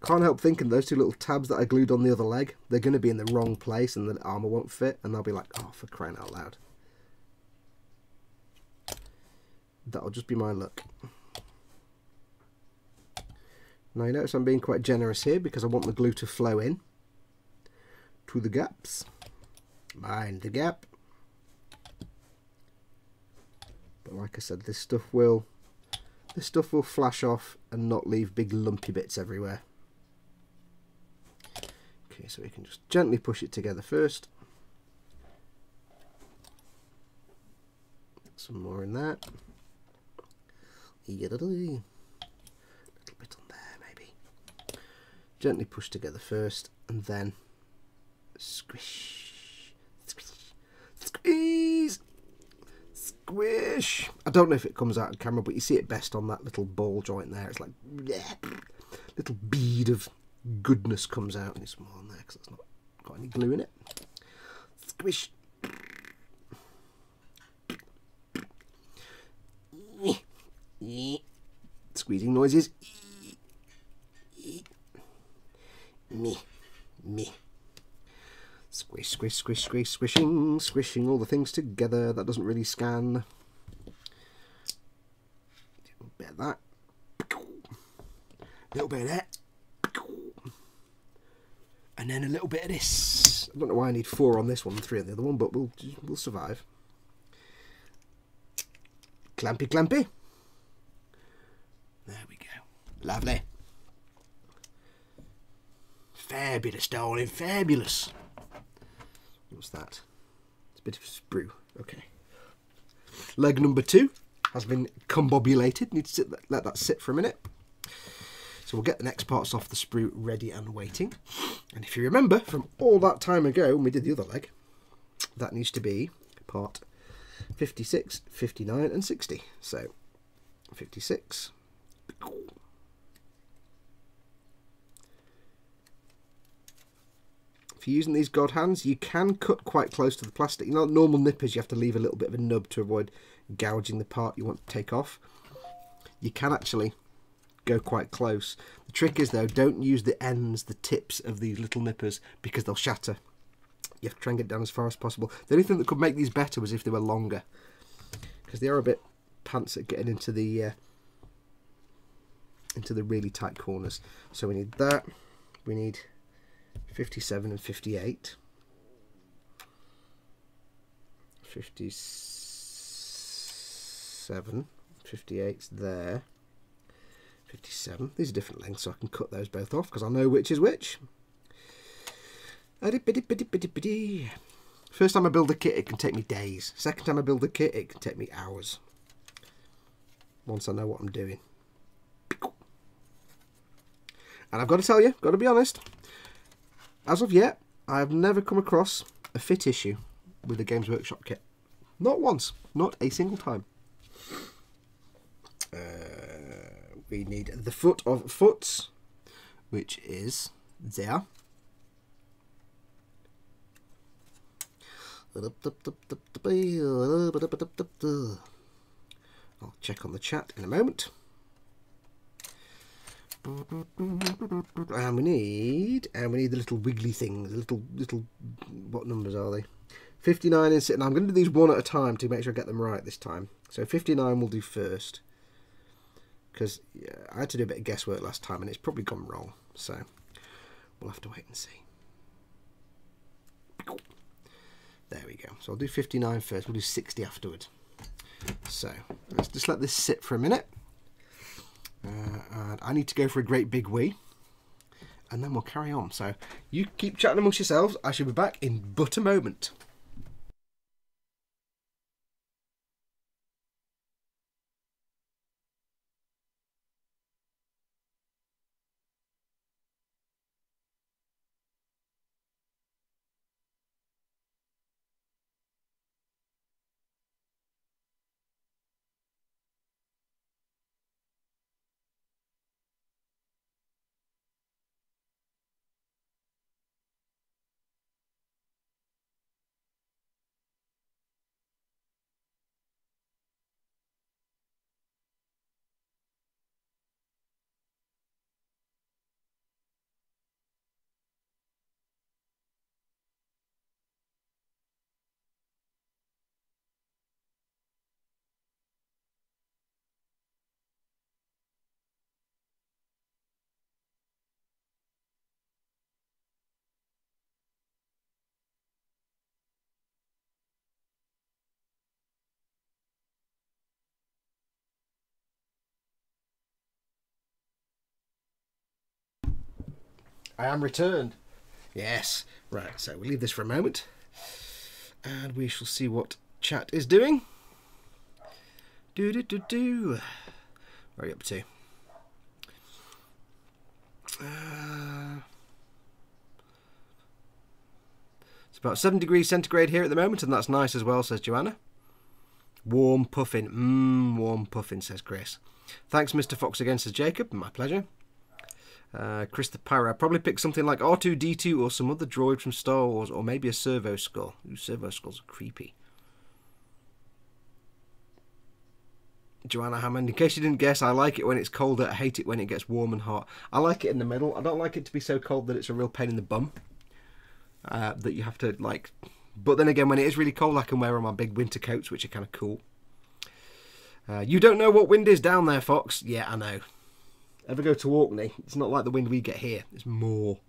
Can't help thinking those 2 little tabs that I glued on the other leg, they're going to be in the wrong place and the armour won't fit, and they'll be like, oh, for crying out loud. That'll just be my luck. Now you notice I'm being quite generous here because I want the glue to flow in to the gaps. Mind the gap. But like I said, this stuff will flash off and not leave big lumpy bits everywhere. Okay, so we can just gently push it together first. Some more in that. A little bit on there, maybe. Gently push together first, and then squish, squish, squeeze, squish. I don't know if it comes out on camera, but you see it best on that little ball joint there. It's like, yeah, little bead of goodness comes out. And some more on there because it's not got any glue in it. Squish. Squeezing noises. Me. Squish, Squish, squish, squish, squish, squishing, squishing all the things together. That doesn't really scan. A little bit of that. A little bit of that. And then a little bit of this. I don't know why I need 4 on this one and 3 on the other one, but we'll survive. Clampy, clampy. There we go. Lovely. Fair bit of stoling, fabulous. What's that? It's a bit of sprue. Okay. Leg number 2 has been combobulated. Need to let that sit for a minute. So we'll get the next parts off the sprue ready and waiting. And if you remember from all that time ago when we did the other leg, that needs to be part 56, 59 and 60. So 56. If you're using these god hands, you can cut quite close to the plastic. You know, normal nippers, you have to leave a little bit of a nub to avoid gouging the part you want to take off. You can actually go quite close. The trick is though, don't use the ends, the tips of these little nippers, because they'll shatter. You have to try and get down as far as possible. The only thing that could make these better was if they were longer, because they are a bit pants at getting into the really tight corners. So we need that. We need 57 and 58. 57, 58's there. 57. These are different lengths, so I can cut those both off because I know which is which. First time I build a kit, it can take me days. Second time I build a kit, it can take me hours. Once I know what I'm doing. And I've got to tell you, got to be honest, as of yet, I have never come across a fit issue with the Games Workshop kit. Not once. Not a single time. We need the foot of foots, which is there. I'll check on the chat in a moment. And we need the little wiggly things, little what numbers are they? 59 and 6. Now I'm going to do these one at a time to make sure I get them right this time. So 59 we'll do first, because yeah, I had to do a bit of guesswork last time and it's probably gone wrong, so we'll have to wait and see. There we go. So I'll do 59 first, we'll do 60 afterwards. So let's just let this sit for a minute. And I need to go for a great big wee, and then we'll carry on. So you keep chatting amongst yourselves. I shall be back in but a moment. I am returned. Yes. Right, so we'll leave this for a moment. And we shall see what chat is doing. Where are you up to? It's about 7 degrees centigrade here at the moment, and that's nice as well, says Joanna. Warm puffin. Warm puffin, says Chris. Thanks, Mr. Fox again, says Jacob. My pleasure. Chris the Pyro. I'd probably pick something like R2-D2 or some other droid from Star Wars, or maybe a servo skull. Ooh, servo skulls are creepy. Joanna Hammond, in case you didn't guess, I like it when it's colder. I hate it when it gets warm and hot. I like it in the middle. I don't like it to be so cold that it's a real pain in the bum. that you have to like. But then again, when it is really cold, I can wear on my big winter coats, which are kind of cool. You don't know what wind is down there, Fox. Yeah, I know. Ever go to Orkney? It's not like the wind we get here. It's more.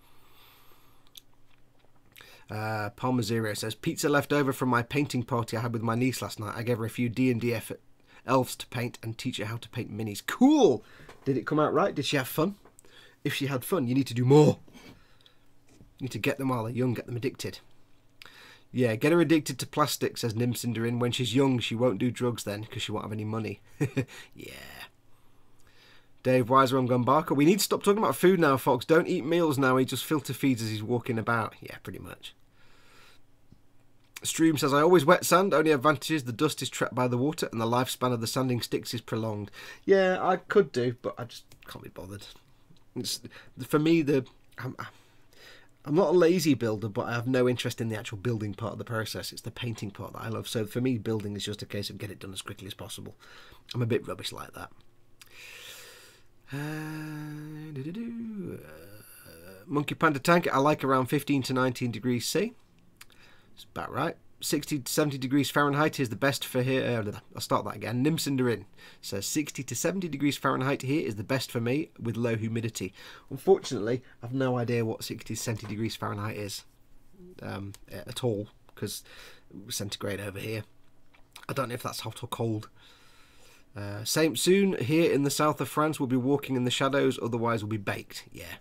Palmer Zero says, pizza left over from my painting party I had with my niece last night. I gave her a few D&D elves to paint and teach her how to paint minis. Cool! Did it come out right? Did she have fun? If she had fun, you need to do more. You need to get them while they're young, get them addicted. Yeah, get her addicted to plastic, says Nimcinderin. When she's young, she won't do drugs then, because she won't have any money. Yeah. Dave Weiser on Gumbarker. We need to stop talking about food now, Fox. Don't eat meals now. He just filter feeds as he's walking about. Yeah, pretty much. Stream says, I always wet sand. Only advantage is the dust is trapped by the water and the lifespan of the sanding sticks is prolonged. Yeah, I could do, but I just can't be bothered. For me, I'm not a lazy builder, but I have no interest in the actual building part of the process. It's the painting part that I love. So for me, building is just a case of get it done as quickly as possible. I'm a bit rubbish like that. Monkey Panda Tank, I like around 15 to 19 degrees C. It's about right. 60 to 70 degrees Fahrenheit is the best for here. I'll start that again. Nimcinderin says 60 to 70 degrees Fahrenheit here is the best for me with low humidity. Unfortunately, I've no idea what 60 to 70 degrees Fahrenheit is at all, because centigrade over here. I don't know if that's hot or cold. Same soon here in the south of France. We'll be walking in the shadows, otherwise we'll be baked. Yeah,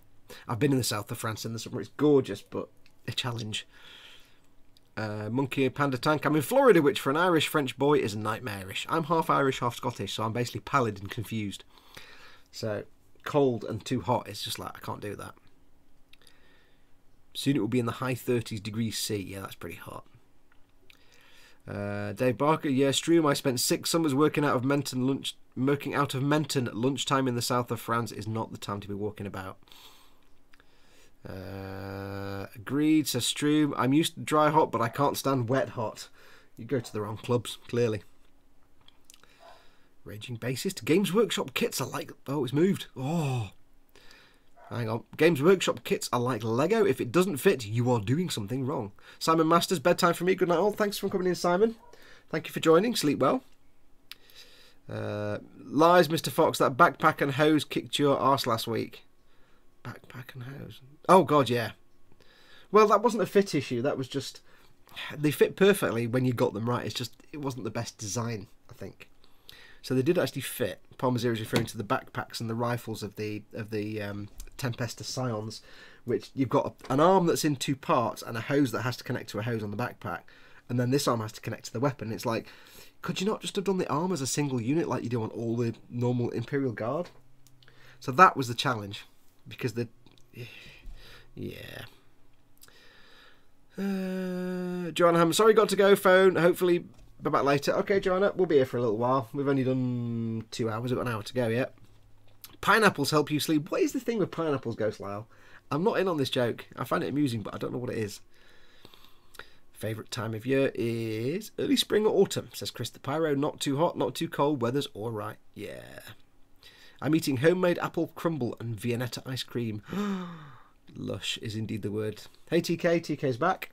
I've been in the south of France in the summer. It's gorgeous, but a challenge. Monkey Panda Tank. I'm in Florida, which for an Irish French boy is nightmarish. I'm half Irish, half Scottish, so I'm basically pallid and confused. So cold and too hot, it's just like I can't do that. Soon it will be in the high 30s degrees C. Yeah, that's pretty hot. Dave Barker, yeah, Stream. I spent 6 summers working out of Menton at lunchtime in the south of France is not the time to be walking about. Agreed, says Stream. I'm used to dry hot, but I can't stand wet hot. You go to the wrong clubs, clearly. Raging Bassist. Games Workshop kits are like... Oh, it's moved. Oh. Hang on. Games Workshop kits are like Lego. If it doesn't fit, you are doing something wrong. Simon Masters, bedtime for me. Good night all. Thanks for coming in, Simon. Thank you for joining. Sleep well. Lies, Mr. Fox. That backpack and hose kicked your arse last week. Backpack and hose. Oh, God, yeah. Well, that wasn't a fit issue. That was just... They fit perfectly when you got them right. It's just... It wasn't the best design, I think. So they did actually fit. Parmesan is referring to the backpacks and the rifles of the Tempesta Scions, which you've got an arm that's in 2 parts and a hose that has to connect to a hose on the backpack, and then this arm has to connect to the weapon. It's like, could you not just have done the arm as a single unit like you do on all the normal Imperial Guard? So that was the challenge, because the... Yeah. Joanna Ham, sorry, got to go, phone. Hopefully be back later. Okay, Joanna, we'll be here for a little while. We've only done 2 hours. We've got an hour to go yet. Pineapples help you sleep. What is the thing with pineapples, Ghost Lyle? I'm not in on this joke. I find it amusing, but I don't know what it is. Favourite time of year is early spring or autumn, says Chris the Pyro. Not too hot, not too cold. Weather's all right. Yeah. I'm eating homemade apple crumble and Viennetta ice cream. Lush is indeed the word. Hey, TK. TK's back.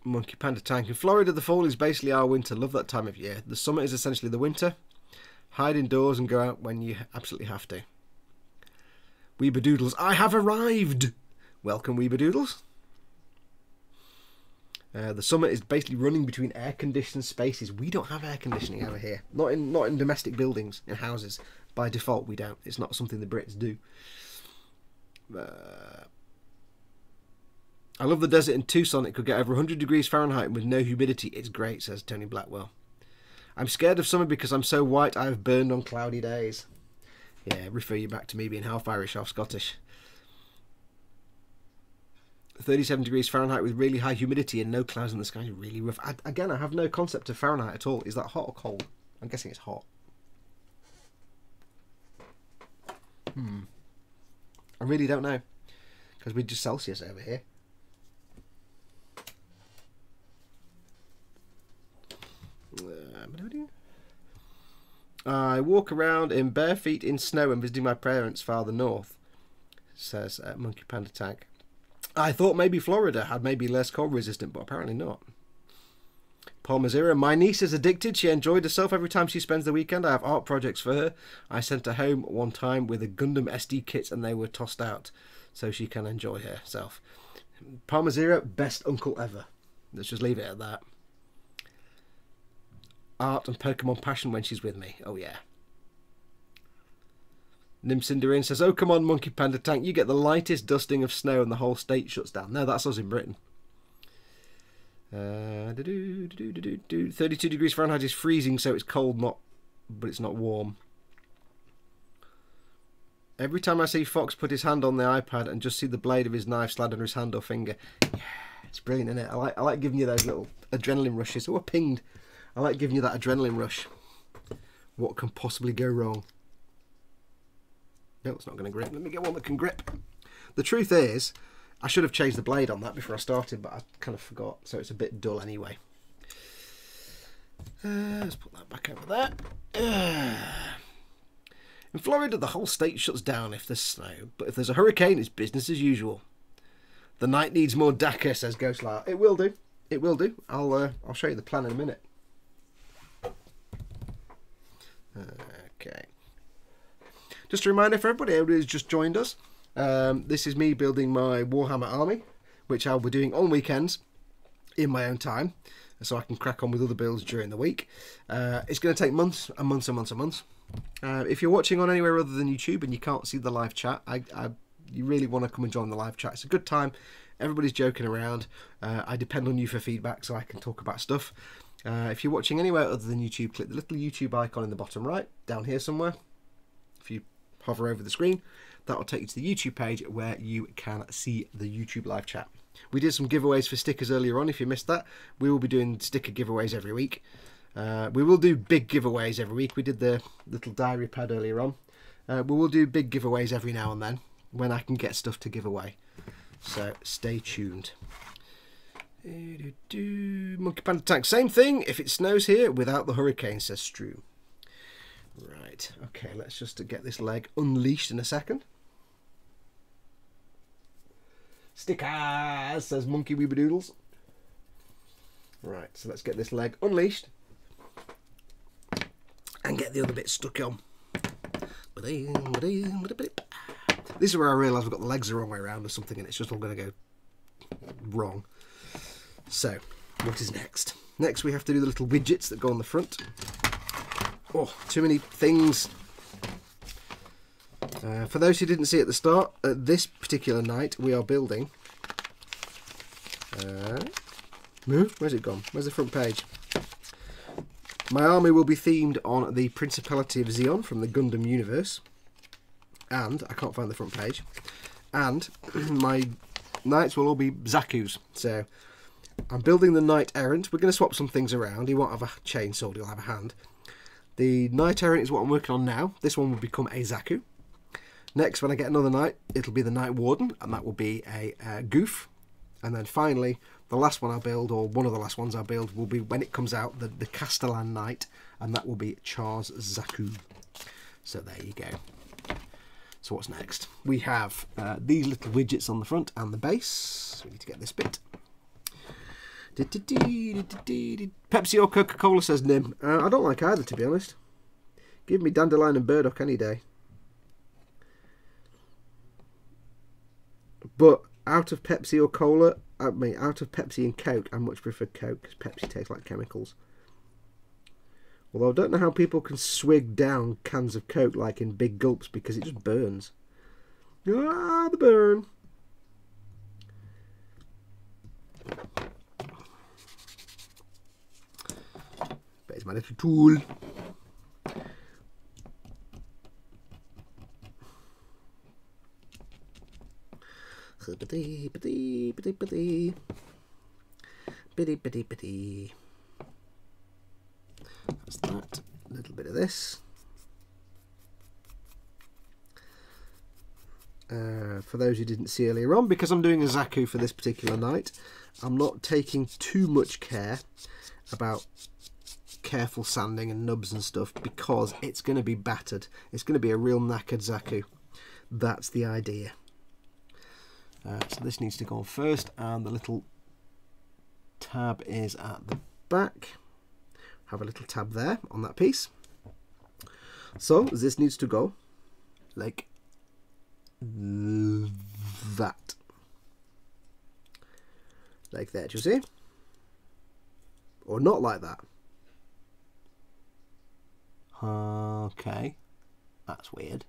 Monkey Panda Tank. In Florida, the fall is basically our winter. Love that time of year. The summer is essentially the winter. Hide indoors and go out when you absolutely have to. Weebadoodles, I have arrived! Welcome, Weebadoodles. The summer is basically running between air-conditioned spaces. We don't have air conditioning over here. Not in domestic buildings, in houses. By default, we don't. It's not something the Brits do. I love the desert in Tucson. It could get over 100 degrees Fahrenheit with no humidity. It's great, says Tony Blackwell. I'm scared of summer because I'm so white I have burned on cloudy days. Yeah, refer you back to me being half Irish, half Scottish. 37 degrees Fahrenheit with really high humidity and no clouds in the sky is really rough. Again, I have no concept of Fahrenheit at all. Is that hot or cold? I'm guessing it's hot. I really don't know. Because we're just Celsius over here. I walk around in bare feet in snow and visiting my parents farther north. says Monkey Panda Tank. I thought maybe Florida had maybe less cold resistant, but apparently not. Paul Mazira, my niece is addicted. She enjoyed herself every time she spends the weekend. I have art projects for her. I sent her home one time with a Gundam SD kit and they were tossed out so she can enjoy herself. Paul Mazira, best uncle ever. Let's just leave it at that. Art and Pokemon passion when she's with me. Oh yeah. Nim Cinderin says, oh come on Monkey Panda Tank, you get the lightest dusting of snow and the whole state shuts down. No, that's us in Britain. 32 degrees Fahrenheit is freezing, so it's cold, but it's not warm. Every time I see Fox put his hand on the iPad and just see the blade of his knife slide under his hand or finger, yeah, it's brilliant, isn't it? I like giving you those little adrenaline rushes. Oh, I pinged. I like giving you that adrenaline rush. What can possibly go wrong? No, it's not going to grip. Let me get one that can grip. The truth is, I should have changed the blade on that before I started, but I kind of forgot, so it's a bit dull anyway. Let's put that back over there. In Florida, the whole state shuts down if there's snow, but if there's a hurricane, it's business as usual. The night needs more DACA, says Ghostlight. It will do. It will do. I'll show you the plan in a minute. Okay. Just a reminder for everybody who's just joined us. This is me building my Warhammer army, which I'll be doing on weekends in my own time, so I can crack on with other builds during the week. It's going to take months and months and months and months. If you're watching on anywhere other than YouTube and you can't see the live chat, you really want to come and join the live chat. It's a good time. Everybody's joking around. I depend on you for feedback so I can talk about stuff. If you're watching anywhere other than YouTube, click the little YouTube icon in the bottom right, down here somewhere. If you hover over the screen, that will take you to the YouTube page where you can see the YouTube live chat. We did some giveaways for stickers earlier on. If you missed that, we will be doing sticker giveaways every week. We will do big giveaways every week. We did the little diary pad earlier on. We will do big giveaways every now and then when I can get stuff to give away. So stay tuned. Monkey Panda Tank, same thing if it snows here without the hurricane, says Strew. Right, okay, let's just get this leg unleashed in a second. Stickers, says Monkey Weebadoodles. Right, so let's get this leg unleashed and get the other bit stuck on. This is where I realise I've got the legs the wrong way around or something and it's just all going to go wrong. So, what is next? Next we have to do the little widgets that go on the front. Oh, too many things. For those who didn't see at the start, this particular night we are building... where's it gone? Where's the front page? My army will be themed on the Principality of Zeon from the Gundam universe. And, I can't find the front page. And my knights will all be Zaku's. So, I'm building the Knight Errant. We're going to swap some things around. He won't have a chainsaw, he'll have a hand. The Knight Errant is what I'm working on now. This one will become a Zaku. Next, when I get another knight, it'll be the Knight Warden, and that will be a Goof. And then finally, the last one I'll build, or one of the last ones I'll build, will be, when it comes out, the Castellan Knight, and that will be Char's Zaku. So there you go. So what's next? We have these little widgets on the front and the base. We need to get this bit. Pepsi or Coca-Cola, says Nim. I don't like either, to be honest. Give me Dandelion and Burdock any day. But out of Pepsi or Cola, I mean, out of Pepsi and Coke, I much prefer Coke because Pepsi tastes like chemicals. Although I don't know how people can swig down cans of Coke like in big gulps because it just burns. Ah, the burn. There's my little tool. That's that. A little bit of this. For those who didn't see earlier on, because I'm doing a Zaku for this particular night, I'm not taking too much care about careful sanding and nubs and stuff because it's going to be battered. It's going to be a real knackered Zaku. That's the idea. So this needs to go on first, and the little tab is at the back. Have a little tab there on that piece. So this needs to go like that. Like that, you see? Or not like that. Okay. That's weird.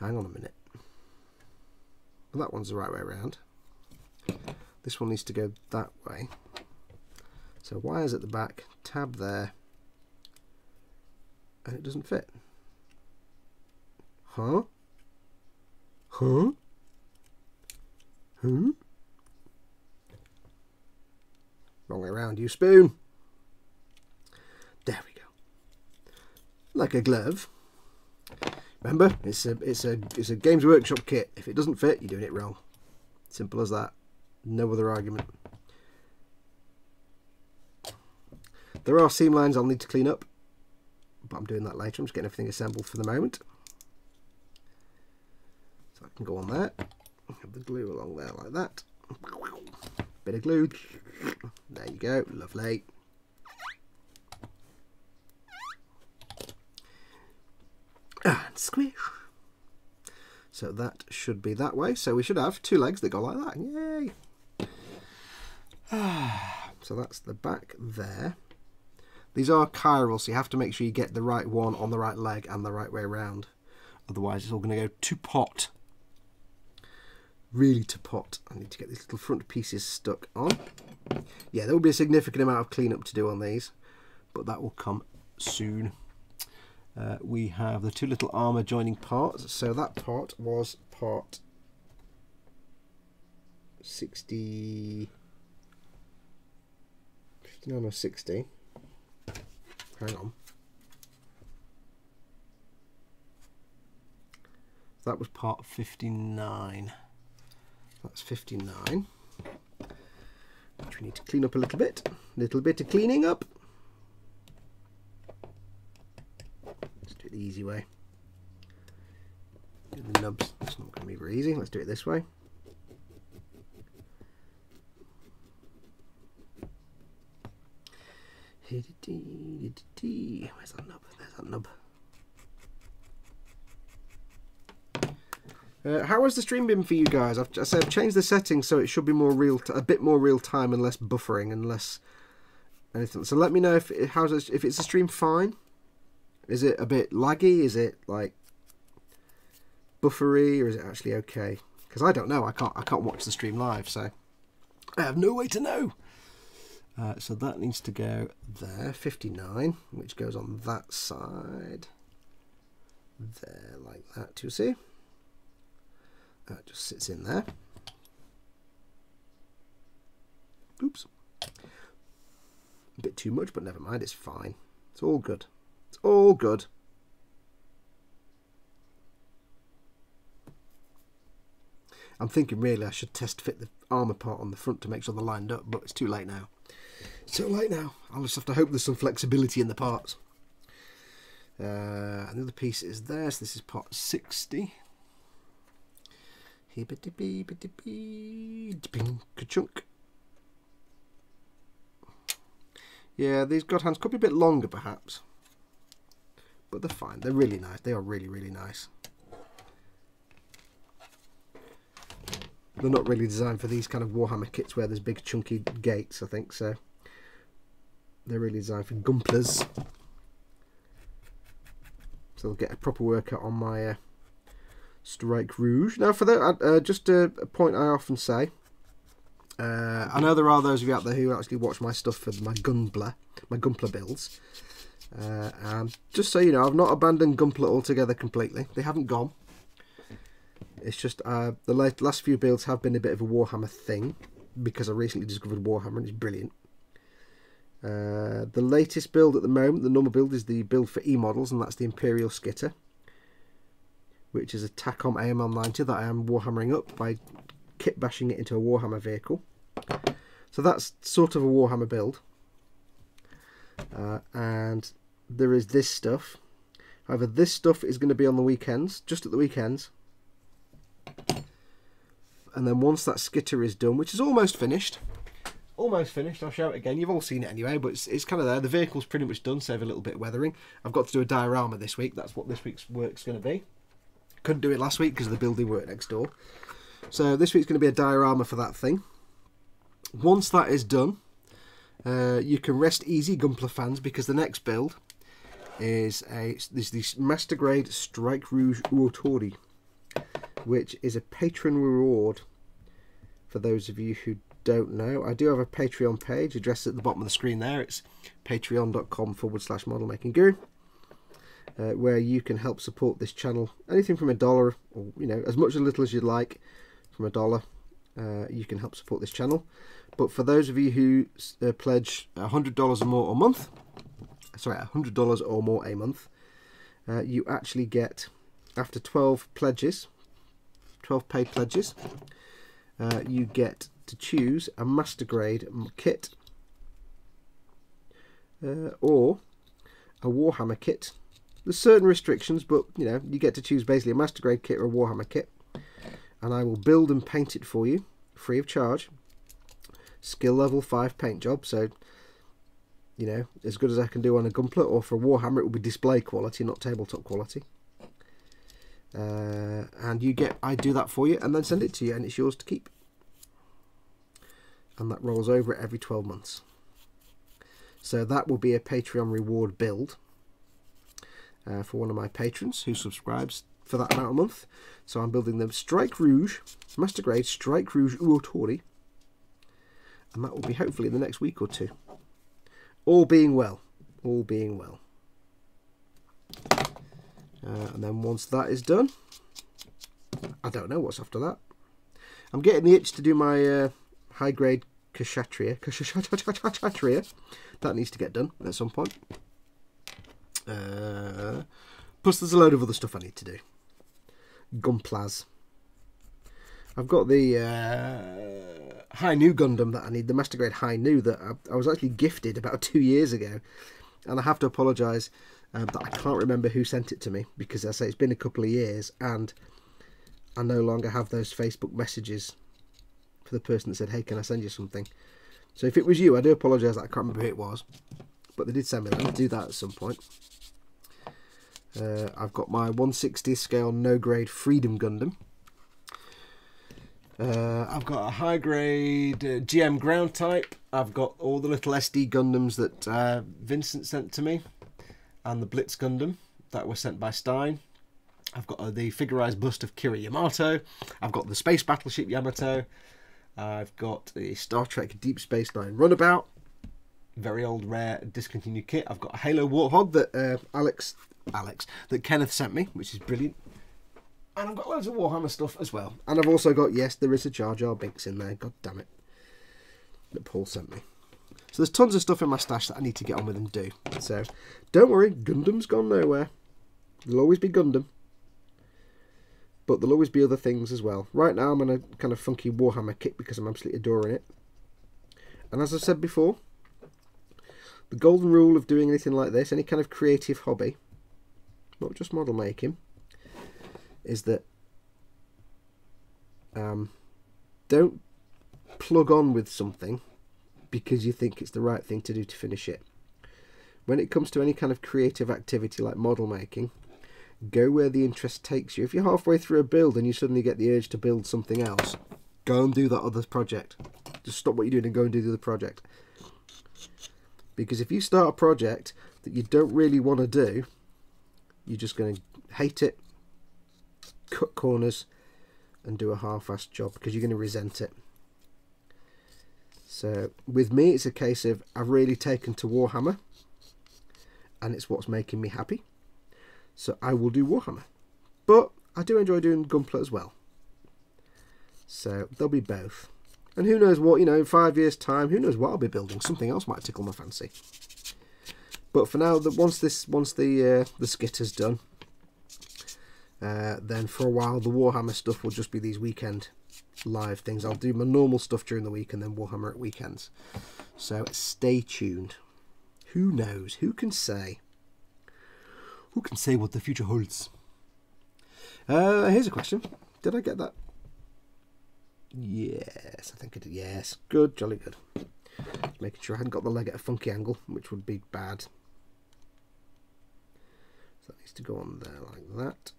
Hang on a minute. Well, that one's the right way around. This one needs to go that way. So wires at the back, tab there, and it doesn't fit. Huh? Huh? Hmm? Wrong way around, you spoon. There we go. Like a glove. Remember, it's a Games Workshop kit. If it doesn't fit, you're doing it wrong. Simple as that. No other argument. There are seam lines I'll need to clean up, but I'm doing that later. I'm just getting everything assembled for the moment. So I can go on there. Have the glue along there like that. Bit of glue. There you go. Lovely. And squish. So that should be that way. So we should have two legs that go like that. Yay! So that's the back there. These are chiral, so you have to make sure you get the right one on the right leg and the right way around. Otherwise it's all going to go to pot. Really to pot. I need to get these little front pieces stuck on. Yeah, there will be a significant amount of cleanup to do on these, but that will come soon. We have the two little armour joining parts. So that part was part 60... 59 or 60. Hang on. That was part 59. That's 59. Which we need to clean up a little bit. Little bit of cleaning up. Let's do it the easy way. Do the nubs. It's not going to be very easy. Let's do it this way. Where's that nub? There's that nub. How has the stream been for you guys? I've changed the settings so it should be more a bit more real time and less buffering and less anything. So let me know if it's a stream fine. Is it a bit laggy? Is it like buffery, or is it actually okay? Because I don't know. I can't watch the stream live, so I have no way to know. So that needs to go there, 59, which goes on that side. There, like that, you see? That just sits in there. Oops. A bit too much, but never mind, it's fine. It's all good. It's all good. I'm thinking really I should test fit the armour part on the front to make sure they're lined up, but it's too late now. It's too late now. I'll just have to hope there's some flexibility in the parts. And the other piece is there, so this is part 60. Ka-chunk. Yeah, these god hands could be a bit longer perhaps, but they're fine. They're really nice. They are really, really nice. They're not really designed for these kind of Warhammer kits where there's big chunky gates, I think, so they're really designed for gumplers. So they'll get a proper workout on my Strike Rouge. Now for that, just a point I often say, I know there are those of you out there who actually watch my stuff for my Gunpla builds. And just so you know, I've not abandoned Gunpla altogether completely. They haven't gone. It's just the last few builds have been a bit of a Warhammer thing, because I recently discovered Warhammer and it's brilliant. The latest build at the moment, the normal build, is the build for E-models, and that's the Imperial Skitter, which is a Tacom AML90 that I am Warhammering up by kit bashing it into a Warhammer vehicle. So that's sort of a Warhammer build. And there is this stuff. However, this stuff is going to be on the weekends, just at the weekends. and then once that skitter is done, which is almost finished, I'll show it again. You've all seen it anyway, but it's kind of there. The vehicle's pretty much done, save a little bit of weathering. I've got to do a diorama this week. That's what this week's work's going to be. Couldn't do it last week because of the building work next door. So this week's going to be a diorama for that thing. Once that is done, you can rest easy, Gunpla fans, because the next build is this Master Grade Strike Rouge Uotori, which is a patron reward for those of you who don't know. I do have a Patreon page addressed at the bottom of the screen there. It's patreon.com/modelmakingguru, where you can help support this channel. Anything from $1, or as much or little as you'd like, from $1, you can help support this channel. But for those of you who pledge $100 or more a month, $100 or more a month, you actually get, after 12 pledges, 12 paid pledges, you get to choose a Master Grade kit or a Warhammer kit. There's certain restrictions, but you get to choose basically a Master Grade kit or a Warhammer kit, and I will build and paint it for you free of charge. Skill level 5 paint job, so as good as I can do on a Gunpla, or for Warhammer it will be display quality, not tabletop quality. And I do that for you and then send it to you, and it's yours to keep. And that rolls over every 12 months. So that will be a Patreon reward build for one of my patrons who subscribes for that amount a month. So I'm building them Strike Rouge, Master Grade Strike Rouge Uotori, and that will be hopefully in the next week or two. All being well. All being well. And then once that is done, I don't know what's after that. I'm getting the itch to do my high grade Kshatriya. That needs to get done at some point. Plus there's a load of other stuff I need to do. Gunplas. I've got the High New Gundam that I need, the Master Grade High New, that I was actually gifted about 2 years ago, and I have to apologise that I can't remember who sent it to me, because as I say, it's been a couple of years and I no longer have those Facebook messages for the person that said, hey, can I send you something? So if it was you, I do apologise that I can't remember who it was, but they did send me that. I'll do that at some point. I've got my 1/60 scale no grade Freedom Gundam. I've got a high grade GM ground type. I've got all the little SD Gundams that Vincent sent to me, and the Blitz Gundam that was sent by Stein. I've got the figurized bust of Kira Yamato. I've got the Space Battleship Yamato. I've got the Star Trek Deep Space Nine Runabout. Very old, rare, discontinued kit. I've got a Halo Warthog that that Kenneth sent me, which is brilliant. And I've got loads of Warhammer stuff as well. And I've also got, yes, there is a Jar Jar Binks in there, god damn it, that Paul sent me. So there's tons of stuff in my stash that I need to get on with and do. So don't worry, Gundam's gone nowhere. There'll always be Gundam. But there'll always be other things as well. Right now I'm in a kind of funky Warhammer kit because I'm absolutely adoring it. And as I said before, the golden rule of doing anything like this, any kind of creative hobby, not just model making, is that don't plug on with something because you think it's the right thing to do to finish it. When it comes to any kind of creative activity like model making, go where the interest takes you. If you're halfway through a build and you suddenly get the urge to build something else, go and do that other project. Just stop what you're doing and go and do the other project. Because if you start a project that you don't really want to do, you're just going to hate it, cut corners, and do a half-assed job because you're going to resent it. So with me, it's a case of I've really taken to Warhammer, and it's what's making me happy. So I will do Warhammer. But I do enjoy doing Gunpla as well. So there'll be both. And who knows what, in 5 years' time, who knows what I'll be building. Something else might tickle my fancy. But for now, once the skitter's done, then for a while the Warhammer stuff will just be these weekend live things. I'll do my normal stuff during the week and then Warhammer at weekends. So stay tuned. Who knows? Who can say? Who can say what the future holds? Here's a question. Did I get that? Yes, I think it did. Yes, good, jolly good. Making sure I hadn't got the leg at a funky angle, which would be bad. So that needs to go on there like that,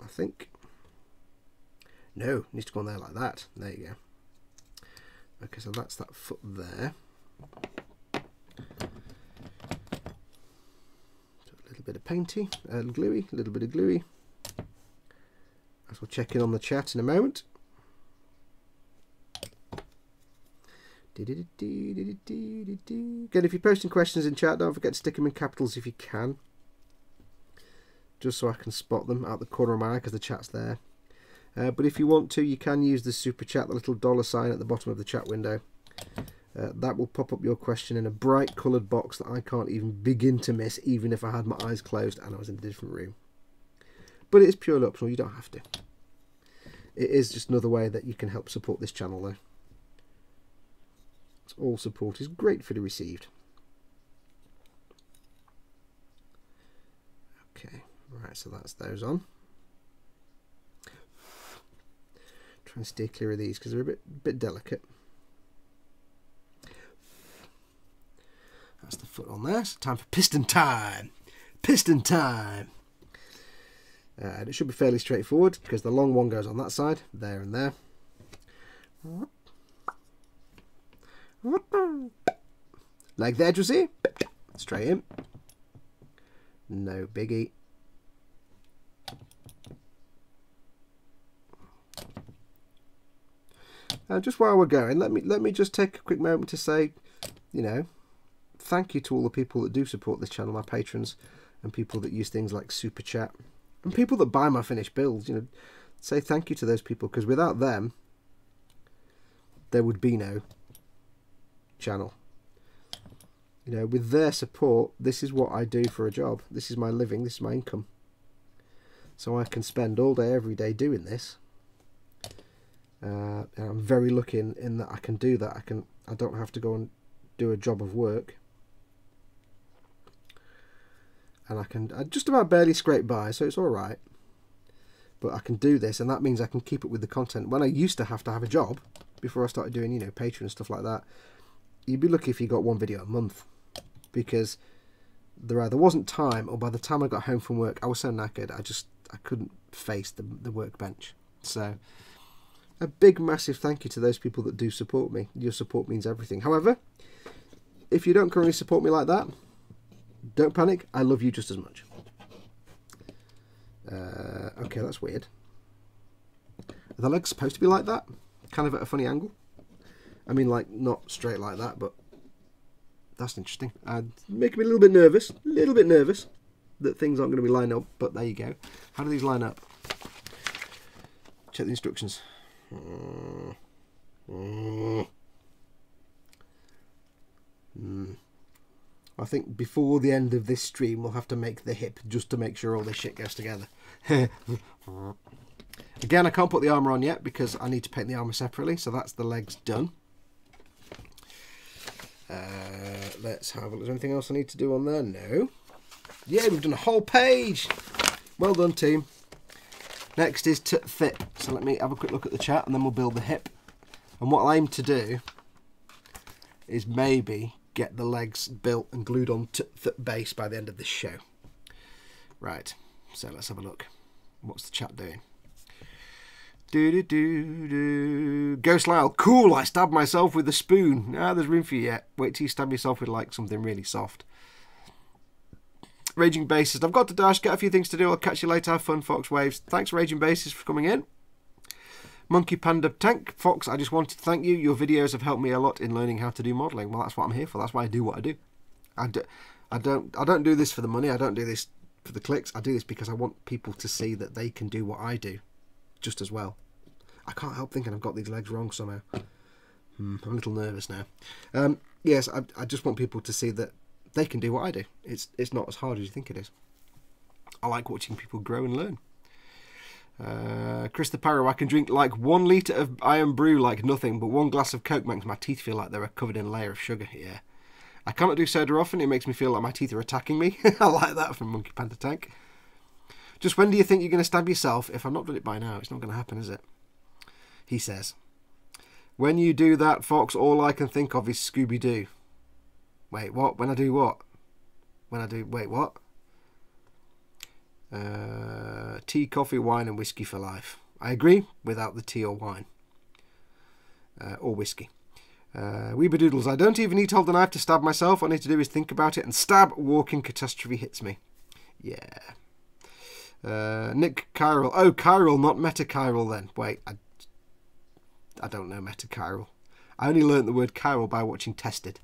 I think. No, it needs to go on there like that. There you go. Okay, so that's that foot there. So a little bit of painty, gluey, a little bit of gluey. As we'll check in on the chat in a moment. Again, if you're posting questions in chat, don't forget to stick them in capitals if you can. Just so I can spot them out the corner of my eye because the chat's there. But if you want to, you can use the super chat, the little $sign at the bottom of the chat window. That will pop up your question in a bright coloured box that I can't even begin to miss, even if I had my eyes closed and I was in a different room. But it is purely optional, you don't have to. It is just another way that you can help support this channel though. All support is gratefully received. Okay, right, so that's those on. Try and steer clear of these because they're a bit delicate. That's the foot on there. So time for piston time. Piston time. And it should be fairly straightforward because the long one goes on that side, there and there. Like there, you see? Straight in. No biggie. Just while we're going, let me just take a quick moment to say, you know, thank you to all the people that do support this channel, my patrons, and people that use things like Super Chat, and people that buy my finished builds. You know, say thank you to those people because without them, there would be no channel. You know, with their support, this is what I do for a job. This is my living. This is my income. So I can spend all day, every day doing this. And I'm very lucky in that I can do that. I don't have to go and do a job of work. And I just about barely scrape by, so it's all right. But I can do this, and that means I can keep up with the content. When I used to have a job, before I started doing, you know, Patreon and stuff like that, you'd be lucky if you got one video a month, because there either wasn't time, or by the time I got home from work, I was so knackered, I couldn't face the workbench. So a big massive thank you to those people that do support me. Your support means everything. However, if you don't currently support me like that, don't panic, I love you just as much. Okay, that's weird. Are the legs supposed to be like that? Kind of at a funny angle? I mean, like, not straight like that, but that's interesting. Making me a little bit nervous that things aren't going to be lined up, but there you go. How do these line up? Check the instructions. I think before the end of this stream we'll have to make the hip just to make sure all this shit goes together. Again, I can't put the armour on yet because I need to paint the armour separately, so that's the legs done. Let's have a look. Is there anything else I need to do on there? No. Yeah, we've done a whole page. Well done, team. Next is thip. So let me have a quick look at the chat and then we'll build the hip. And what I aim to do is maybe get the legs built and glued on to the base by the end of this show. Right, so let's have a look. What's the chat doing? Ghost Lyle, cool, I stabbed myself with a spoon. Ah, there's room for you yet. Wait till you stab yourself with like something really soft. Raging Bassist, I've got to dash, get a few things to do. I'll catch you later. Have fun, Fox Waves. Thanks, Raging Bassist, for coming in. Monkey Panda Tank, Fox, I just wanted to thank you. Your videos have helped me a lot in learning how to do modelling. Well, that's what I'm here for. That's why I do what I do. I don't do this for the money. I don't do this for the clicks. I do this because I want people to see that they can do what I do just as well. I can't help thinking I've got these legs wrong somehow. I'm a little nervous now. Yes, I just want people to see that they can do what I do. It's not as hard as you think it is. I like watching people grow and learn. Chris the Parrow, I can drink like 1 litre of iron brew like nothing, but 1 glass of Coke makes my teeth feel like they're covered in a layer of sugar. Yeah. I cannot do soda often. It makes me feel like my teeth are attacking me. I like that from Monkey Panda Tank. Just when do you think you're going to stab yourself? If I've not done it by now, it's not going to happen, is it? He says. When you do that, Fox, all I can think of is Scooby-Doo. Wait, what? When I do what? Wait, what? Tea, coffee, wine and whiskey for life. I agree, without the tea or wine. Or whiskey. Weebadoodles, I don't even need to hold the knife to stab myself. All I need to do is think about it and stab. Walking catastrophe hits me. Yeah. Nick Chiral. Oh, chiral, not metachiral then. Wait, I don't know metachiral. I only learnt the word chiral by watching Tested.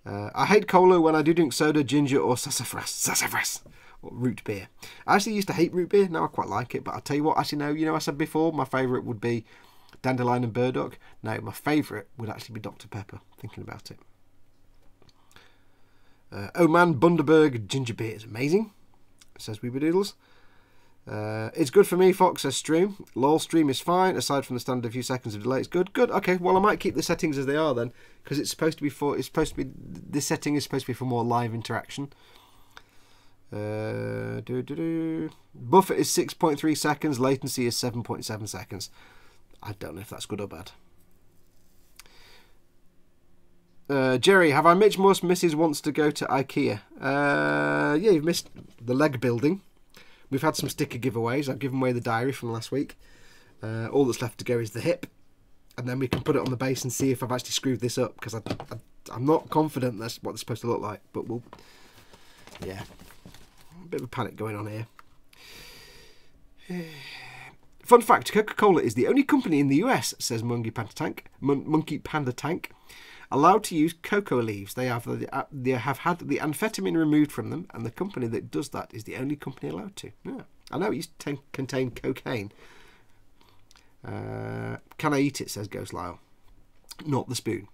I hate cola when I do drink soda, ginger or sassafras. Or root beer. I actually used to hate root beer. Now I quite like it. But I'll tell you what, actually no, you know I said before, my favourite would be Dandelion and Burdock. No, my favourite would actually be Dr. Pepper, thinking about it. Oh man, Bundaberg ginger beer is amazing, says Weebadoodles. It's good for me, Fox, says Stream. LOL stream is fine, aside from the standard few seconds of delay. It's good. Good, okay, well I might keep the settings as they are then, because this setting is supposed to be for more live interaction. Buffer is 6.3 seconds, latency is 7.7 seconds. I don't know if that's good or bad. Jerry, have I Mitch Musk Mrs. wants to go to IKEA? Yeah, you've missed the leg building. We've had some sticker giveaways. I've given away the diary from last week. All that's left to go is the hip. And then we can put it on the base and see if I've actually screwed this up. Because I'm not confident that's what it's supposed to look like. But we'll... Yeah. A bit of a panic going on here. Fun fact, Coca-Cola is the only company in the US, says Monkey Panda Tank, allowed to use cocoa leaves. They have had the amphetamine removed from them, and the company that does that is the only company allowed to. Yeah. I know it used to contain cocaine. Can I eat it, says Ghost Lyle. Not the spoon.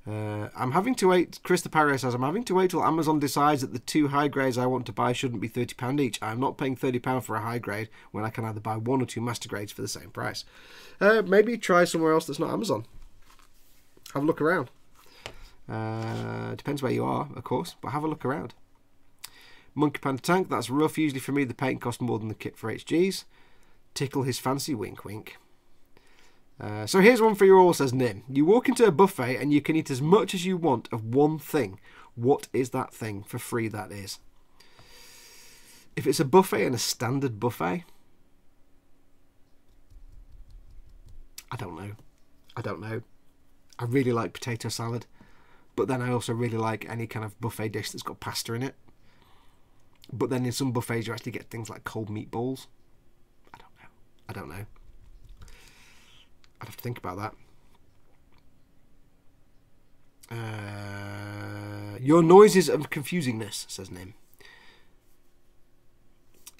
I'm having to wait, Chris the Pyro says, I'm having to wait till Amazon decides that the 2 high grades I want to buy shouldn't be £30 each. I'm not paying £30 for a high grade when I can either buy 1 or 2 master grades for the same price. Maybe try somewhere else that's not Amazon. Have a look around. Depends where you are, of course, but have a look around. Monkey Panda Tank, that's rough. Usually for me the paint costs more than the kit for HGs. Tickle his fancy, wink wink. So here's one for you all, says Nim. You walk into a buffet and you can eat as much as you want of one thing. What is that thing for free that is? If it's a buffet and a standard buffet, I don't know. I really like potato salad, but then I also really like any kind of buffet dish that's got pasta in it. But then in some buffets you actually get things like cold meatballs. I don't know. I'd have to think about that. Your noises of confusingness, says Nim.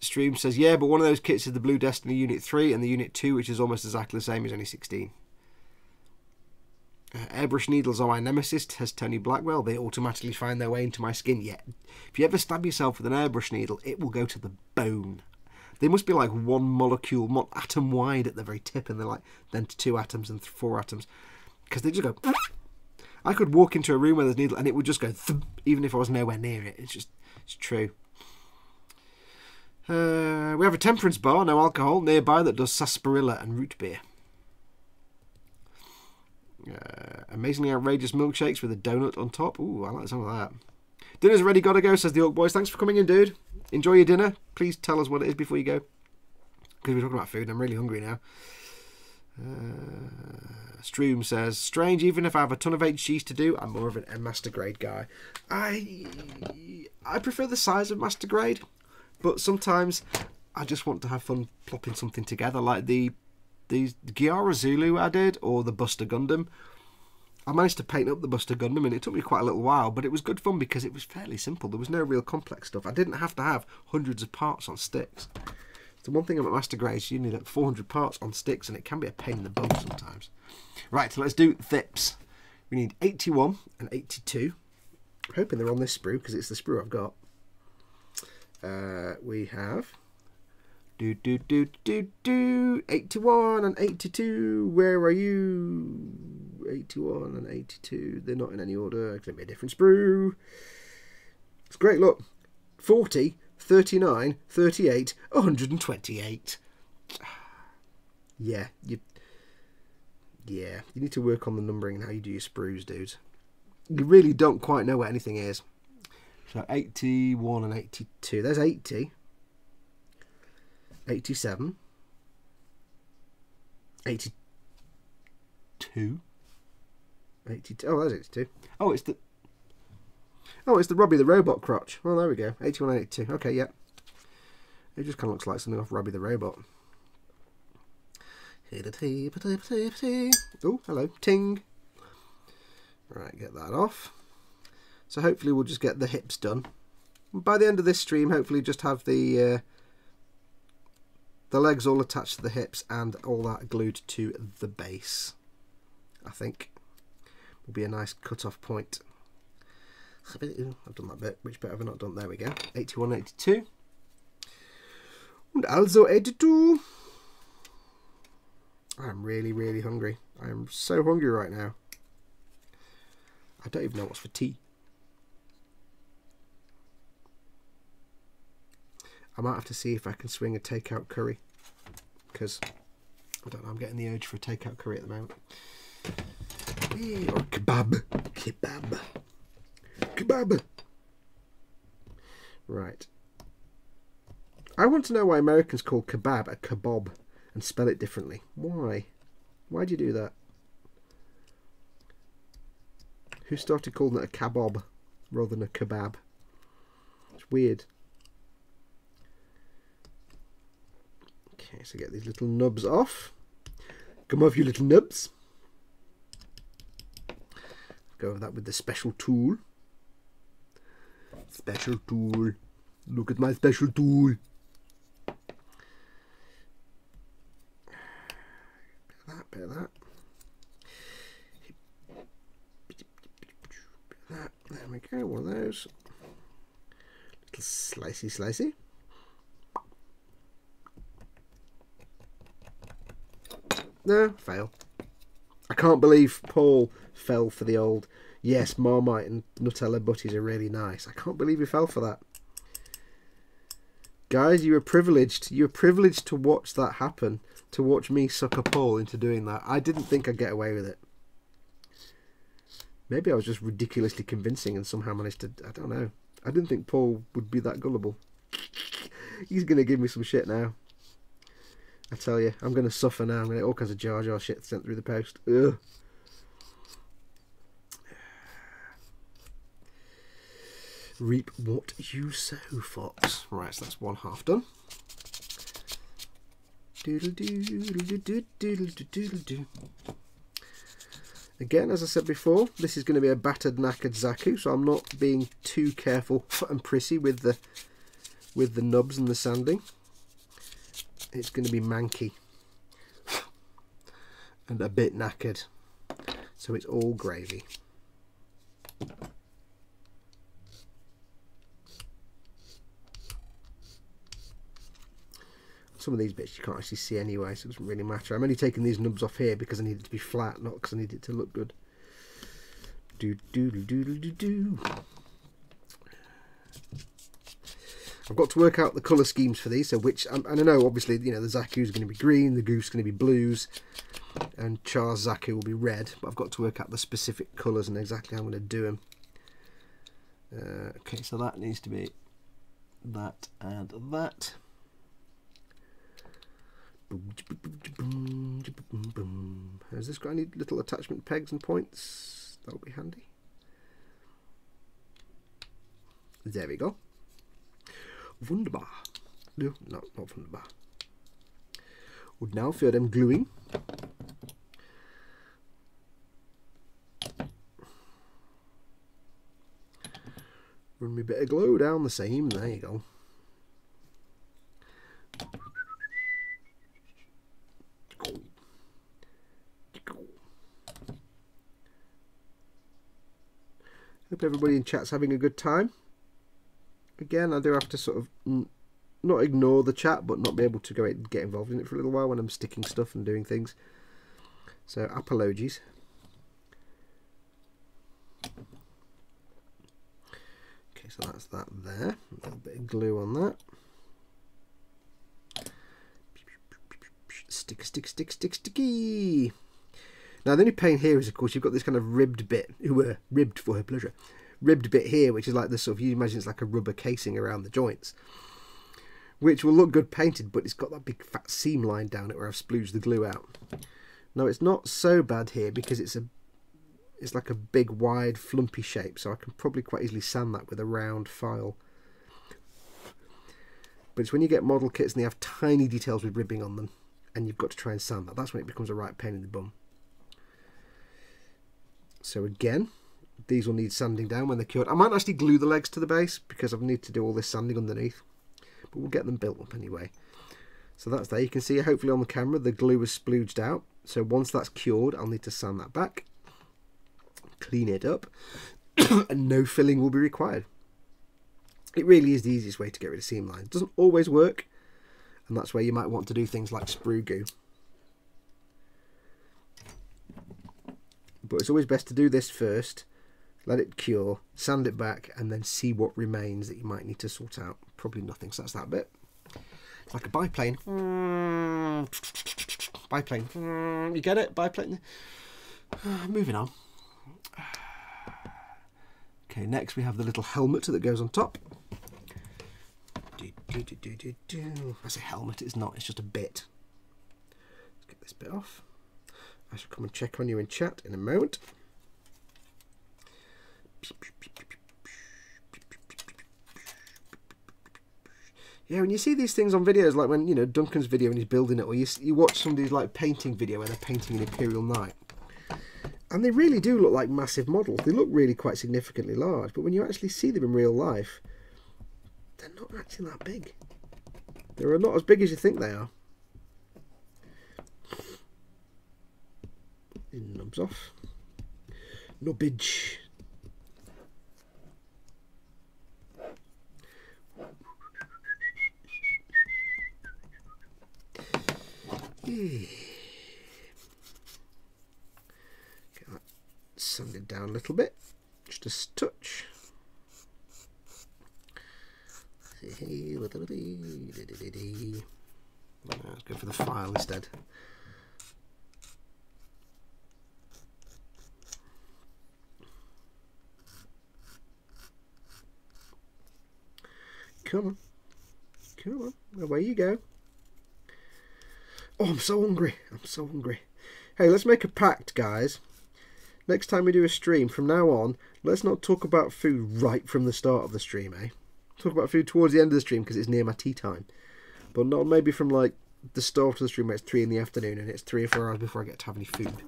Stream says, yeah, but one of those kits is the Blue Destiny Unit 3 and the Unit 2, which is almost exactly the same, is only 16. Airbrush needles are my nemesis, says Tony Blackwell. They automatically find their way into my skin. Yeah, if you ever stab yourself with an airbrush needle, it will go to the bone. They must be like 1 molecule, 1 atom wide at the very tip, and they're like then to 2 atoms and 4 atoms, because they just go. I could walk into a room where there's a needle and it would just go, even if I was nowhere near it. It's true. We have a temperance bar, no alcohol, nearby that does sarsaparilla and root beer. Amazingly outrageous milkshakes with a donut on top. Ooh, I like some of that. Dinner's ready, gotta go, says the Orc Boys. Thanks for coming in, dude. Enjoy your dinner. Please tell us what it is before you go, because we're talking about food and I'm really hungry now. Stroom says, strange, even if I have a ton of HGs to do, I'm more of a master grade guy. I prefer the size of master grade, but sometimes I just want to have fun plopping something together, like the Giara Zulu I did, or the Buster Gundam. I managed to paint up the Buster Gundam and it took me quite a little while, but it was good fun because it was fairly simple. There was no real complex stuff. I didn't have to have hundreds of parts on sticks. The one thing about master grades, you need like 400 parts on sticks and it can be a pain in the bum sometimes. Right, so let's do thips. We need 81 and 82. I'm hoping they're on this sprue because it's the sprue I've got. We have 81 and 82. Where are you? 81 and 82. They're not in any order. It's going to be a different sprue. It's great. Look, 40, 39, 38, 128. Yeah, Yeah, you need to work on the numbering and how you do your sprues, dudes. You really don't quite know where anything is. So 81 and 82. There's 80. 87. 82. 82. Oh, there's 82. Oh, it's the Robbie the Robot crotch. Oh, there we go. 81 and 82. Okay, yeah. It just kind of looks like something off Robbie the Robot. Oh, hello. Ting. Right, get that off. So hopefully we'll just get the hips done. By the end of this stream, hopefully just have the legs all attached to the hips and all that glued to the base. I think will be a nice cut-off point. I've done that bit. Which bit have I not done? There we go. 81, 82. And also 82. I'm really, really hungry. I am so hungry right now. I don't even know what's for tea. I might have to see if I can swing a takeout curry. Because, I don't know, I'm getting the urge for a takeout curry at the moment. Or kebab. Kebab. Kebab. Right. I want to know why Americans call kebab a kebab and spell it differently. Why? Why'd you do that? Who started calling it a kebab rather than a kebab? It's weird. Okay, so get these little nubs off. Come off, you little nubs. Go over that with the special tool. Special tool. Look at my special tool. Bit of that. There we go, one of those. Little slicey slicey. No, fail. I can't believe Paul fell for the old, yes, Marmite and Nutella butties are really nice. I can't believe he fell for that. Guys, you were privileged. You were privileged to watch that happen. To watch me sucker Paul into doing that. I didn't think I'd get away with it. Maybe I was just ridiculously convincing and somehow managed to... I don't know. I didn't think Paul would be that gullible. He's going to give me some shit now. I tell you, I'm going to suffer now. I'm going to get all kinds of Jar Jar shit sent through the post. Ugh. Reap what you sow, Fox. Right, so that's one half done. Again, as I said before, this is going to be a battered, knackered Zaku, so I'm not being too careful and prissy with the nubs and the sanding. It's going to be manky and a bit knackered, so it's all gravy. Some of these bits you can't actually see anyway, so it doesn't really matter. I'm only taking these nubs off here because I need it to be flat, not because I need it to look good. I've got to work out the colour schemes for these, so which, and I know obviously, you know, the Zaku's going to be green, the Goose going to be blues, and Char's Zaku will be red, but I've got to work out the specific colours and exactly how I'm going to do them. Okay, so that needs to be that and that. Has this got any little attachment pegs and points? That would be handy. There we go. Wunderbar. No, not wunderbar. Und now für dem gluing. Run me a bit of glue down the seam. There you go. Hope everybody in chat's having a good time. Again, I do have to sort of not ignore the chat, but not be able to get involved in it for a little while when I'm sticking stuff and doing things. So, apologies. Okay, so that's that there. A little bit of glue on that. Stick, stick, stick, stick, sticky. Now the only pain here is, of course, you've got this kind of ribbed bit, ribbed for her pleasure, ribbed bit here, which is like the sort of, you imagine it's like a rubber casing around the joints, which will look good painted, but it's got that big fat seam line down it where I've splooged the glue out. Now it's not so bad here because it's like a big wide flumpy shape, so I can probably quite easily sand that with a round file. But it's when you get model kits and they have tiny details with ribbing on them and you've got to try and sand that, that's when it becomes a right pain in the bum. So again, these will need sanding down when they're cured. I might actually glue the legs to the base because I need to do all this sanding underneath, but we'll get them built up anyway. So that's there. You can see hopefully on the camera the glue is splooged out, so once that's cured I'll need to sand that back, clean it up, and no filling will be required. It really is the easiest way to get rid of seam lines. It doesn't always work, and that's where you might want to do things like sprue goo. But it's always best to do this first, let it cure, sand it back, and then see what remains that you might need to sort out. Probably nothing, so that's that bit. It's like a biplane. Biplane. You get it? Biplane. Moving on. Okay, next we have the little helmet that goes on top. I say helmet, it's not, it's just a bit. Let's get this bit off. I shall come and check on you in chat in a moment. Yeah, when you see these things on videos, like when, you know, Duncan's video when he's building it, or you watch somebody's like painting video where they're painting an Imperial Knight, and they really do look like massive models. They look really quite significantly large, but when you actually see them in real life, they're not actually that big. They're not as big as you think they are. Nubs off. Nubbage. Get that sanded down a little bit, just a touch. Let's go for the file instead. Come on. Come on. Away you go. Oh, I'm so hungry. I'm so hungry. Hey, let's make a pact, guys. Next time we do a stream, from now on, let's not talk about food right from the start of the stream, eh? Talk about food towards the end of the stream because it's near my tea time. But not maybe from like the start of the stream where it's 3 in the afternoon and it's 3 or 4 hours before I get to have any food.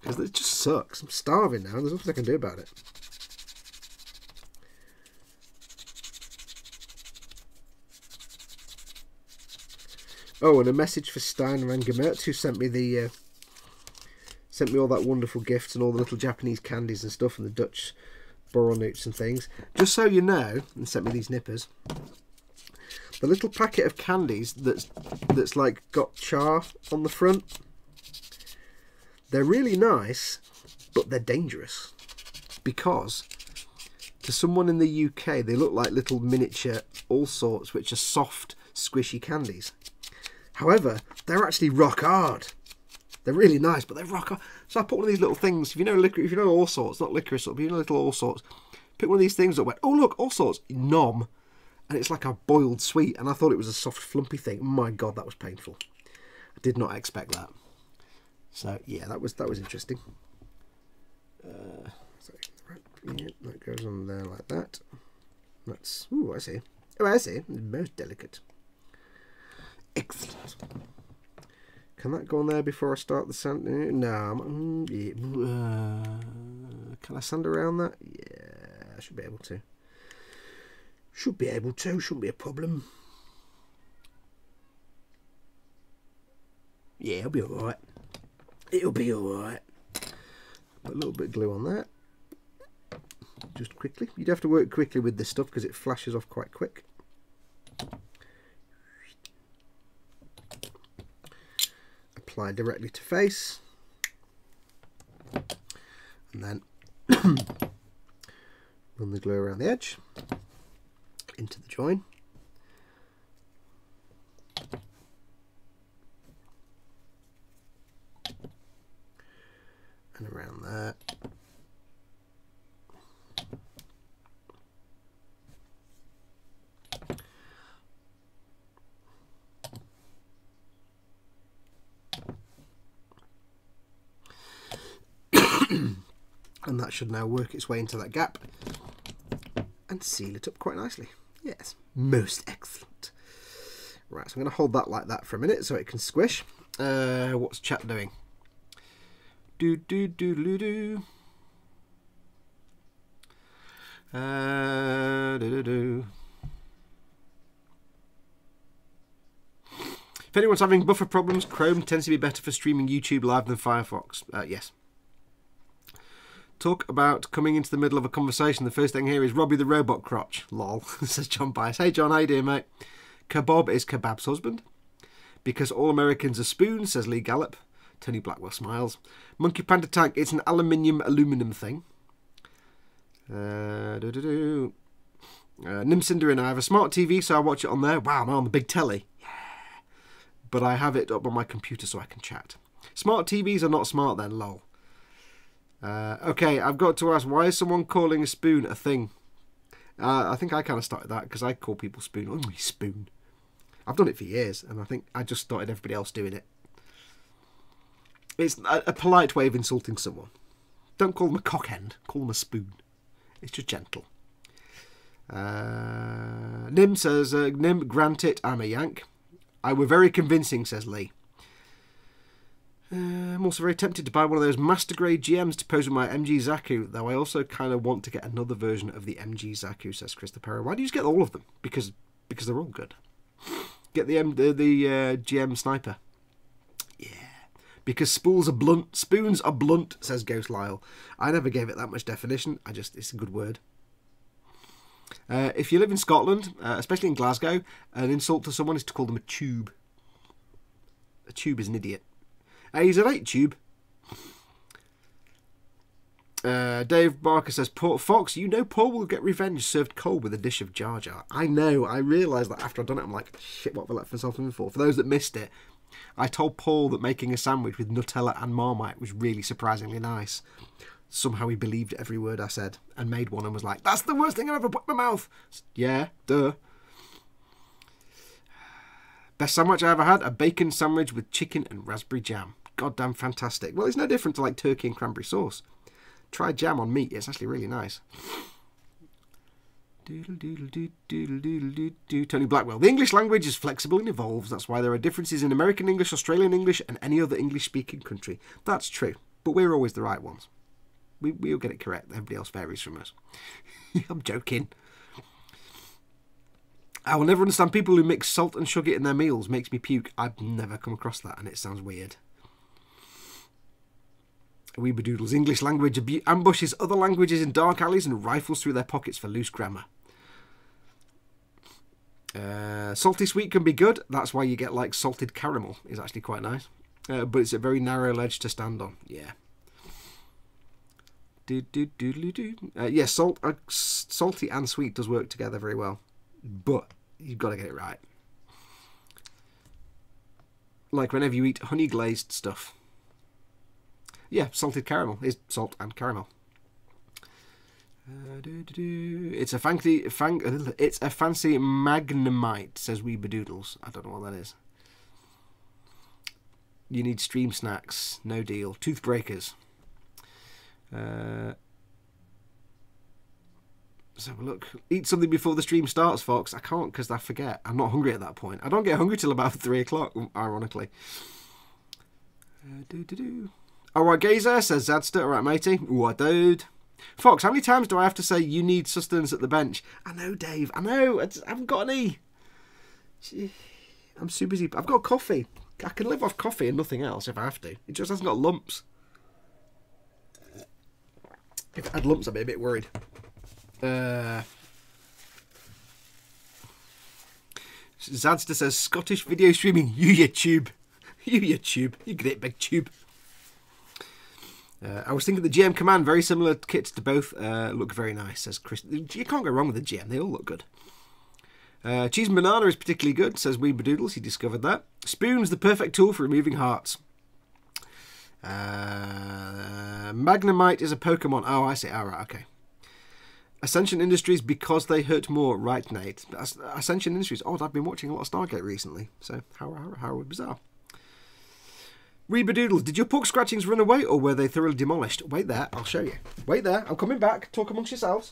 Because it just sucks. I'm starving now and there's nothing I can do about it. Oh, and a message for Stein van Gemert, who sent me the sent me all that wonderful gifts and all the little Japanese candies and stuff and the Dutch borrelnoots and things. Just so you know, and sent me these nippers. The little packet of candies that's like got char on the front. They're really nice, but they're dangerous because to someone in the UK they look like little miniature all sorts, which are soft, squishy candies. However, they're actually rock hard. They're really nice, but they're rock hard. So I put one of these little things. If you know if you know all sorts, not licorice, but you know little all sorts. Pick one of these things up. Went, oh look, all sorts. Nom, and it's like a boiled sweet. And I thought it was a soft, flumpy thing. My God, that was painful. I did not expect that. So yeah, that was interesting. Yeah, that goes on there like that. That's I see. Oh, I see. Most delicate. Excellent. Can that go on there before I start the sand? No. Can I sand around that? Yeah, I should be able to. Should be able to. Shouldn't be a problem. Yeah, it'll be alright. It'll be alright. Put a little bit of glue on that. Just quickly. You'd have to work quickly with this stuff because it flashes off quite quick. Apply directly to face, and then run the glue around the edge into the join. And that should now work its way into that gap and seal it up quite nicely. Yes, most excellent. Right, so I'm going to hold that like that for a minute so it can squish. What's chat doing? Do. If anyone's having buffer problems, Chrome tends to be better for streaming YouTube live than Firefox. Yes. Talk about coming into the middle of a conversation. The first thing here is Robbie the Robot Crotch. Lol, says John Bias. Hey John, how you doing, mate? Kebab is kebab's husband. Because all Americans are spoons, says Lee Gallop. Tony Blackwell smiles. Monkey Panda Tank, it's an aluminum thing. Nimcinder and I have a smart TV, so I watch it on there. Wow, I'm on the big telly. Yeah. But I have it up on my computer so I can chat. Smart TVs are not smart then, lol. Okay, I've got to ask, why is someone calling a spoon a thing? I think I kind of started that because I call people spoon. Oh, my spoon. I've done it for years, and I think I just started everybody else doing it. It's a polite way of insulting someone. Don't call them a cockend, call them a spoon. It's just gentle. Nim says, Nim, grant it, I'm a Yank. I were very convincing, says Lee. I'm also very tempted to buy one of those master grade GMs to pose with my MG Zaku, though I also kind of want to get another version of the MG Zaku, says Christopher. Why do you just get all of them? Because they're all good. Get the GM Sniper. Yeah. Because spoons are blunt, says Ghost Lyle. I never gave it that much definition. It's a good word. If you live in Scotland, especially in Glasgow, an insult to someone is to call them a tube. A tube is an idiot. He's an 8 tube. Dave Barker says, Fox, you know Paul will get revenge served cold with a dish of Jar Jar. I know. I realised that after I'd done it. I'm like, shit, what have I let myself in for? For those that missed it, I told Paul that making a sandwich with Nutella and Marmite was really surprisingly nice. Somehow he believed every word I said and made one and was like, that's the worst thing I've ever put in my mouth. Yeah, duh. Best sandwich I ever had, a bacon sandwich with chicken and raspberry jam. Goddamn fantastic. Well, it's no different to like turkey and cranberry sauce. Try jam on meat. It's actually really nice. Tony Blackwell. The English language is flexible and evolves. That's why there are differences in American English, Australian English, and any other English-speaking country. That's true. But we're always the right ones. We'll get it correct. Everybody else varies from us. I'm joking. I will never understand people who mix salt and sugar in their meals. Makes me puke. I've never come across that, and it sounds weird. Weebadoodles. English language ambushes other languages in dark alleys and rifles through their pockets for loose grammar. Salty sweet can be good. That's why you get like salted caramel. Is actually quite nice. But it's a very narrow ledge to stand on. Yeah. Yes, salty and sweet does work together very well. But you've got to get it right. Like whenever you eat honey glazed stuff. Yeah, salted caramel is salt and caramel. It's a fancy Magnemite, says Weebadoodles. I don't know what that is. You need stream snacks. No deal. Toothbreakers. Let's have a look. Eat something before the stream starts, Fox. I can't because I forget. I'm not hungry at that point. I don't get hungry till about 3 o'clock, ironically. Alright, Gazer, says Zadster. Alright, matey. What, dude? Fox, how many times do I have to say you need sustenance at the bench? I know, Dave. I know. I haven't got any. I'm too busy. I've got coffee. I can live off coffee and nothing else if I have to. It just hasn't got lumps. If it had lumps, I'd be a bit worried. Zadster says, Scottish video streaming. You tube. You tube. You great big tube. I was thinking the GM Command, very similar kits to both, look very nice, says Chris. You can't go wrong with the GM, they all look good. Cheese and banana is particularly good, says Weebadoodles, he discovered that. Spoon's the perfect tool for removing hearts. Magnemite is a Pokemon. Oh, I see. All right, okay. Ascension Industries because they hurt more. Right, Nate. Ascension Industries. Oh, I've been watching a lot of Stargate recently. So, how bizarre. Rebadoodle, did your pork scratchings run away or were they thoroughly demolished? Wait there, I'll show you. Wait there, I'm coming back. Talk amongst yourselves.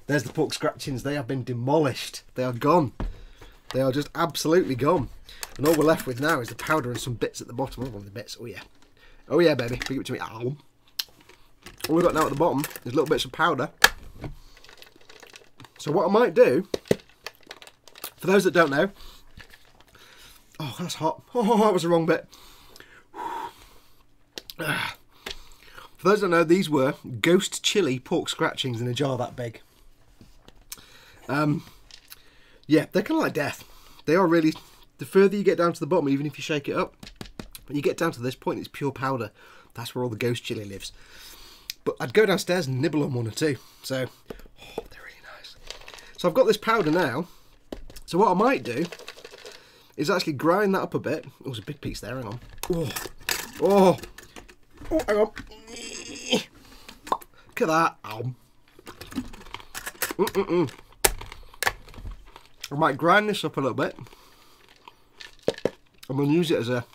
There's the pork scratchings. They have been demolished. They are gone. They are just absolutely gone. And all we're left with now is the powder and some bits at the bottom. Oh, the bits. Oh, yeah. Oh, yeah, baby. Bring it to me. Ow. All we've got now at the bottom is little bits of powder. So what I might do, for those that don't know... Oh, that's hot. Oh, that was the wrong bit. For those that don't know, these were ghost chili pork scratchings in a jar that big. Yeah, they're kind of like death. They are really, the further you get down to the bottom, even if you shake it up, when you get down to this point, it's pure powder. That's where all the ghost chili lives. But I'd go downstairs and nibble on one or two. So, oh, they're really nice. So I've got this powder now. So what I might do is actually grind that up a bit. Oh, there's a big piece there, hang on. Oh, oh, oh, hang on. Look at that. Ow. I might grind this up a little bit. I'm going to use it as a,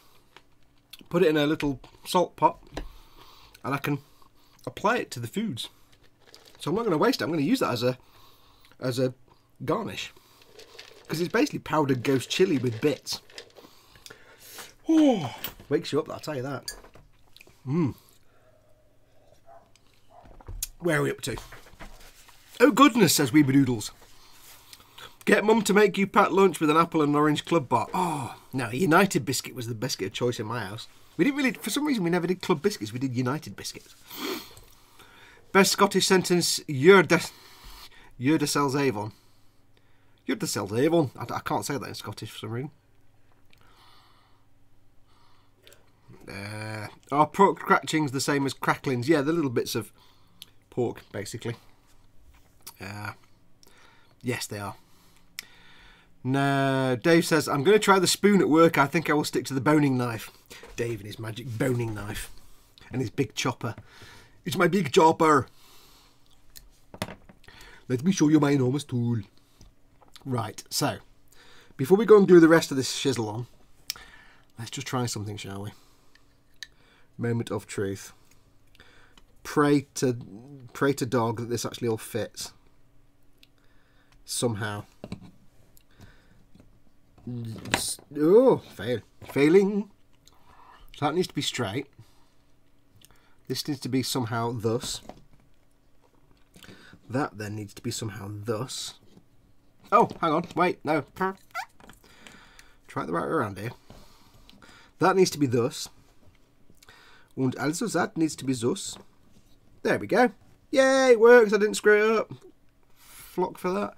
put it in a little salt pot, and I can apply it to the foods. So I'm not going to waste it. I'm going to use that as a garnish, because it's basically powdered ghost chili with bits. Oh, wakes you up, I'll tell you that. Where are we up to? Oh goodness, says Weebadoodles. Get mum to make you packed lunch with an apple and an orange club bar. Oh, no, United biscuit was the biscuit of choice in my house. We didn't really, for some reason, we never did club biscuits. We did United biscuits. Best Scottish sentence, you're de sells Avon. You're de sells Avon. I can't say that in Scottish for some reason. Are pork scratchings the same as cracklings? Yeah, the little bits of pork, basically. Yes, they are. No, Dave says, I'm going to try the spoon at work. I think I will stick to the boning knife. Dave and his magic boning knife. And his big chopper. It's my big chopper. Let me show you my enormous tool. Right, so, before we go and glue the rest of this shizzle on, let's just try something, shall we? Moment of truth. Pray to dog that this actually all fits. Somehow. Oh, failing. So that needs to be straight. This needs to be somehow thus. That then needs to be somehow thus. Oh, hang on, wait, no. Try it the right way around here. That needs to be thus. And also that needs to be thus. There we go. Yay, it works. I didn't screw it up. Flock for that.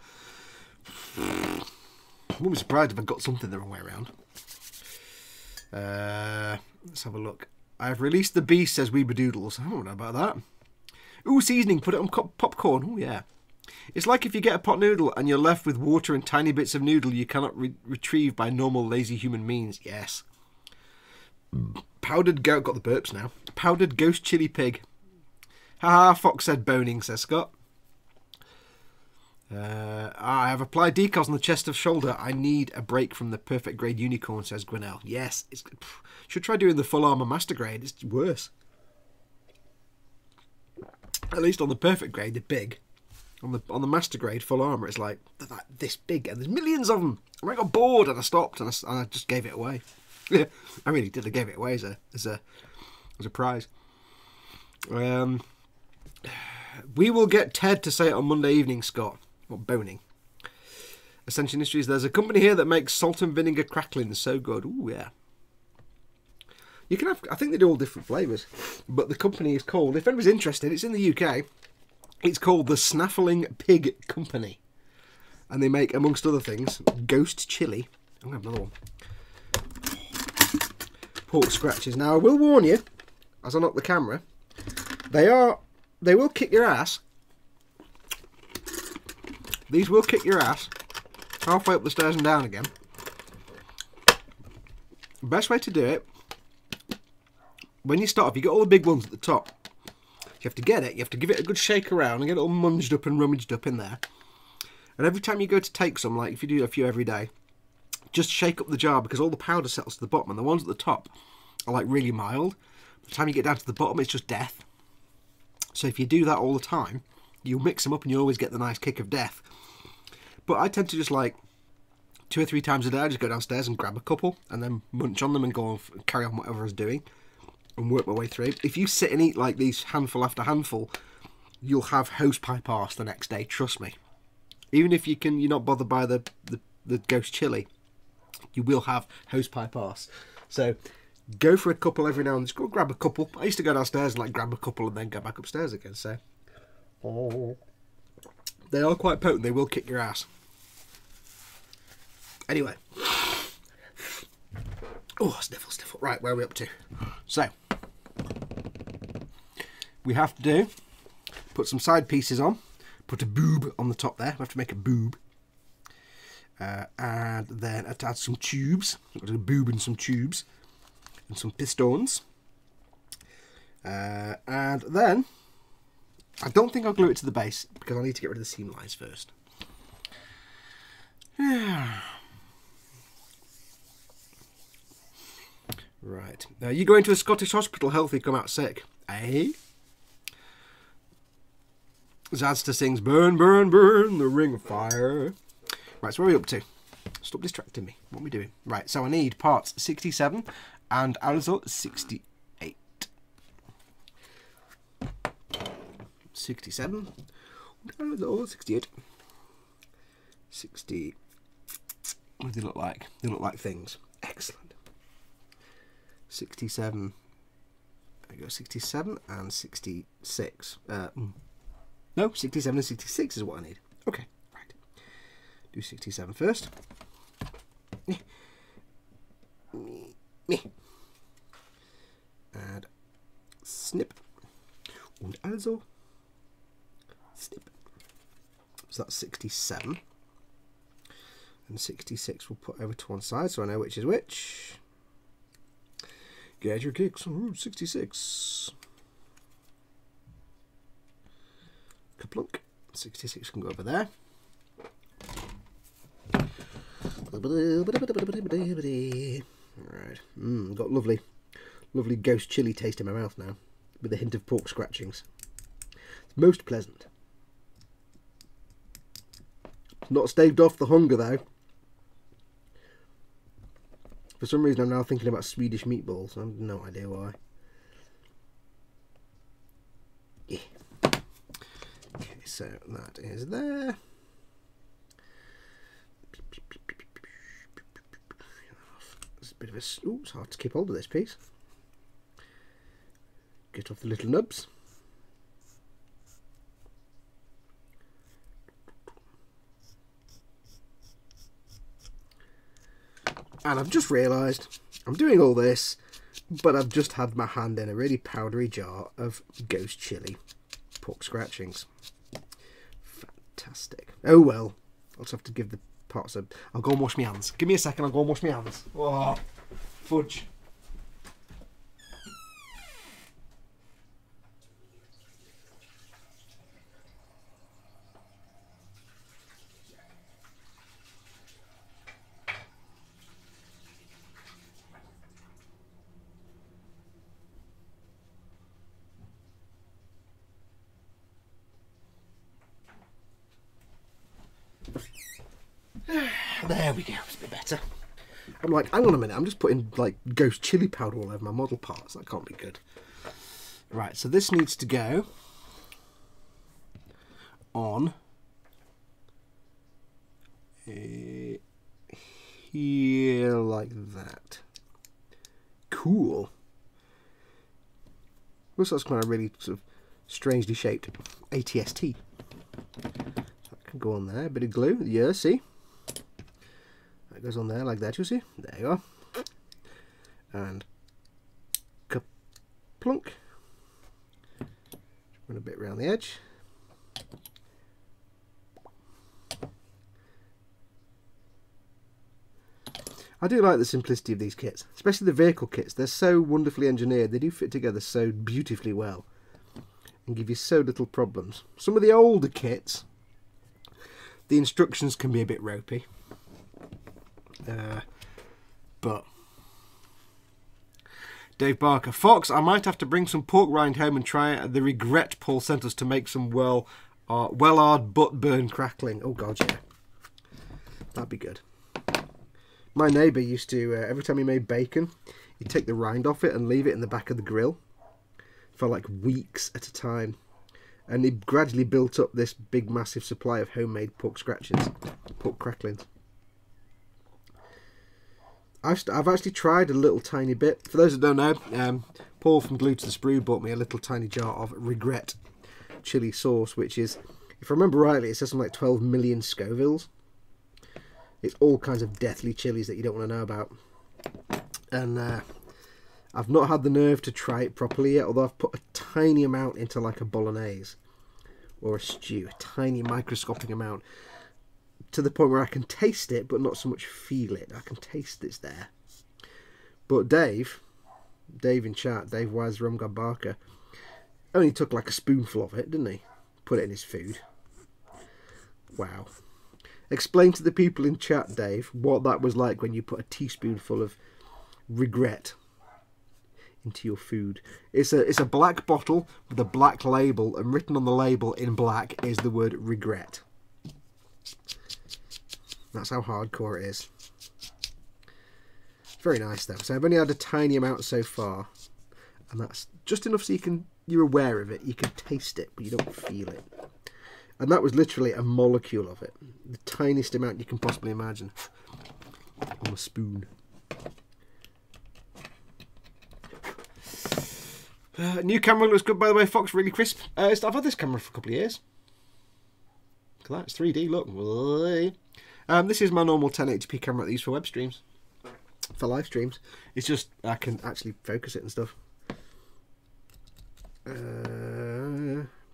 I wouldn't be surprised if I got something the wrong way around. Let's have a look. I've released the beast, says Weebadoodles. I don't know about that. Ooh, seasoning. Put it on popcorn. Oh, yeah. It's like if you get a pot noodle and you're left with water and tiny bits of noodle you cannot retrieve by normal lazy human means. Yes. Powdered goat. Got the burps now. Powdered ghost chili pig. Haha, Fox said boning, says Scott. I have applied decals on the chest of shoulder. I need a break from the perfect grade unicorn, says Grinnell. Yes, should try doing the full armor master grade. It's worse. At least on the perfect grade, they're big. On the master grade full armor, it's like this big, and there's millions of them. And I got bored and I stopped and I just gave it away. Yeah, I really did. I gave it away as a prize. We will get Ted to say it on Monday evening, Scott. What boning? Ascension Industries. There's a company here that makes salt and vinegar cracklings. So good. Ooh, yeah. You can have. I think they do all different flavours, but the company is called. If anybody's interested, it's in the UK. It's called the Snaffling Pig Company. And they make, amongst other things, ghost chili. I'm going to have another one. Pork scratches. Now, I will warn you, as I knock the camera, they will kick your ass. These will kick your ass. Halfway up the stairs and down again. The best way to do it, when you start off, you get all the big ones at the top. You have to get it, you have to give it a good shake around and get it all munged up and rummaged up in there. And every time you go to take some, like if you do a few every day, just shake up the jar because all the powder settles to the bottom and the ones at the top are like really mild. By the time you get down to the bottom, it's just death. So if you do that all the time, you'll mix them up and you always get the nice kick of death. But I tend to just like 2 or 3 times a day, I just go downstairs and grab a couple and then munch on them and go on and carry on whatever I was doing and work my way through. If you sit and eat like these handful after handful, you'll have hosepipe arse the next day, trust me. Even if you're not bothered by the ghost chili, you will have hosepipe arse. So go for a couple every now and then. Just go grab a couple. I used to go downstairs and like grab a couple and then go back upstairs again. So they are quite potent. They will kick your ass. Anyway. Oh, sniffle, sniffle. Right, where are we up to? So we have to put some side pieces on. Put a boob on the top there. We have to make a boob. And then add some tubes. Got a boob and some tubes. And some pistons. And then, I don't think I'll glue it to the base because I need to get rid of the seam lines first. Right. Now, you go into a Scottish hospital healthy, come out sick. Eh? Zadster sings, burn, burn, burn, the ring of fire. Right, so where are we up to? Stop distracting me. What are we doing? Right, so I need parts 67 and also 68. 67 and also 68. 60. What do they look like? They look like things. Excellent. 67. There we go, 67 and 66. No, 67 and 66 is what I need. Okay, right. Do 67 first. And snip. Und also snip. So that's 67. And 66 we'll put over to one side so I know which is which. Get your kicks on Route 66. Kaplunk. 66 can go over there. Right. Got lovely ghost chili taste in my mouth now, with a hint of pork scratchings. It's most pleasant. Not staved off the hunger though. For some reason I'm now thinking about Swedish meatballs. I have no idea why. Yeah. Okay, so that is there. It's a bit of a... Ooh, it's hard to keep hold of this piece. Get off the little nubs. And I've just realised I'm doing all this, but I've just had my hand in a really powdery jar of ghost chili pork scratchings. Fantastic. Oh well, I'll just have to give the parts a... I'll go and wash my hands. Give me a second, I'll go and wash my hands. Oh, fudge. There we go, it's a bit better. I'm like, hang on a minute, I'm just putting like ghost chili powder all over my model parts. That can't be good. Right, so this needs to go on here like that. Cool. Looks like kind of really sort of strangely shaped ATST. That can go on there. A bit of glue. Yeah, see? That goes on there like that, you see? There you are. And plunk. Run a bit around the edge. I do like the simplicity of these kits, especially the vehicle kits. They're so wonderfully engineered. They do fit together so beautifully well and give you so little problems. Some of the older kits, the instructions can be a bit ropey. But Dave Barker, Fox, I might have to bring some pork rind home and try the regret Paul sent us to make some well-hard butt burn crackling. Oh god, yeah, that'd be good. My neighbour used to, every time he made bacon, he'd take the rind off it and leave it in the back of the grill for like weeks at a time. And he gradually built up this big massive supply of homemade pork scratchings, pork cracklings. I've actually tried a little tiny bit. For those who don't know, Paul from Glue to the Sprue bought me a little tiny jar of regret chili sauce, which is, if I remember rightly, it says something like 12 million Scovilles. It's all kinds of deathly chilies that you don't want to know about. And I've not had the nerve to try it properly yet, although I've put a tiny amount into like a bolognese or a stew, a tiny microscopic amount, to the point where I can taste it but not so much feel it. I can taste it's there. But Dave in chat, Dave Wise Rumgod Barker, only took like a spoonful of it, didn't he? Put it in his food. Wow. Explain to the people in chat, Dave, what that was like when you put a teaspoonful of regret into your food. It's a black bottle with a black label, and written on the label in black is the word regret. That's how hardcore it is. Very nice though. So I've only had a tiny amount so far, and that's just enough so you're aware of it. You can taste it, but you don't feel it. And that was literally a molecule of it. The tiniest amount you can possibly imagine. On a spoon. New camera looks good, by the way, Fox. Really crisp. I've had this camera for a couple of years. Look at that. It's 3D. Look. This is my normal 1080p camera that I use for web streams. For live streams. It's just, I can actually focus it and stuff.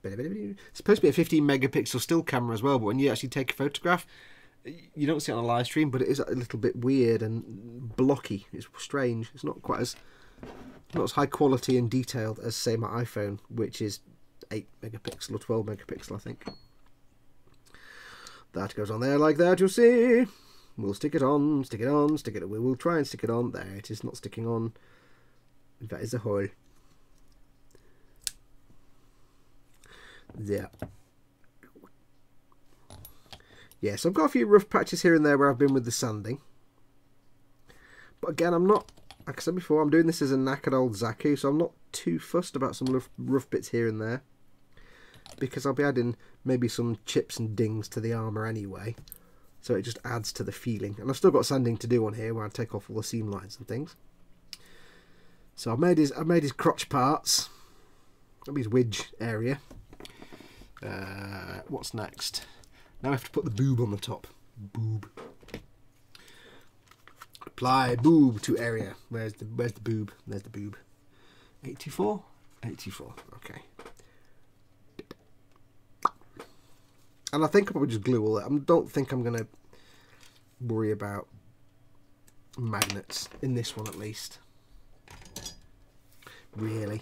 It's supposed to be a 15 megapixel still camera as well, but when you actually take a photograph, you don't see it on a live stream, but it is a little bit weird and blocky. It's strange. It's not quite as, not as high quality and detailed as, say, my iPhone, which is 8 megapixel or 12 megapixel, I think. That goes on there like that, you'll see. We'll stick it on, stick it on, stick it on. We will try and stick it on. There, it is not sticking on. That is a hole. There. Yeah, so I've got a few rough patches here and there where I've been with the sanding. But again, I'm not, like I said before, I'm doing this as a knackered old Zaku, so I'm not too fussed about some rough bits here and there. Because I'll be adding maybe some chips and dings to the armour anyway. So it just adds to the feeling. And I've still got sanding to do on here where I take off all the seam lines and things. So I've made his crotch parts. His widge area. What's next? Now I have to put the boob on the top. Boob. Apply boob to area. Where's the boob? There's the boob. 84? 84. Okay. And I think I'll probably just glue all that. I don't think I'm going to worry about magnets in this one, at least. Really.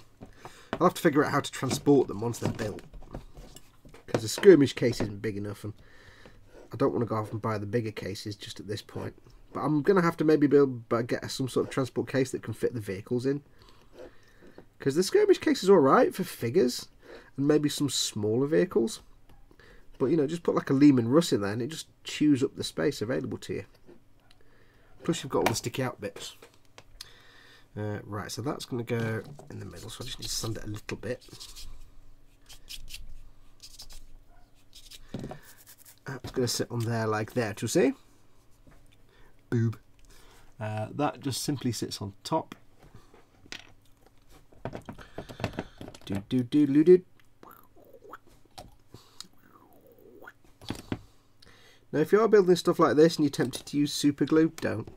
I'll have to figure out how to transport them once they're built. Because the skirmish case isn't big enough, and I don't want to go off and buy the bigger cases just at this point. But I'm going to have to maybe get some sort of transport case that can fit the vehicles in. Because the skirmish case is alright for figures, and maybe some smaller vehicles. But, you know, just put like a Lehman Russ in there and it just chews up the space available to you. Plus you've got all the sticky out bits. Right, so that's going to go in the middle, so I just need to sand it a little bit. That's going to sit on there like that, you see? Boob. That just simply sits on top. Now, if you are building stuff like this and you're tempted to use super glue, don't.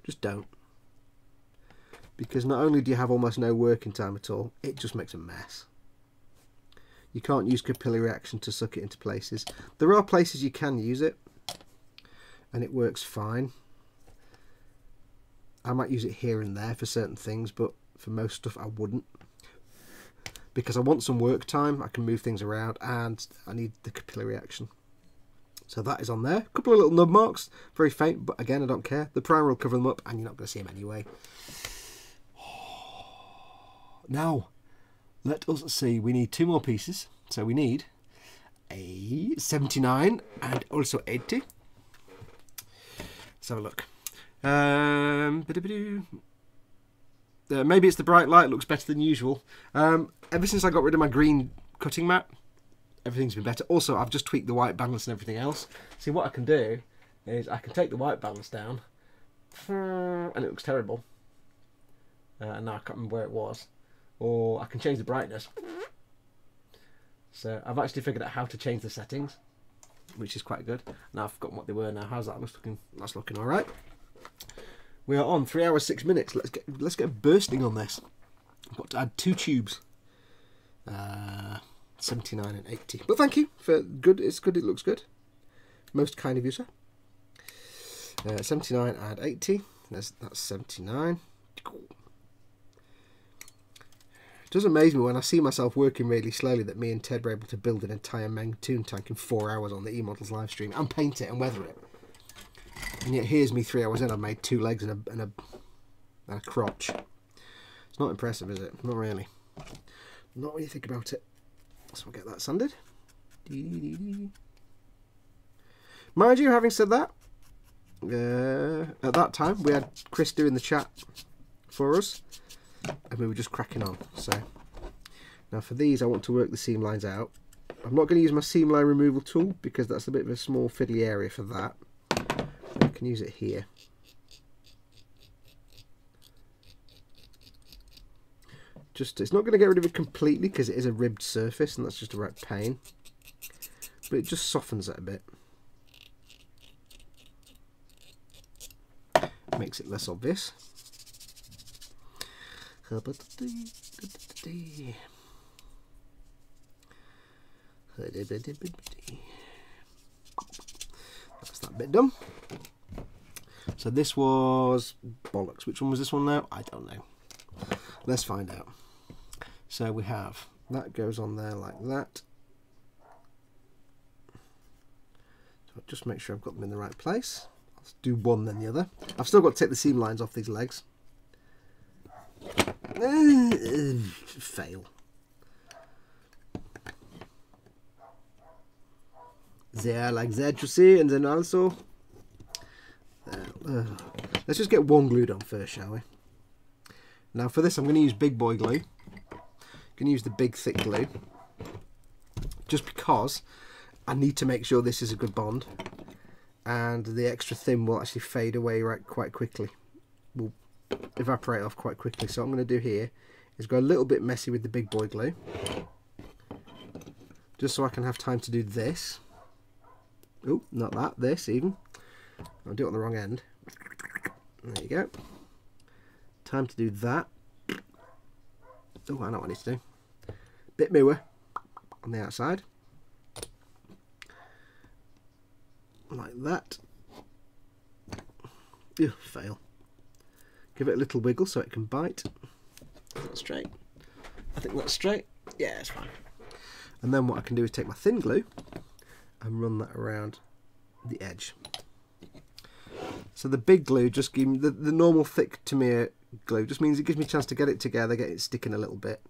Just don't. Because not only do you have almost no working time at all, it just makes a mess. You can't use capillary action to suck it into places. There are places you can use it, and it works fine. I might use it here and there for certain things, but for most stuff I wouldn't. Because I want some work time, I can move things around, and I need the capillary action. So that is on there. A couple of little nub marks, very faint, but again, I don't care. The primer will cover them up, and you're not going to see them anyway. Now, let us see. We need 2 more pieces. So we need a 79 and also 80. Let's have a look. Maybe it's the bright light, looks better than usual. Ever since I got rid of my green cutting mat, everything's been better. Also, I've just tweaked the white balance and everything else. See, what I can do is I can take the white balance down, and it looks terrible. And now I can't remember where it was. Or I can change the brightness. So I've actually figured out how to change the settings, which is quite good. Now I've forgotten what they were now. How's that looking? That's looking all right. We are on 3 hours 6 minutes. Let's get bursting on this. I've got to add 2 tubes. 79 and 80. But thank you for good. It's good. It looks good. Most kind of you, sir. 79 and 80. That's 79. It does amaze me when I see myself working really slowly that me and Ted were able to build an entire Mantoon tank in 4 hours on the E-Models live stream and paint it and weather it. And yet here's me 3 hours in, I've made 2 legs and a crotch. It's not impressive, is it? Not really. Not when you think about it. So we'll get that sanded. Mind you, having said that, at that time we had Chris doing the chat for us. And we were just cracking on. So now for these I want to work the seam lines out. I'm not going to use my seam line removal tool because that's a bit of a small fiddly area for that. I can use it here. It's not going to get rid of it completely because it is a ribbed surface and that's just a right pain. But it just softens it a bit. Makes it less obvious. That's that bit done. So this was bollocks. Which one was this one now? I don't know. Let's find out. So we have that goes on there like that. So just make sure I've got them in the right place. I'll do one then the other. I've still got to take the seam lines off these legs. Fail. There, like that, you see, and then also let's just get one glued on first, shall we? Now for this I'm going to use big boy glue. I'm going to use the big thick glue just because I need to make sure this is a good bond and the extra thin will actually fade away quite quickly. Will evaporate off quite quickly. So what I'm going to do here is go a little bit messy with the big boy glue just so I can have time to do this. Oh, not that, this even. I'll do it on the wrong end. There you go. Time to do that. Oh, I know what I need to do. Bit mooer on the outside. Like that. Ugh, fail. Give it a little wiggle so it can bite. Is that straight? I think that's straight. Yeah, it's fine. And then what I can do is take my thin glue and run that around the edge. So the big glue just gives me the normal thick Tamiya glue just means it gives me a chance to get it together, get it sticking a little bit.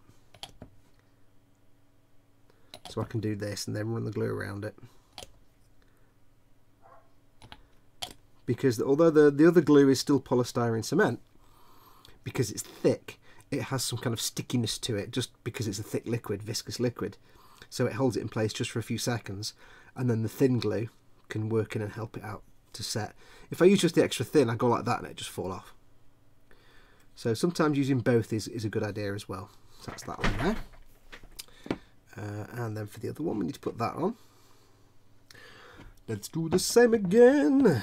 So I can do this and then run the glue around it. Because although the other glue is still polystyrene cement, because it's thick, it has some kind of stickiness to it just because it's a thick liquid, viscous liquid. So it holds it in place just for a few seconds, and then the thin glue can work in and help it out to set. If I use just the extra thin, I go like that and it just fall off. So sometimes using both is a good idea as well. So that's that one there. And then for the other one, we need to put that on. Let's do the same again.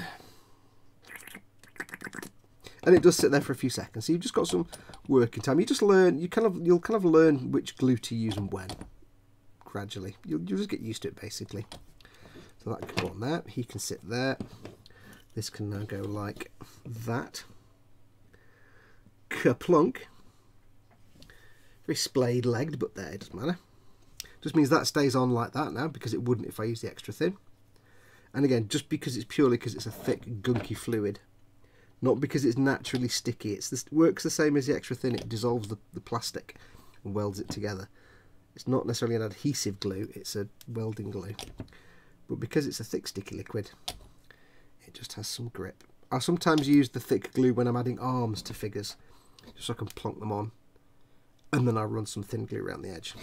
And it does sit there for a few seconds. So you've just got some working time. You just learn. You'll kind of learn which glue to use and when. Gradually, you'll just get used to it basically. So that can go on there. He can sit there. This can now go like that. Kerplunk. Very splayed legged, but there, it doesn't matter. Just means that stays on like that now, because it wouldn't if I use the extra thin. And again, just because it's purely because it's a thick, gunky fluid, not because it's naturally sticky. It works the same as the extra thin. It dissolves the plastic and welds it together. It's not necessarily an adhesive glue, it's a welding glue. But because it's a thick, sticky liquid, it just has some grip. I sometimes use the thick glue when I'm adding arms to figures, just so I can plonk them on. And then I run some thin glue around the edge.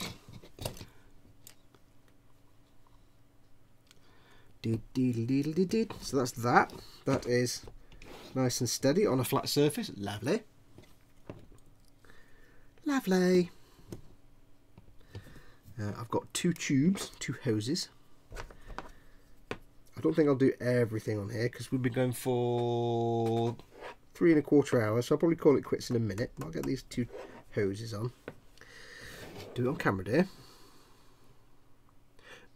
So that's that. That is nice and steady on a flat surface. Lovely. Lovely. I've got 2 tubes, 2 hoses. I don't think I'll do everything on here because we've been going for 3¼ hours, so I'll probably call it quits in a minute. I'll get these 2 hoses on. Do it on camera, dear.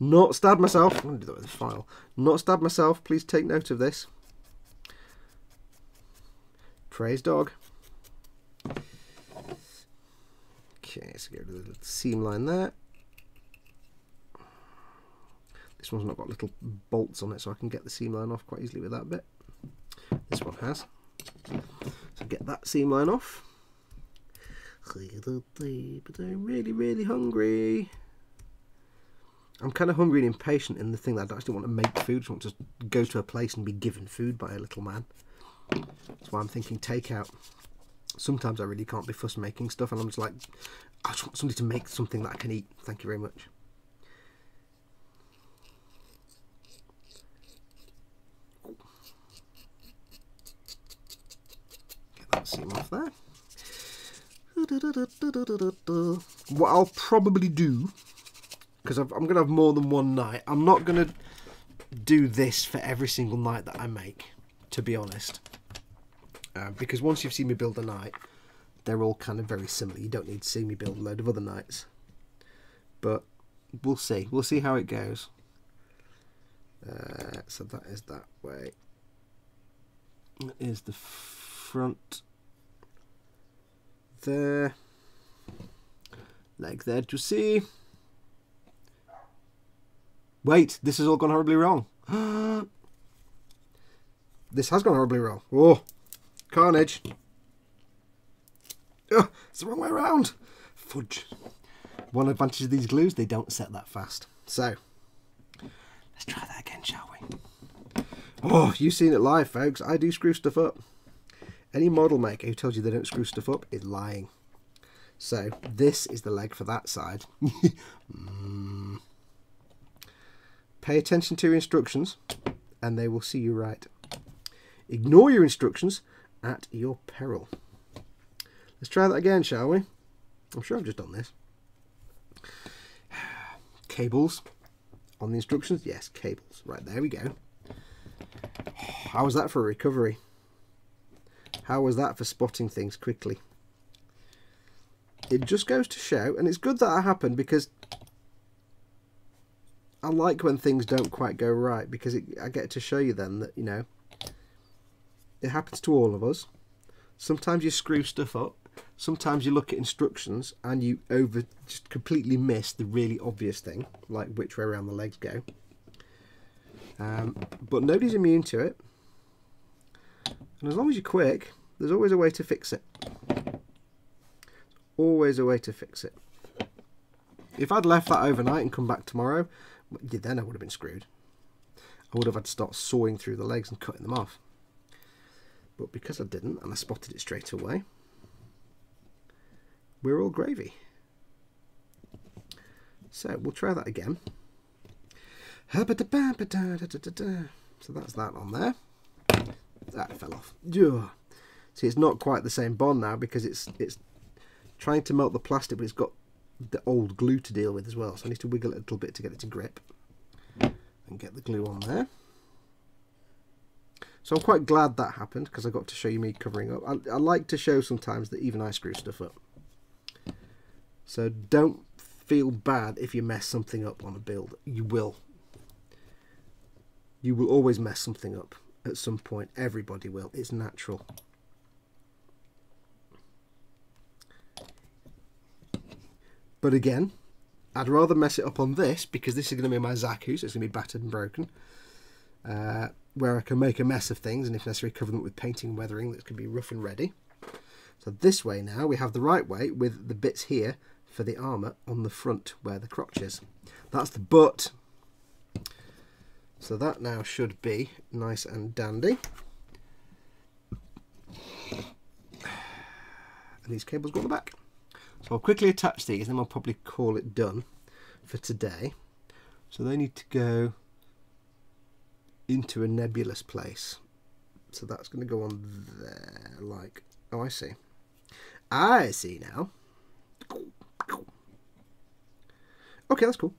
Not stab myself. I'm going to do that with a file. Not stab myself. Please take note of this. Praise dog. Okay, so get rid of the seam line there. This one's not got little bolts on it, so I can get the seam line off quite easily with that bit. This one has. So get that seam line off. But I'm really, really hungry. I'm kind of hungry and impatient in the thing that I don't actually want to make food. I just want to go to a place and be given food by a little man. That's why I'm thinking takeout. Sometimes I really can't be fussed making stuff, and I'm just like, I just want somebody to make something that I can eat. Thank you very much. Get that seam off there. What I'll probably do, because I'm going to have more than one night, I'm not going to do this for every single night that I make, to be honest. Because once you've seen me build a night, they're all kind of very similar. You don't need to see me build a load of other nights. But we'll see. We'll see how it goes. So that is that way. That is the front there. Like that, you see. Wait, this has all gone horribly wrong. This has gone horribly wrong. Oh, carnage. Oh, it's the wrong way around. Fudge. One advantage of these glues, they don't set that fast. So, let's try that again, shall we? Oh, you've seen it live, folks. I do screw stuff up. Any model maker who tells you they don't screw stuff up is lying. So, this is the leg for that side. Pay attention to your instructions, and they will see you right. Ignore your instructions at your peril. Let's try that again, shall we? I'm sure I've just done this. Cables on the instructions. Yes, cables. Right, there we go. How was that for a recovery? How was that for spotting things quickly? It just goes to show, and it's good that that happened, because I like when things don't quite go right, because I get to show you then that, you know, it happens to all of us. Sometimes you screw stuff up. Sometimes you look at instructions and you just completely miss the really obvious thing, like which way around the legs go. But nobody's immune to it. And as long as you're quick, there's always a way to fix it. Always a way to fix it. If I'd left that overnight and come back tomorrow, yeah, then I would have been screwed. I would have had to start sawing through the legs and cutting them off. But because I didn't, and I spotted it straight away, we're all gravy. So we'll try that again. So that's that on there. That fell off. See, it's not quite the same bond now, because it's trying to melt the plastic, but it's got the old glue to deal with as well. So I need to wiggle it a little bit to get it to grip. And get the glue on there. So I'm quite glad that happened, because I got to show you me covering up. I like to show sometimes that even I screw stuff up. So don't feel bad if you mess something up on a build. You will. You will always mess something up at some point. Everybody will. It's natural. But again, I'd rather mess it up on this, because this is going to be my Zaku, so it's going to be battered and broken. Where I can make a mess of things, and if necessary cover them with painting and weathering that can be rough and ready. So this way now we have the right way with the bits here for the armour on the front where the crotch is. That's the butt. So that now should be nice and dandy. And these cables go on the back. So I'll quickly attach these, and then I'll probably call it done for today. So they need to go into a nebulous place. So that's going to go on there, like, oh, I see. I see now. Okay, that's cool.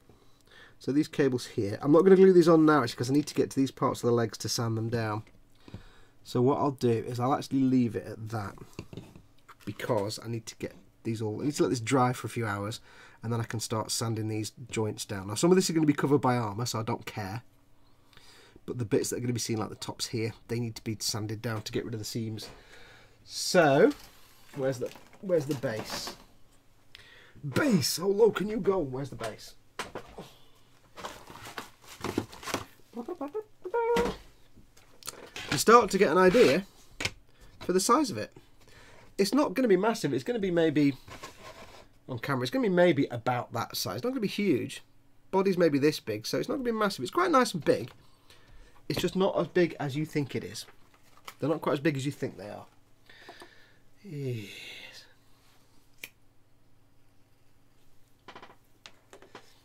So these cables here, I'm not going to glue these on now, actually, because I need to get to these parts of the legs to sand them down. So what I'll do is I'll actually leave it at that, because I need to get these all, I need to let this dry for a few hours, and then I can start sanding these joints down. Now some of this is going to be covered by armour, so I don't care. But the bits that are going to be seen, like the tops here, they need to be sanded down to get rid of the seams. So, where's the base? Base! How low can you go? Where's the base? You start to get an idea for the size of it. It's not going to be massive. It's going to be maybe, on camera, it's going to be maybe about that size. It's not going to be huge. Body's maybe this big, so it's not going to be massive. It's quite nice and big. It's just not as big as you think it is. They're not quite as big as you think they are. Yes.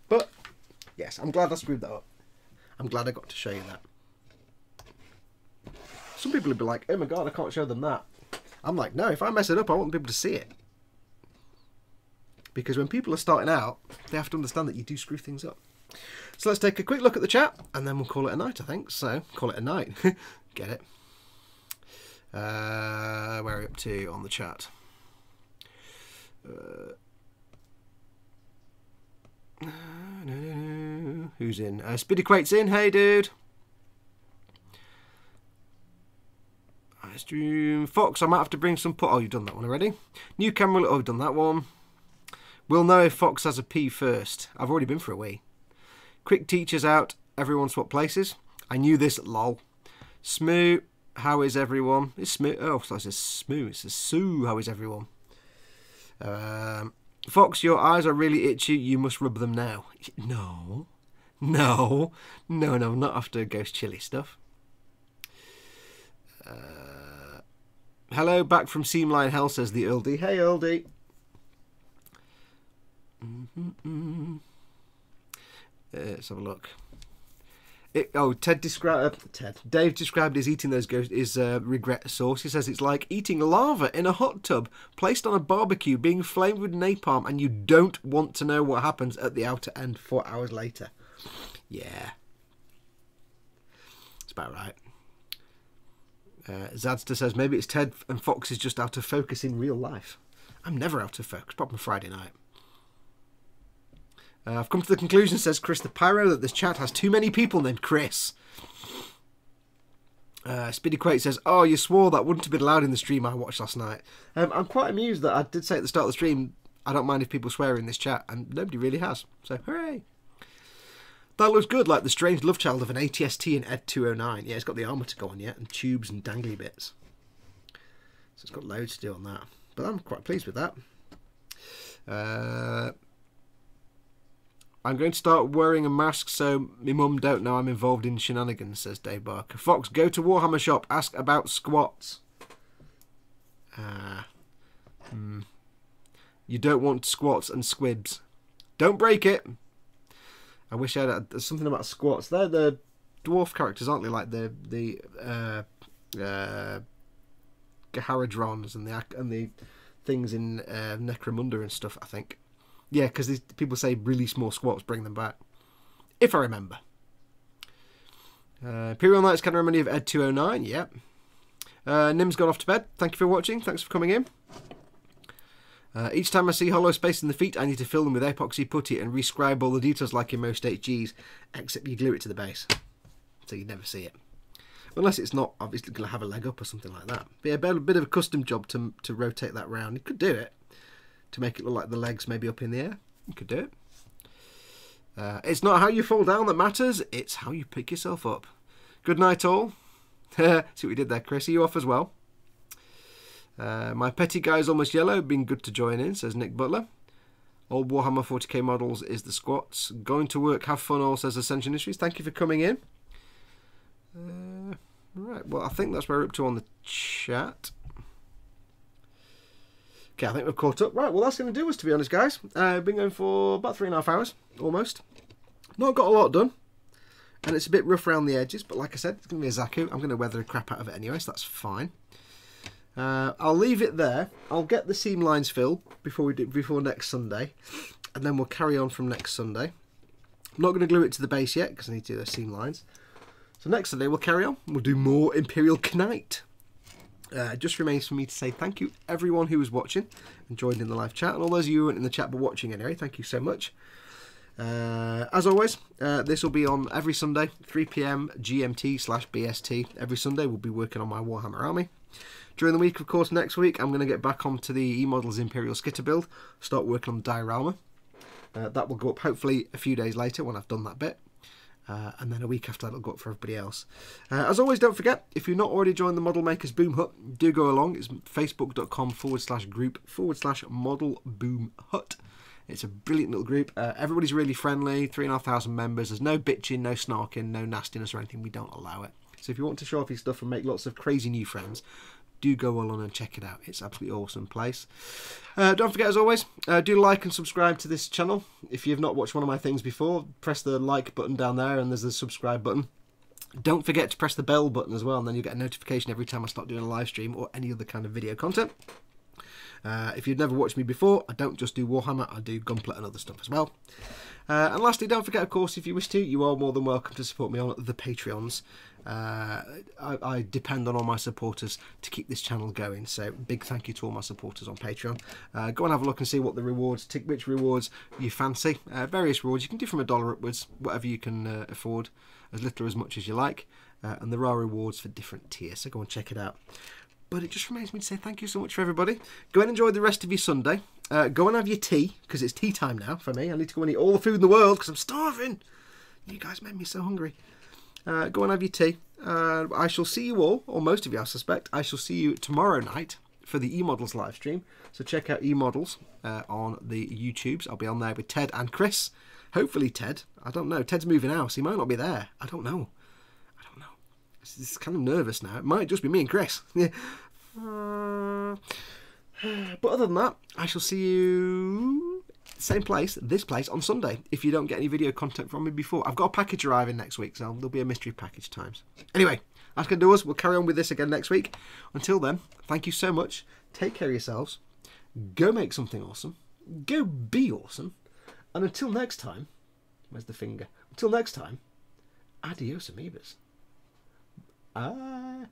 But, yes, I'm glad I screwed that up. I'm glad I got to show you that. Some people would be like, oh my god, I can't show them that. I'm like, no, if I mess it up, I want people to see it. Because when people are starting out, they have to understand that you do screw things up. So let's take a quick look at the chat, and then we'll call it a night, I think. So, call it a night. Get it? Where are we up to on the chat? Who's in? Spiddyquate's in. Hey, dude. Stream. Fox, I might have to bring some put. Oh, you've done that one already. New camera. Oh, I've done that one. We'll know if Fox has a pee first. I've already been for a wee. Quick teachers out. Everyone swap places. I knew this. Lol. Smoo. How is everyone? It's Smoo. Oh, so it says Smoo. It says Sue. How is everyone? Fox, your eyes are really itchy. You must rub them now. No. No. No, no. Not after Ghost Chili stuff. Hello, back from Seamline Hell, says the Earldie. Hey, Earldie. Let's have a look. Dave described his eating those his regret sauce. He says it's like eating lava in a hot tub placed on a barbecue being flamed with napalm, and you don't want to know what happens at the outer end 4 hours later. Yeah. That's about right. Zadster says maybe it's Ted and Fox is just out of focus in real life. I'm never out of focus, apart from Friday night. I've come to the conclusion, says Chris the Pyro, that this chat has too many people named Chris. Spiddyquate says, oh, you swore that wouldn't have been allowed in the stream I watched last night. I'm quite amused that I did say at the start of the stream, I don't mind if people swear in this chat, and nobody really has. So, hooray. That looks good, like the strange love child of an ATST and Ed 209. Yeah, it's got the armour to go on yet, and tubes and dangly bits. So it's got loads to do on that. But I'm quite pleased with that. I'm going to start wearing a mask so my mum don't know I'm involved in shenanigans, says Dave Barker. Fox, go to Warhammer shop, ask about squats. You don't want squats and squibs. Don't break it. I wish I had something about squats. They're the dwarf characters, aren't they? Like the Gaharadrons and the things in Necromunda and stuff, I think. Yeah, because people say release more squats, bring them back. If I remember. Imperial Knights Ceremony of Ed 209, yep. Nim's gone off to bed. Thank you for watching. Thanks for coming in. Each time I see hollow space in the feet, I need to fill them with epoxy putty and rescribe all the details like in most HGs, except you glue it to the base, so you never see it. Unless it's not obviously going to have a leg up or something like that. But yeah, a bit of a custom job to rotate that round. You could do it to make it look like the legs maybe up in the air. You could do it. It's not how you fall down that matters, it's how you pick yourself up. Good night all. See what we did there, Chris. Are you off as well? My petty guy's almost yellow. Been good to join in, says Nick Butler. Old Warhammer 40k models is the squats. Going to work, have fun all, says Ascension Industries. Thank you for coming in. Right, well, I think that's where we're up to on the chat. Okay, I think we've caught up. Right, well, that's going to do us, to be honest, guys. I've been going for about 3.5 hours, almost. Not got a lot done. And it's a bit rough around the edges, but like I said, it's going to be a Zaku. I'm going to weather the crap out of it anyway, so that's fine. I'll leave it there. I'll get the seam lines filled before next Sunday, and then we'll carry on from next Sunday. I'm not going to glue it to the base yet, because I need to do those seam lines. So next Sunday we'll carry on. We'll do more Imperial Knight. It just remains for me to say thank you everyone who was watching and joined in the live chat, and all those of you who weren't in the chat but watching anyway, thank you so much. As always, this will be on every Sunday, 3 PM GMT/BST. Every Sunday we'll be working on my Warhammer army. During the week, of course, next week I'm going to get back onto the E-Models Imperial Skitter build, start working on the diorama. That will go up hopefully a few days later when I've done that bit. And then a week after that it'll go up for everybody else. As always, don't forget, if you've not already joined the Model Makers Boom Hut, do go along. It's facebook.com/group/Model Boom Hut. It's a brilliant little group. Everybody's really friendly, 3,500 members. There's no bitching, no snarking, no nastiness or anything. We don't allow it. So if you want to show off your stuff and make lots of crazy new friends, do go along and check it out. It's an absolutely awesome place. Don't forget, as always, do like and subscribe to this channel. If you've not watched one of my things before, press the like button down there and there's the subscribe button. Don't forget to press the bell button as well, and then you get a notification every time I start doing a live stream or any other kind of video content. If you've never watched me before, I don't just do Warhammer, I do Gunpla and other stuff as well. And lastly, don't forget, of course, if you wish to, you are more than welcome to support me on the Patreons. I depend on all my supporters to keep this channel going, so big thank you to all my supporters on Patreon. Go and have a look and see what the rewards, which rewards you fancy. Various rewards you can do from $1 upwards, whatever you can afford, as little or as much as you like, and there are rewards for different tiers, so go and check it out. But it just remains me to say thank you so much for everybody. Go and enjoy the rest of your Sunday. Go and have your tea, because it's tea time now for me. I need to go and eat all the food in the world because I'm starving. You guys made me so hungry. Go and have your tea. I shall see you all, or most of you I suspect, I shall see you tomorrow night for the E-Models live stream. So check out E-Models on the YouTubes. I'll be on there with Ted and Chris. Hopefully Ted. I don't know. Ted's moving house. He might not be there. I don't know. It's kind of nervous now. It might just be me and Chris. But other than that, I shall see you same place, this place, on Sunday, if you don't get any video content from me before. I've got a package arriving next week, so there'll be a mystery package times. Anyway, that's going to do us. We'll carry on with this again next week. Until then, thank you so much. Take care of yourselves. Go make something awesome. Go be awesome. And until next time, where's the finger? Until next time, adios amoebas. Ah.